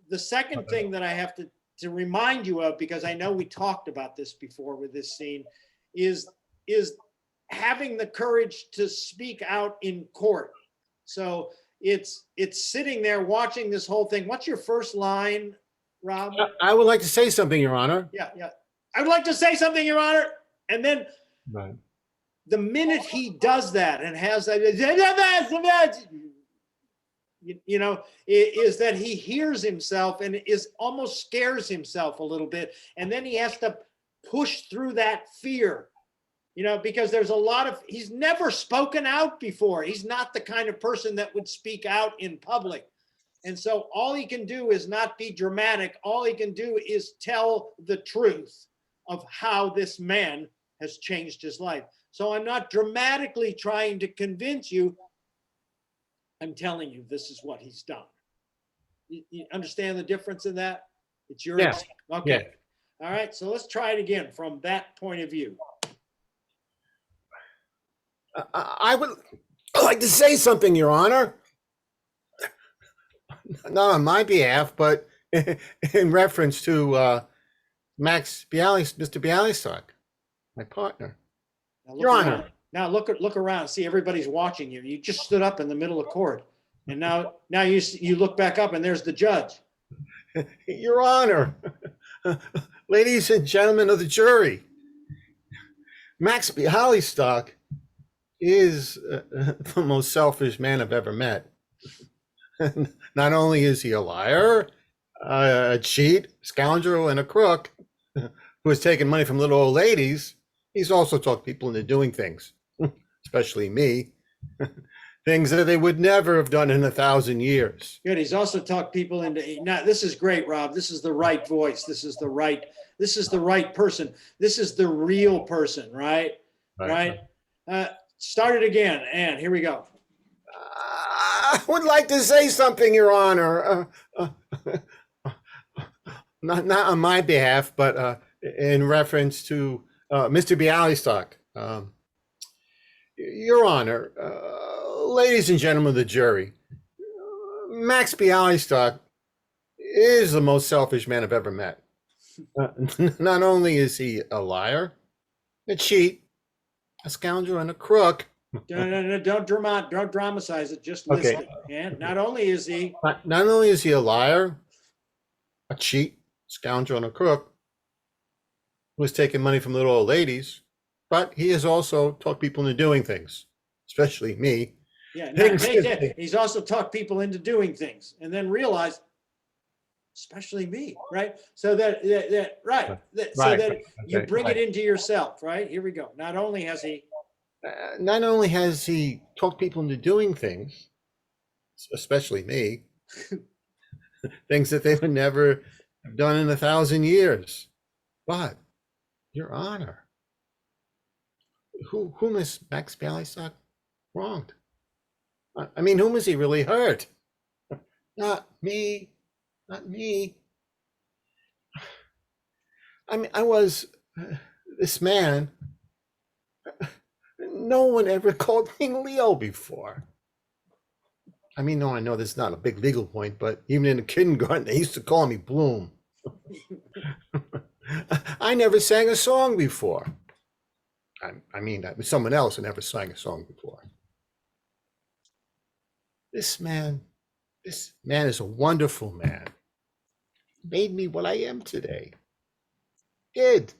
The second thing that I have to remind you of, because I know we talked about this before with this scene, is having the courage to speak out in court. So it's sitting there watching this whole thing. What's your first line, Rob? I would like to say something, Your Honor. Yeah. I would like to say something, Your Honor. And then Right. the minute he does that and has that, you know, is that he hears himself and is almost scares himself a little bit. And then he has to push through that fear, you know, because there's a lot of, he's never spoken out before. He's not the kind of person that would speak out in public. And so all he can do is not be dramatic. All he can do is tell the truth of how this man has changed his life. So I'm not dramatically trying to convince you. I'm telling you, this is what he's done. You understand the difference in that? It's your, Yeah. okay. All right. So let's try it again from that point of view. I would like to say something, Your Honor. Not on my behalf, but in reference to Mr. Bialystock, my partner. Now Your around. Honor. Now look around. See, everybody's watching you. You just stood up in the middle of court, and now you look back up, and there's the judge. Your Honor, ladies and gentlemen of the jury, Max Bialystock is the most selfish man I've ever met. Not only is he a liar, a cheat, scoundrel, and a crook who has taken money from little old ladies, he's also talked people into doing things, especially me, things that they would never have done in 1,000 years. Good. He's also talked people into. Now, this is great, Rob. This is the right voice. This is the right person. This is the real person, right? Right. Start it again, and here we go. I would like to say something, Your Honor. Not on my behalf, but in reference to Mr. Bialystock. Your Honor, ladies and gentlemen of the jury, Max Bialystock is the most selfish man I've ever met. Not only is he a liar, a cheat, a scoundrel, and a crook. No, don't dramatize it. Just list it. And not only is he a liar, a cheat, scoundrel, and a crook who has taken money from little old ladies, but he has also talked people into doing things, especially me. Yeah, he's also talked people into doing things, and then realized, especially me, right? So that you bring it into yourself, right? Here we go. Not only has he Not only has he talked people into doing things, especially me, things that they would never have done in 1,000 years, but, Your Honor, whom has Max Bialystock wronged? I mean, whom has he really hurt? Not me. Not me. I mean, this man. No one ever called me Leo before. I mean, no, I know this is not a big legal point, but even in kindergarten, they used to call me Bloom. I never sang a song before. I mean, that was someone else who never sang a song before. This man is a wonderful man. Made me what I am today. Did.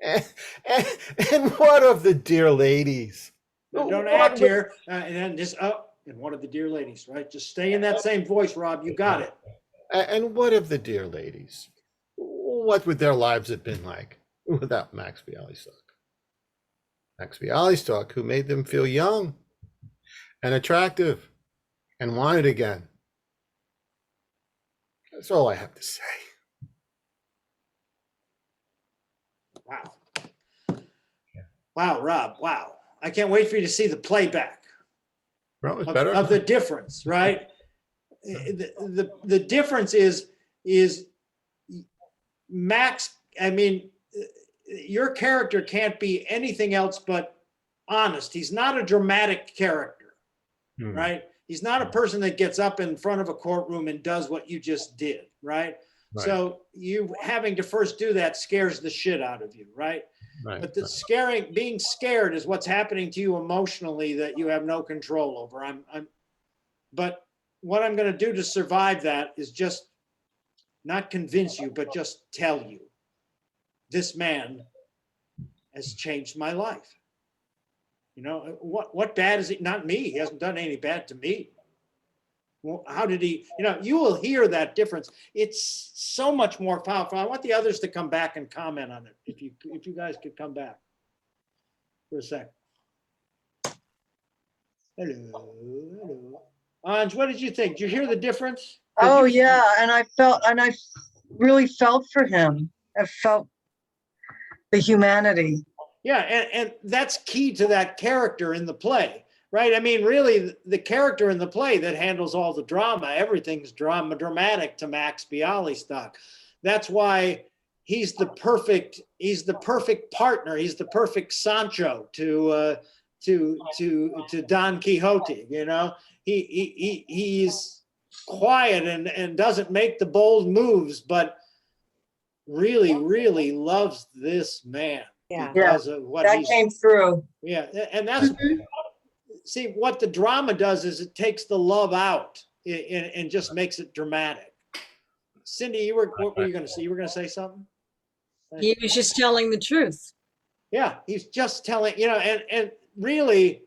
And what of the dear ladies? Don't act here. And then just and one of the dear ladies, right? Just stay in that same voice, Rob. You got it. And what of the dear ladies? What would their lives have been like without Max Bialystock? Max Bialystock, who made them feel young and attractive and wanted again. That's all I have to say. Wow. Wow, Rob. Wow. I can't wait for you to see the playback Well, it's better. of the difference, right? The difference is Max, I mean, your character can't be anything else but honest. He's not a dramatic character, right? He's not a person that gets up in front of a courtroom and does what you just did, right? So you having to first do that scares the shit out of you, right? But the being scared is what's happening to you emotionally that you have no control over. But what I'm going to do to survive that is just not convince you, but just tell you, this man has changed my life. You know, what bad is he? Not me. He hasn't done any bad to me. Well, how did he, you know, you will hear that difference. It's so much more powerful. I want the others to come back and comment on it. If you guys could come back for a second. Hello. Anj, what did you think? Did you hear the difference? Oh yeah, and I really felt for him. I felt the humanity. Yeah, and that's key to that character in the play, right? I mean, really, the character in the play that handles all the drama, everything's dramatic to Max Bialystock. That's why he's the perfect partner. He's the perfect Sancho to Don Quixote. You know, he's quiet and doesn't make the bold moves, but really, really loves this man. Yeah. Because of what That came through. Yeah, and that's see what the drama does is it takes the love out and just makes it dramatic. Cindy, what were you going to say? You were going to say something? He was just telling the truth. Yeah, he's just telling, you know, and really,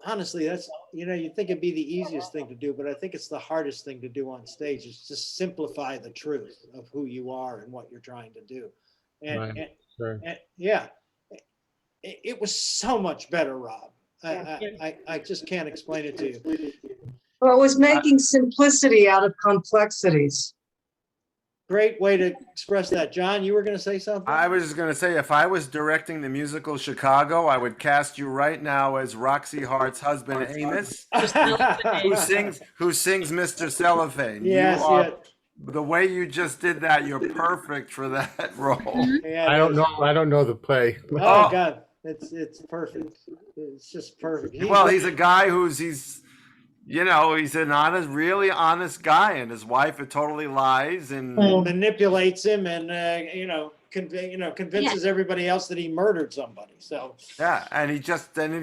honestly, that's, you know, you'd think it'd be the easiest thing to do, but I think it's the hardest thing to do on stage is just simplify the truth of who you are and what you're trying to do. And yeah, it was so much better, Rob. I just can't explain it to you. Well, it was making simplicity out of complexities. Great way to express that. John, you were going to say something? I was just going to say, if I was directing the musical Chicago, I would cast you right now as Roxy Hart's husband, Amos, who sings Mr. Cellophane. Yes, the way you just did that, you're perfect for that role. Yeah, I don't know the play. Oh God, it's perfect. It's just perfect. He's a guy he's an really honest guy, and his wife totally lies and manipulates him, and convinces everybody else that he murdered somebody. So yeah, and he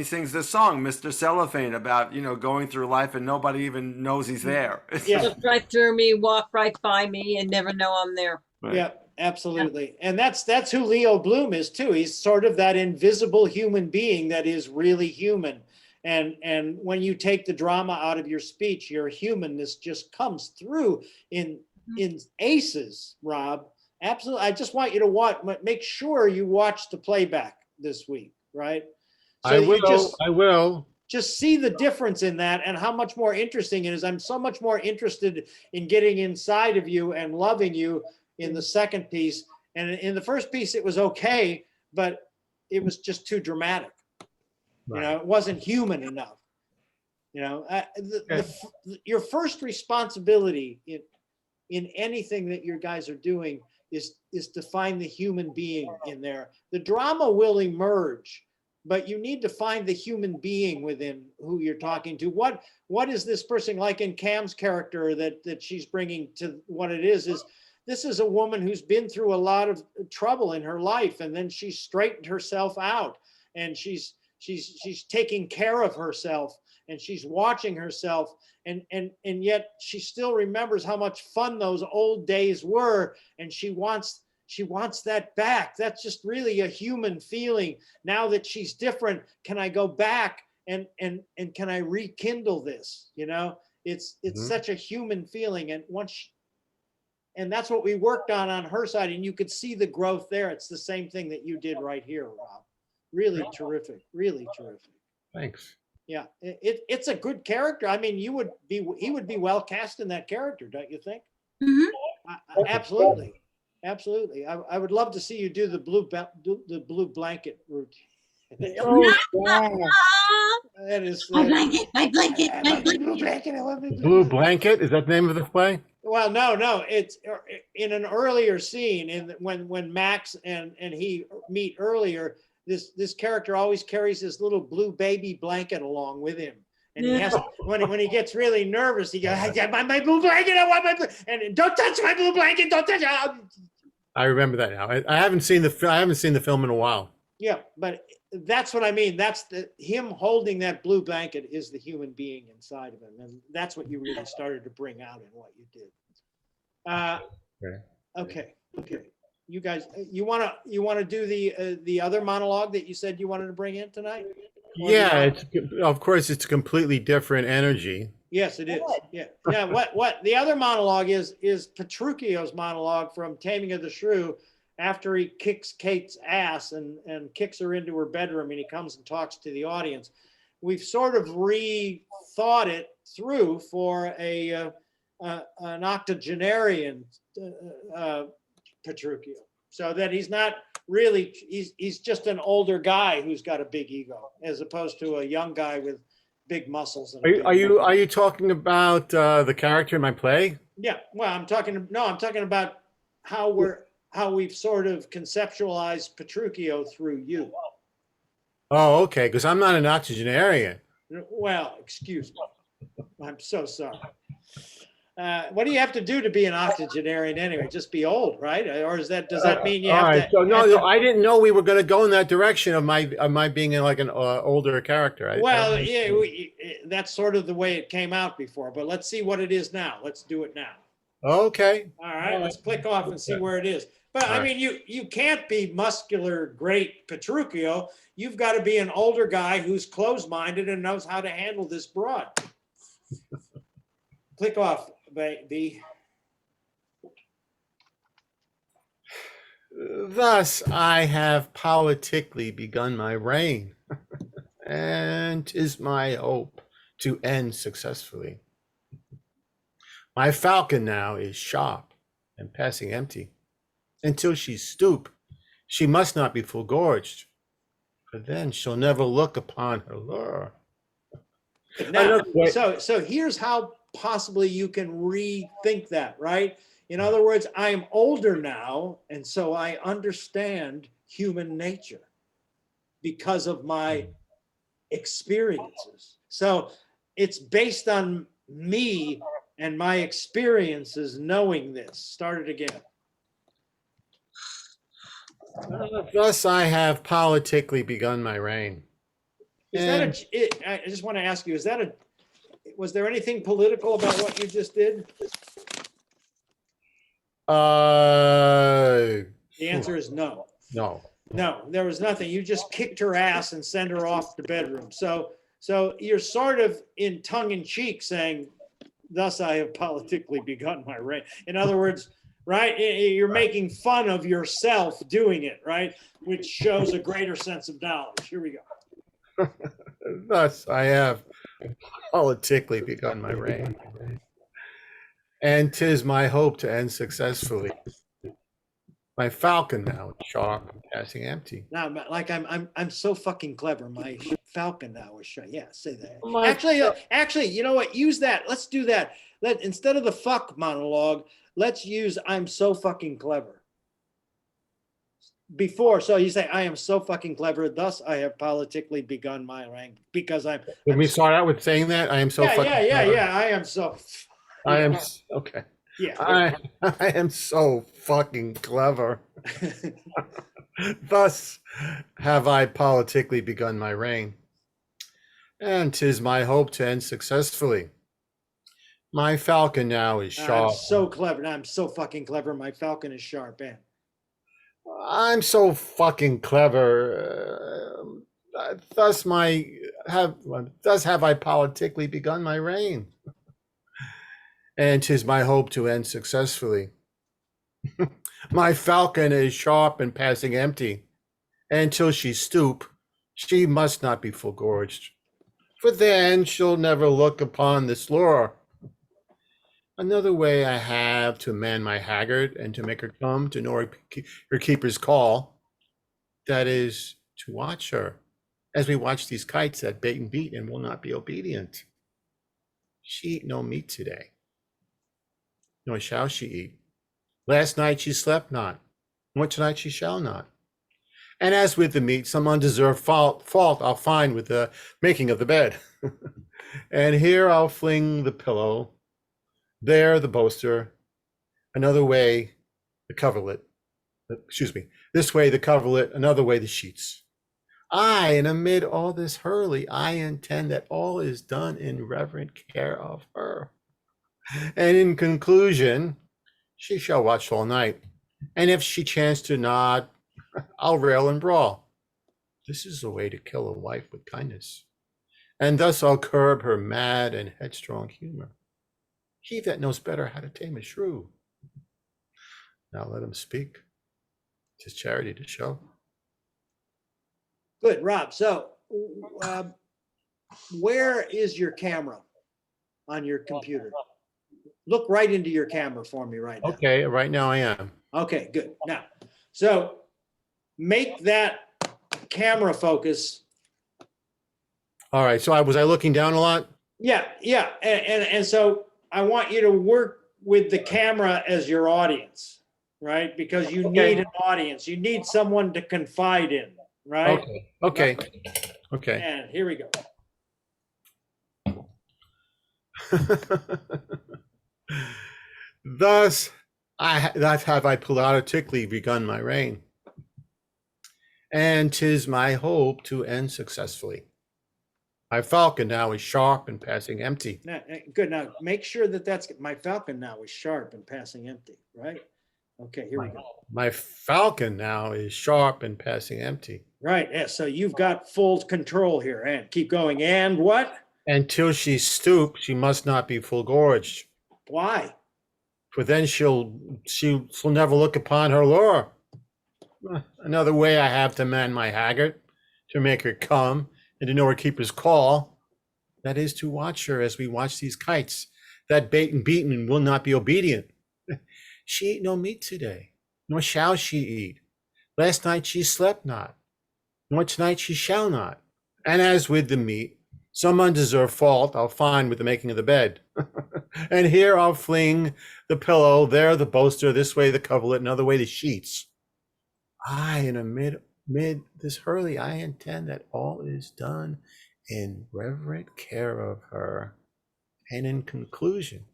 sings this song, Mr. Cellophane, about going through life and nobody even knows he's there. Yeah, look right through me, walk right by me, and never know I'm there. Right. Yeah, absolutely. And that's who Leo Bloom is too. He's sort of that invisible human being that is really human. And when you take the drama out of your speech, your humanness just comes through in aces, Rob. Absolutely. I just want you to make sure you watch the playback this week, right? So I you will. just I will. just see the difference in that and how much more interesting it is. I'm so much more interested in getting inside of you and loving you in the second piece. And in the first piece, it was okay, but it was just too dramatic. You know, it wasn't human enough. You know, your first responsibility in anything that your guys are doing is to find the human being in there. The drama will emerge, but you need to find the human being within who you're talking to. What is this person like in Cam's character that she's bringing to what it is this is a woman who's been through a lot of trouble in her life, and then she's straightened herself out, and she's taking care of herself, and she's watching herself, and yet she still remembers how much fun those old days were, and she wants that back. That's just really a human feeling. Now that she's different, can I go back and can I rekindle this? You know, it's such a human feeling, and that's what we worked on her side, and you could see the growth there. It's the same thing that you did right here, Rob. Really terrific, really terrific. Thanks. Yeah, it's a good character. I mean, he would be well cast in that character, don't you think? Absolutely, absolutely. I would love to see you do the blue blanket route. Oh, yeah. That is My blanket, my blanket, my blanket. blue blanket. I love it. Blue Blanket, is that the name of the play? Well, no, it's in an earlier scene when Max and he meet earlier. This character always carries this little blue baby blanket along with him, and he has when he gets really nervous, he goes, "My blue blanket, I want my blue," and don't touch my blue blanket, don't touch it. I remember that now. I haven't seen the film in a while. Yeah, but that's what I mean. That's him holding that blue blanket is the human being inside of him, and that's what you really started to bring out in what you did. Okay. You guys, you want to do the other monologue that you said you wanted to bring in tonight? Yeah, of course it's completely different energy. Yes, it is. Yeah. What the other monologue is Petruchio's monologue from Taming of the Shrew, after he kicks Kate's ass and kicks her into her bedroom, and he comes and talks to the audience. We've sort of rethought it through for an octogenarian Petruchio, so that he's not really, he's just an older guy who's got a big ego, as opposed to a young guy with big muscles. And Are you talking about the character in my play? Yeah, well, I'm talking about how we've sort of conceptualized Petruchio through you. Oh, okay, because I'm not an octogenarian. Well, excuse me, I'm so sorry. What do you have to do to be an octogenarian anyway? Just be old, right? Or does that mean you have to? So no, I didn't know we were going to go in that direction of my being like an older character. Well, yeah, that's sort of the way it came out before. But let's see what it is now. Let's do it now. Okay. All right, let's click off and see where it is. But I mean, you can't be muscular, great Petruchio. You've got to be an older guy who's closed-minded and knows how to handle this broad. Click off. B. Thus I have politically begun my reign, and 'tis my hope to end successfully. My falcon now is sharp and passing empty. Until she stoop, she must not be full gorged, for then she'll never look upon her lure. Now, so here's how possibly you can rethink that, right? In other words, I am older now, and so I understand human nature because of my experiences. So it's based on me and my experiences knowing this. Start it again. Thus I have politically begun my reign. I just want to ask you, was there anything political about what you just did? The answer is no. No, there was nothing. You just kicked her ass and sent her off to bedroom. So you're sort of in tongue in cheek saying, thus I have politically begun my reign. In other words, right? You're making fun of yourself doing it, right? Which shows a greater sense of knowledge. Here we go. Thus, I have politically begun my reign, and 'tis my hope to end successfully. My falcon now is sharp and passing empty. Now, like I'm so fucking clever. My falcon now is shut. Yeah, say that. My- Actually, you know what? Use that. Let's do that. Instead of the fuck monologue, let's use I'm so fucking clever. Before, so you say I am so fucking clever. Thus, I have politically begun my rank because I'm. Can we start out with saying that? I am so Yeah, fucking yeah, clever. yeah. I am so. I am okay. Yeah. I am so fucking clever. Thus have I politically begun my reign, and 'tis my hope to end successfully. My falcon now is I'm sharp. so clever. I'm so fucking clever. My falcon is sharp. Man. I'm so fucking clever. Thus have I politically begun my reign, and 'tis my hope to end successfully. My falcon is sharp and passing empty, and till she stoop, she must not be full gorged, for then she'll never look upon this lure. Another way I have to man my haggard and to make her come to know her keeper's call, that is to watch her, as we watch these kites that bait and beat and will not be obedient. She eat no meat today, nor shall she eat. Last night she slept not, nor tonight she shall not. And as with the meat, some undeserved fault I'll find with the making of the bed. And here I'll fling the pillow, there the bolster, another way the coverlet, this way the coverlet, another way the sheets. Aye, and amid all this hurly, I intend that all is done in reverent care of her. And in conclusion, she shall watch all night, and if she chance to nod, I'll rail and brawl. This is the way to kill a wife with kindness, and thus I'll curb her mad and headstrong humor. He that knows better how to tame a shrew. Now let him speak. 'Tis charity to show. Good, Rob. So, where is your camera on your computer? Look right into your camera for me right now. Okay, right now I am. Okay, good. Now, so make that camera focus. All right, so was I looking down a lot? Yeah, yeah. And so I want you to work with the camera as your audience, right? Because you need an audience. You need someone to confide in, right? Okay. And here we go. Thus have I politically begun my reign, and 'tis my hope to end successfully. My falcon now is sharp and passing empty. Now, good. Now make sure that that's my falcon now is sharp and passing empty, right? Okay, here we go. My falcon now is sharp and passing empty. Right. Yeah. So you've got full control here. And keep going. And what? Until she stoop, she must not be full gorged, Why? for then she'll never look upon her lure. Another way I have to man my haggard, to make her come, and to know her keeper's call, that is to watch her as we watch these kites that bait and beaten and will not be obedient. She ate no meat today, nor shall she eat. Last night she slept not, nor tonight she shall not. And as with the meat, some undeserved fault I'll find with the making of the bed. And here I'll fling the pillow, there the bolster, this way the coverlet, another way the sheets. Aye, and amid this hurly, I intend that all is done in reverent care of her. And in conclusion,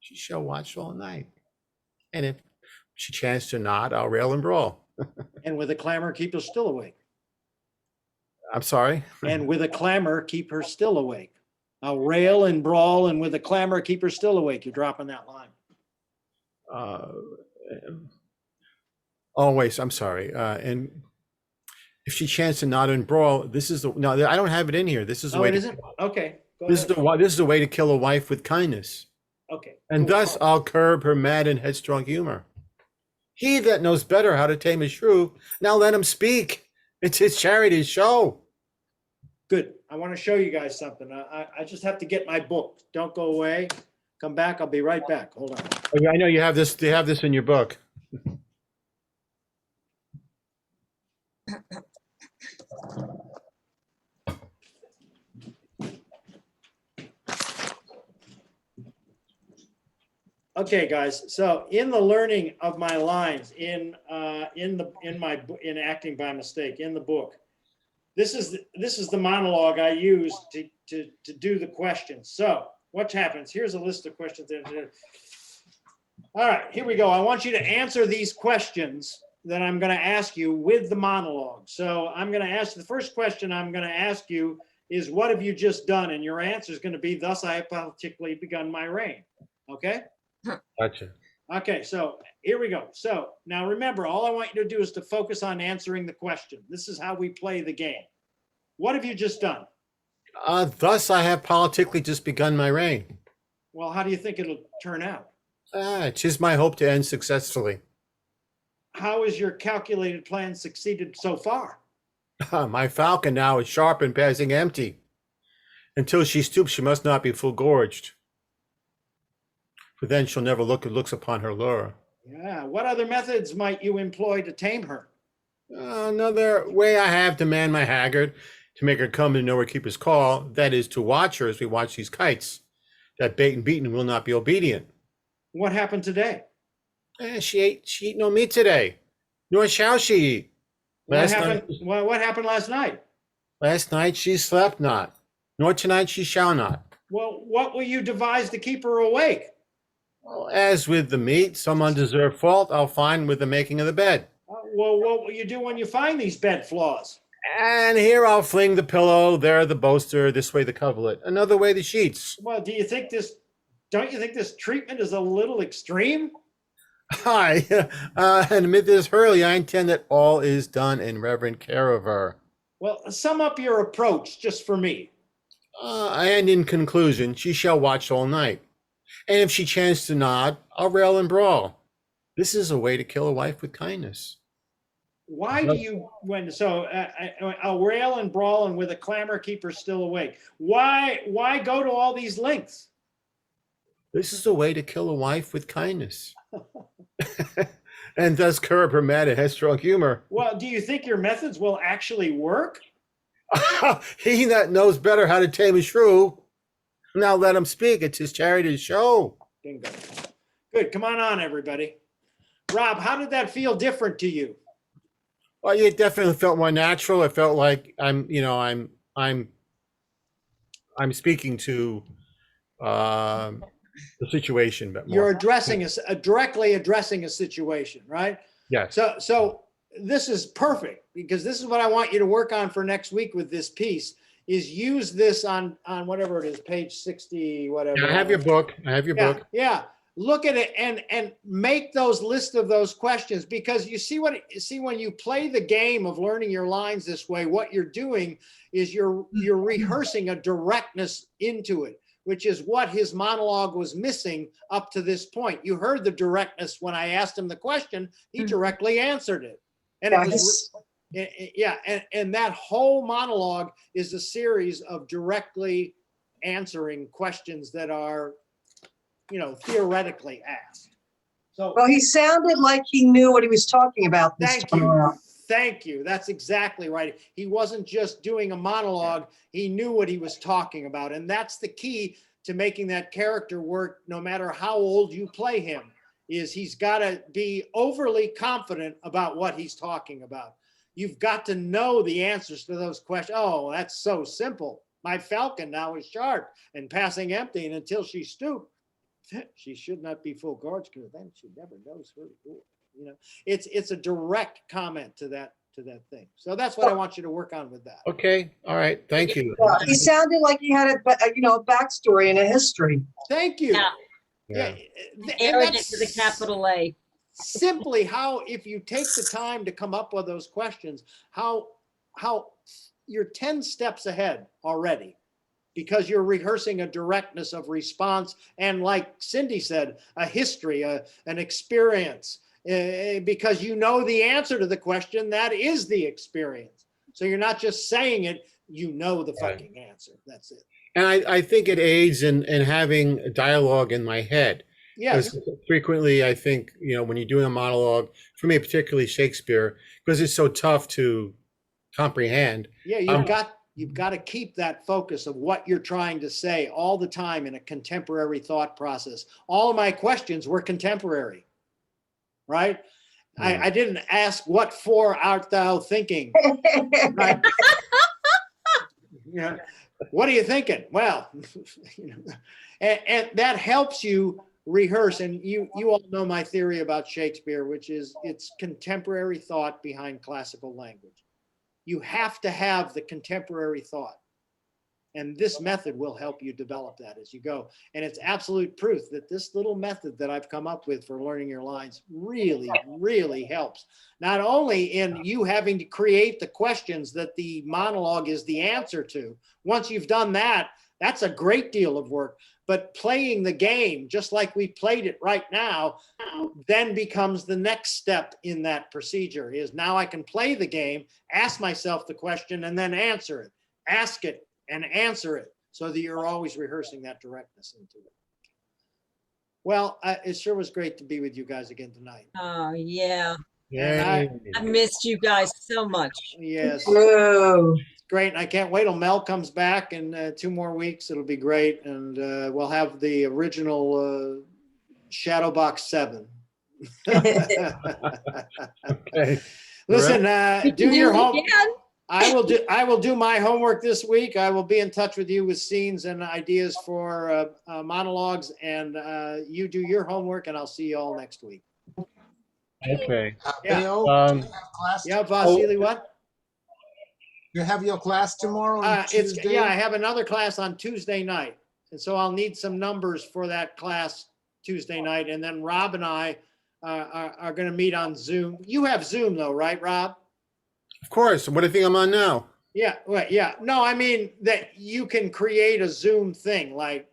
she shall watch all night. And if she chance to nod, I'll rail and brawl. And with a clamor, keep her still awake. I'm sorry. And with a clamor, keep her still awake. I'll rail and brawl, and with a clamor, keep her still awake. You're dropping that line. Always, I'm sorry. And if she chance to nod and brawl, this is no, I don't have it in here. This is the Oh, way. it isn't? Okay. Go This ahead. is the way to kill a wife with kindness. Okay. And cool. thus I'll curb her mad and headstrong humor. He that knows better how to tame a shrew, now let him speak. It's his charity show. Good. I want to show you guys something. I just have to get my book. Don't go away. Come back. I'll be right back. Hold on. Oh, yeah, I know you have this. You have this in your book. Okay, guys. So in the learning of my lines in acting by mistake in the book, this is the monologue I use to do the questions. So what happens? Here's a list of questions. All right, here we go. I want you to answer these questions that I'm going to ask you with the monologue. So I'm going to ask the first question I'm going to ask you is, what have you just done? And your answer is going to be, thus I have particularly begun my reign. Okay? Gotcha. Okay, so here we go. So now remember, all I want you to do is to focus on answering the question. This is how we play the game. What have you just done? Thus I have politically just begun my reign. Well, how do you think it'll turn out? It is my hope to end successfully. How has your calculated plan succeeded so far? My falcon now is sharp and passing empty. Until she stoops, she must not be full gorged. For then she'll never looks upon her lure. Yeah. What other methods might you employ to tame her? Another way I have to man my haggard, to make her come and know her keeper's call, that is to watch her as we watch these kites. That bait and beaten will not be obedient. What happened today? She ate no meat today, nor shall she eat. What happened last night? Last night she slept not, nor tonight she shall not. Well, what will you devise to keep her awake? Well, as with the meat, some undeserved fault I'll find with the making of the bed. Well, what will you do when you find these bed flaws? And here I'll fling the pillow, there the bolster, this way the coverlet, another way the sheets. Well, don't you think this treatment is a little extreme? Hi, and amid this hurly, I intend that all is done in reverent care of her. Well, sum up your approach just for me. And in conclusion, she shall watch all night. And if she chance to nod, I'll rail and brawl. This is a way to kill a wife with kindness. Why do you, I'll rail and brawl and with a clamor keep her still awake? Why go to all these lengths? This is a way to kill a wife with kindness. And thus curb her mad and headstrong humor. Well, do you think your methods will actually work? He that knows better how to tame a shrew. Now let him speak. It's his charity to show. Bingo. Good. Come on, everybody. Rob, how did that feel different to you? Well, it definitely felt more natural. It felt like I'm speaking to the situation, but more. You're directly addressing a situation, right? Yes. So this is perfect, because this is what I want you to work on for next week with this piece, is use this on whatever it is, page 60, whatever. Yeah, I have your book. Book. Yeah. Look at it and make those list of those questions, because you see when you play the game of learning your lines this way, what you're doing is you're rehearsing a directness into it, which is what his monologue was missing up to this point. You heard the directness when I asked him the question, he directly answered it. And it was, and that whole monologue is a series of directly answering questions that are, theoretically asked. So, Well, he sounded like he knew what he was talking about this time around. Thank you. That's exactly right. He wasn't just doing a monologue. He knew what he was talking about. And that's the key to making that character work, no matter how old you play him, is he's got to be overly confident about what he's talking about. You've got to know the answers to those questions. Oh, that's so simple. My falcon now is sharp and passing empty, and until she stooped, she should not be full gorged, because then she never knows her door. It's a direct comment to that thing. So that's what I want you to work on with that. Okay. All right. Thank you. Yeah, he sounded like he had a backstory and a history. Thank you. Yeah. And Arrogant that's to the capital A. simply how, if you take the time to come up with those questions, how you're 10 steps ahead already, because you're rehearsing a directness of response. And like Cindy said, a history, an experience, because you know the answer to the question, that is the experience. So you're not just saying it you know the fucking answer. That's it. And I think it aids in having a dialogue in my head. Yes. Because frequently I think, when you're doing a monologue, for me, particularly Shakespeare, because it's so tough to comprehend. Yeah, you've got to keep that focus of what you're trying to say all the time in a contemporary thought process. All of my questions were contemporary, right? I didn't ask, what for art thou thinking? Right? Yeah. What are you thinking? Well, and that helps you rehearse. And you all know my theory about Shakespeare, which is it's contemporary thought behind classical language. You have to have the contemporary thought. And this method will help you develop that as you go. And it's absolute proof that this little method that I've come up with for learning your lines really, really helps. Not only in you having to create the questions that the monologue is the answer to. Once you've done that, that's a great deal of work. But playing the game, just like we played it right now, then becomes the next step in that procedure is now I can play the game, ask myself the question, and then answer it. Ask it and answer it so that you're always rehearsing that directness into it. Well, it sure was great to be with you guys again tonight. Oh, yeah. Yay. I missed you guys so much. Yes, Whoa. it's great. And I can't wait till Mel comes back in 2 more weeks. It'll be great. And we'll have the original Shadowbox 7. Okay. Listen, do your home. Again. I will do my homework this week. I will be in touch with you with scenes and ideas for monologues, and you do your homework, and I'll see you all next week. Okay. Yeah. Bill, Um, do you have class? Yeah, Vasily, what? You have your class tomorrow on Tuesday? Yeah, I have another class on Tuesday night, and so I'll need some numbers for that class Tuesday night, and then Rob and I are going to meet on Zoom. You have Zoom though, right, Rob? of course. What do you think I'm on now? Yeah, right. Yeah. No, I mean that you can create a Zoom thing, like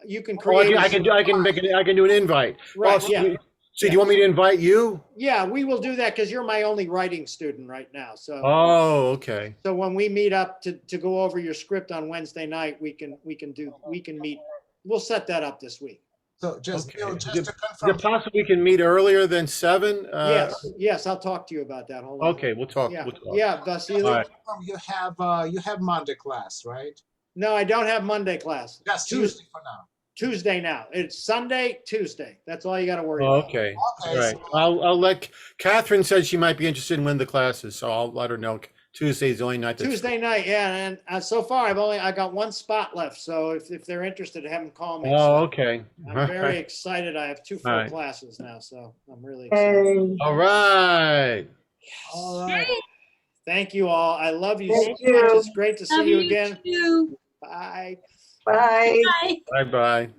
you can Oh, create. I can do an invite. Right, Oh, yeah. So do you want me to invite you? Yeah, we will do that because you're my only writing student right now. So, Oh, okay. so when we meet up to go over your script on Wednesday night, we can meet. We'll set that up this week. So just, Okay. Bill, just Is to it confirm. possible we can meet earlier than 7? Yes, I'll talk to you about that. Hold on. Okay, we'll talk. Yeah, We'll talk. yeah, Vasily. All right. You have Monday class, right? No, I don't have Monday class. Just Tuesday for now. Tuesday now. It's Sunday, Tuesday. That's all you got to worry Oh, about. okay. Okay, All right. so- I'll let Catherine said she might be interested in one of the classes, so I'll let her know. Tuesday's the only night. Tuesday night, yeah, and so far I got 1 spot left. So if they're interested, have them call me. Oh, So okay. I'm very excited. I have 2 full All right. classes now, so I'm really excited. Hey, All right. All right. Thank you all. I love you Thank so much. you. It's great to see Love you you again. too. Bye. bye. Bye. Bye-bye.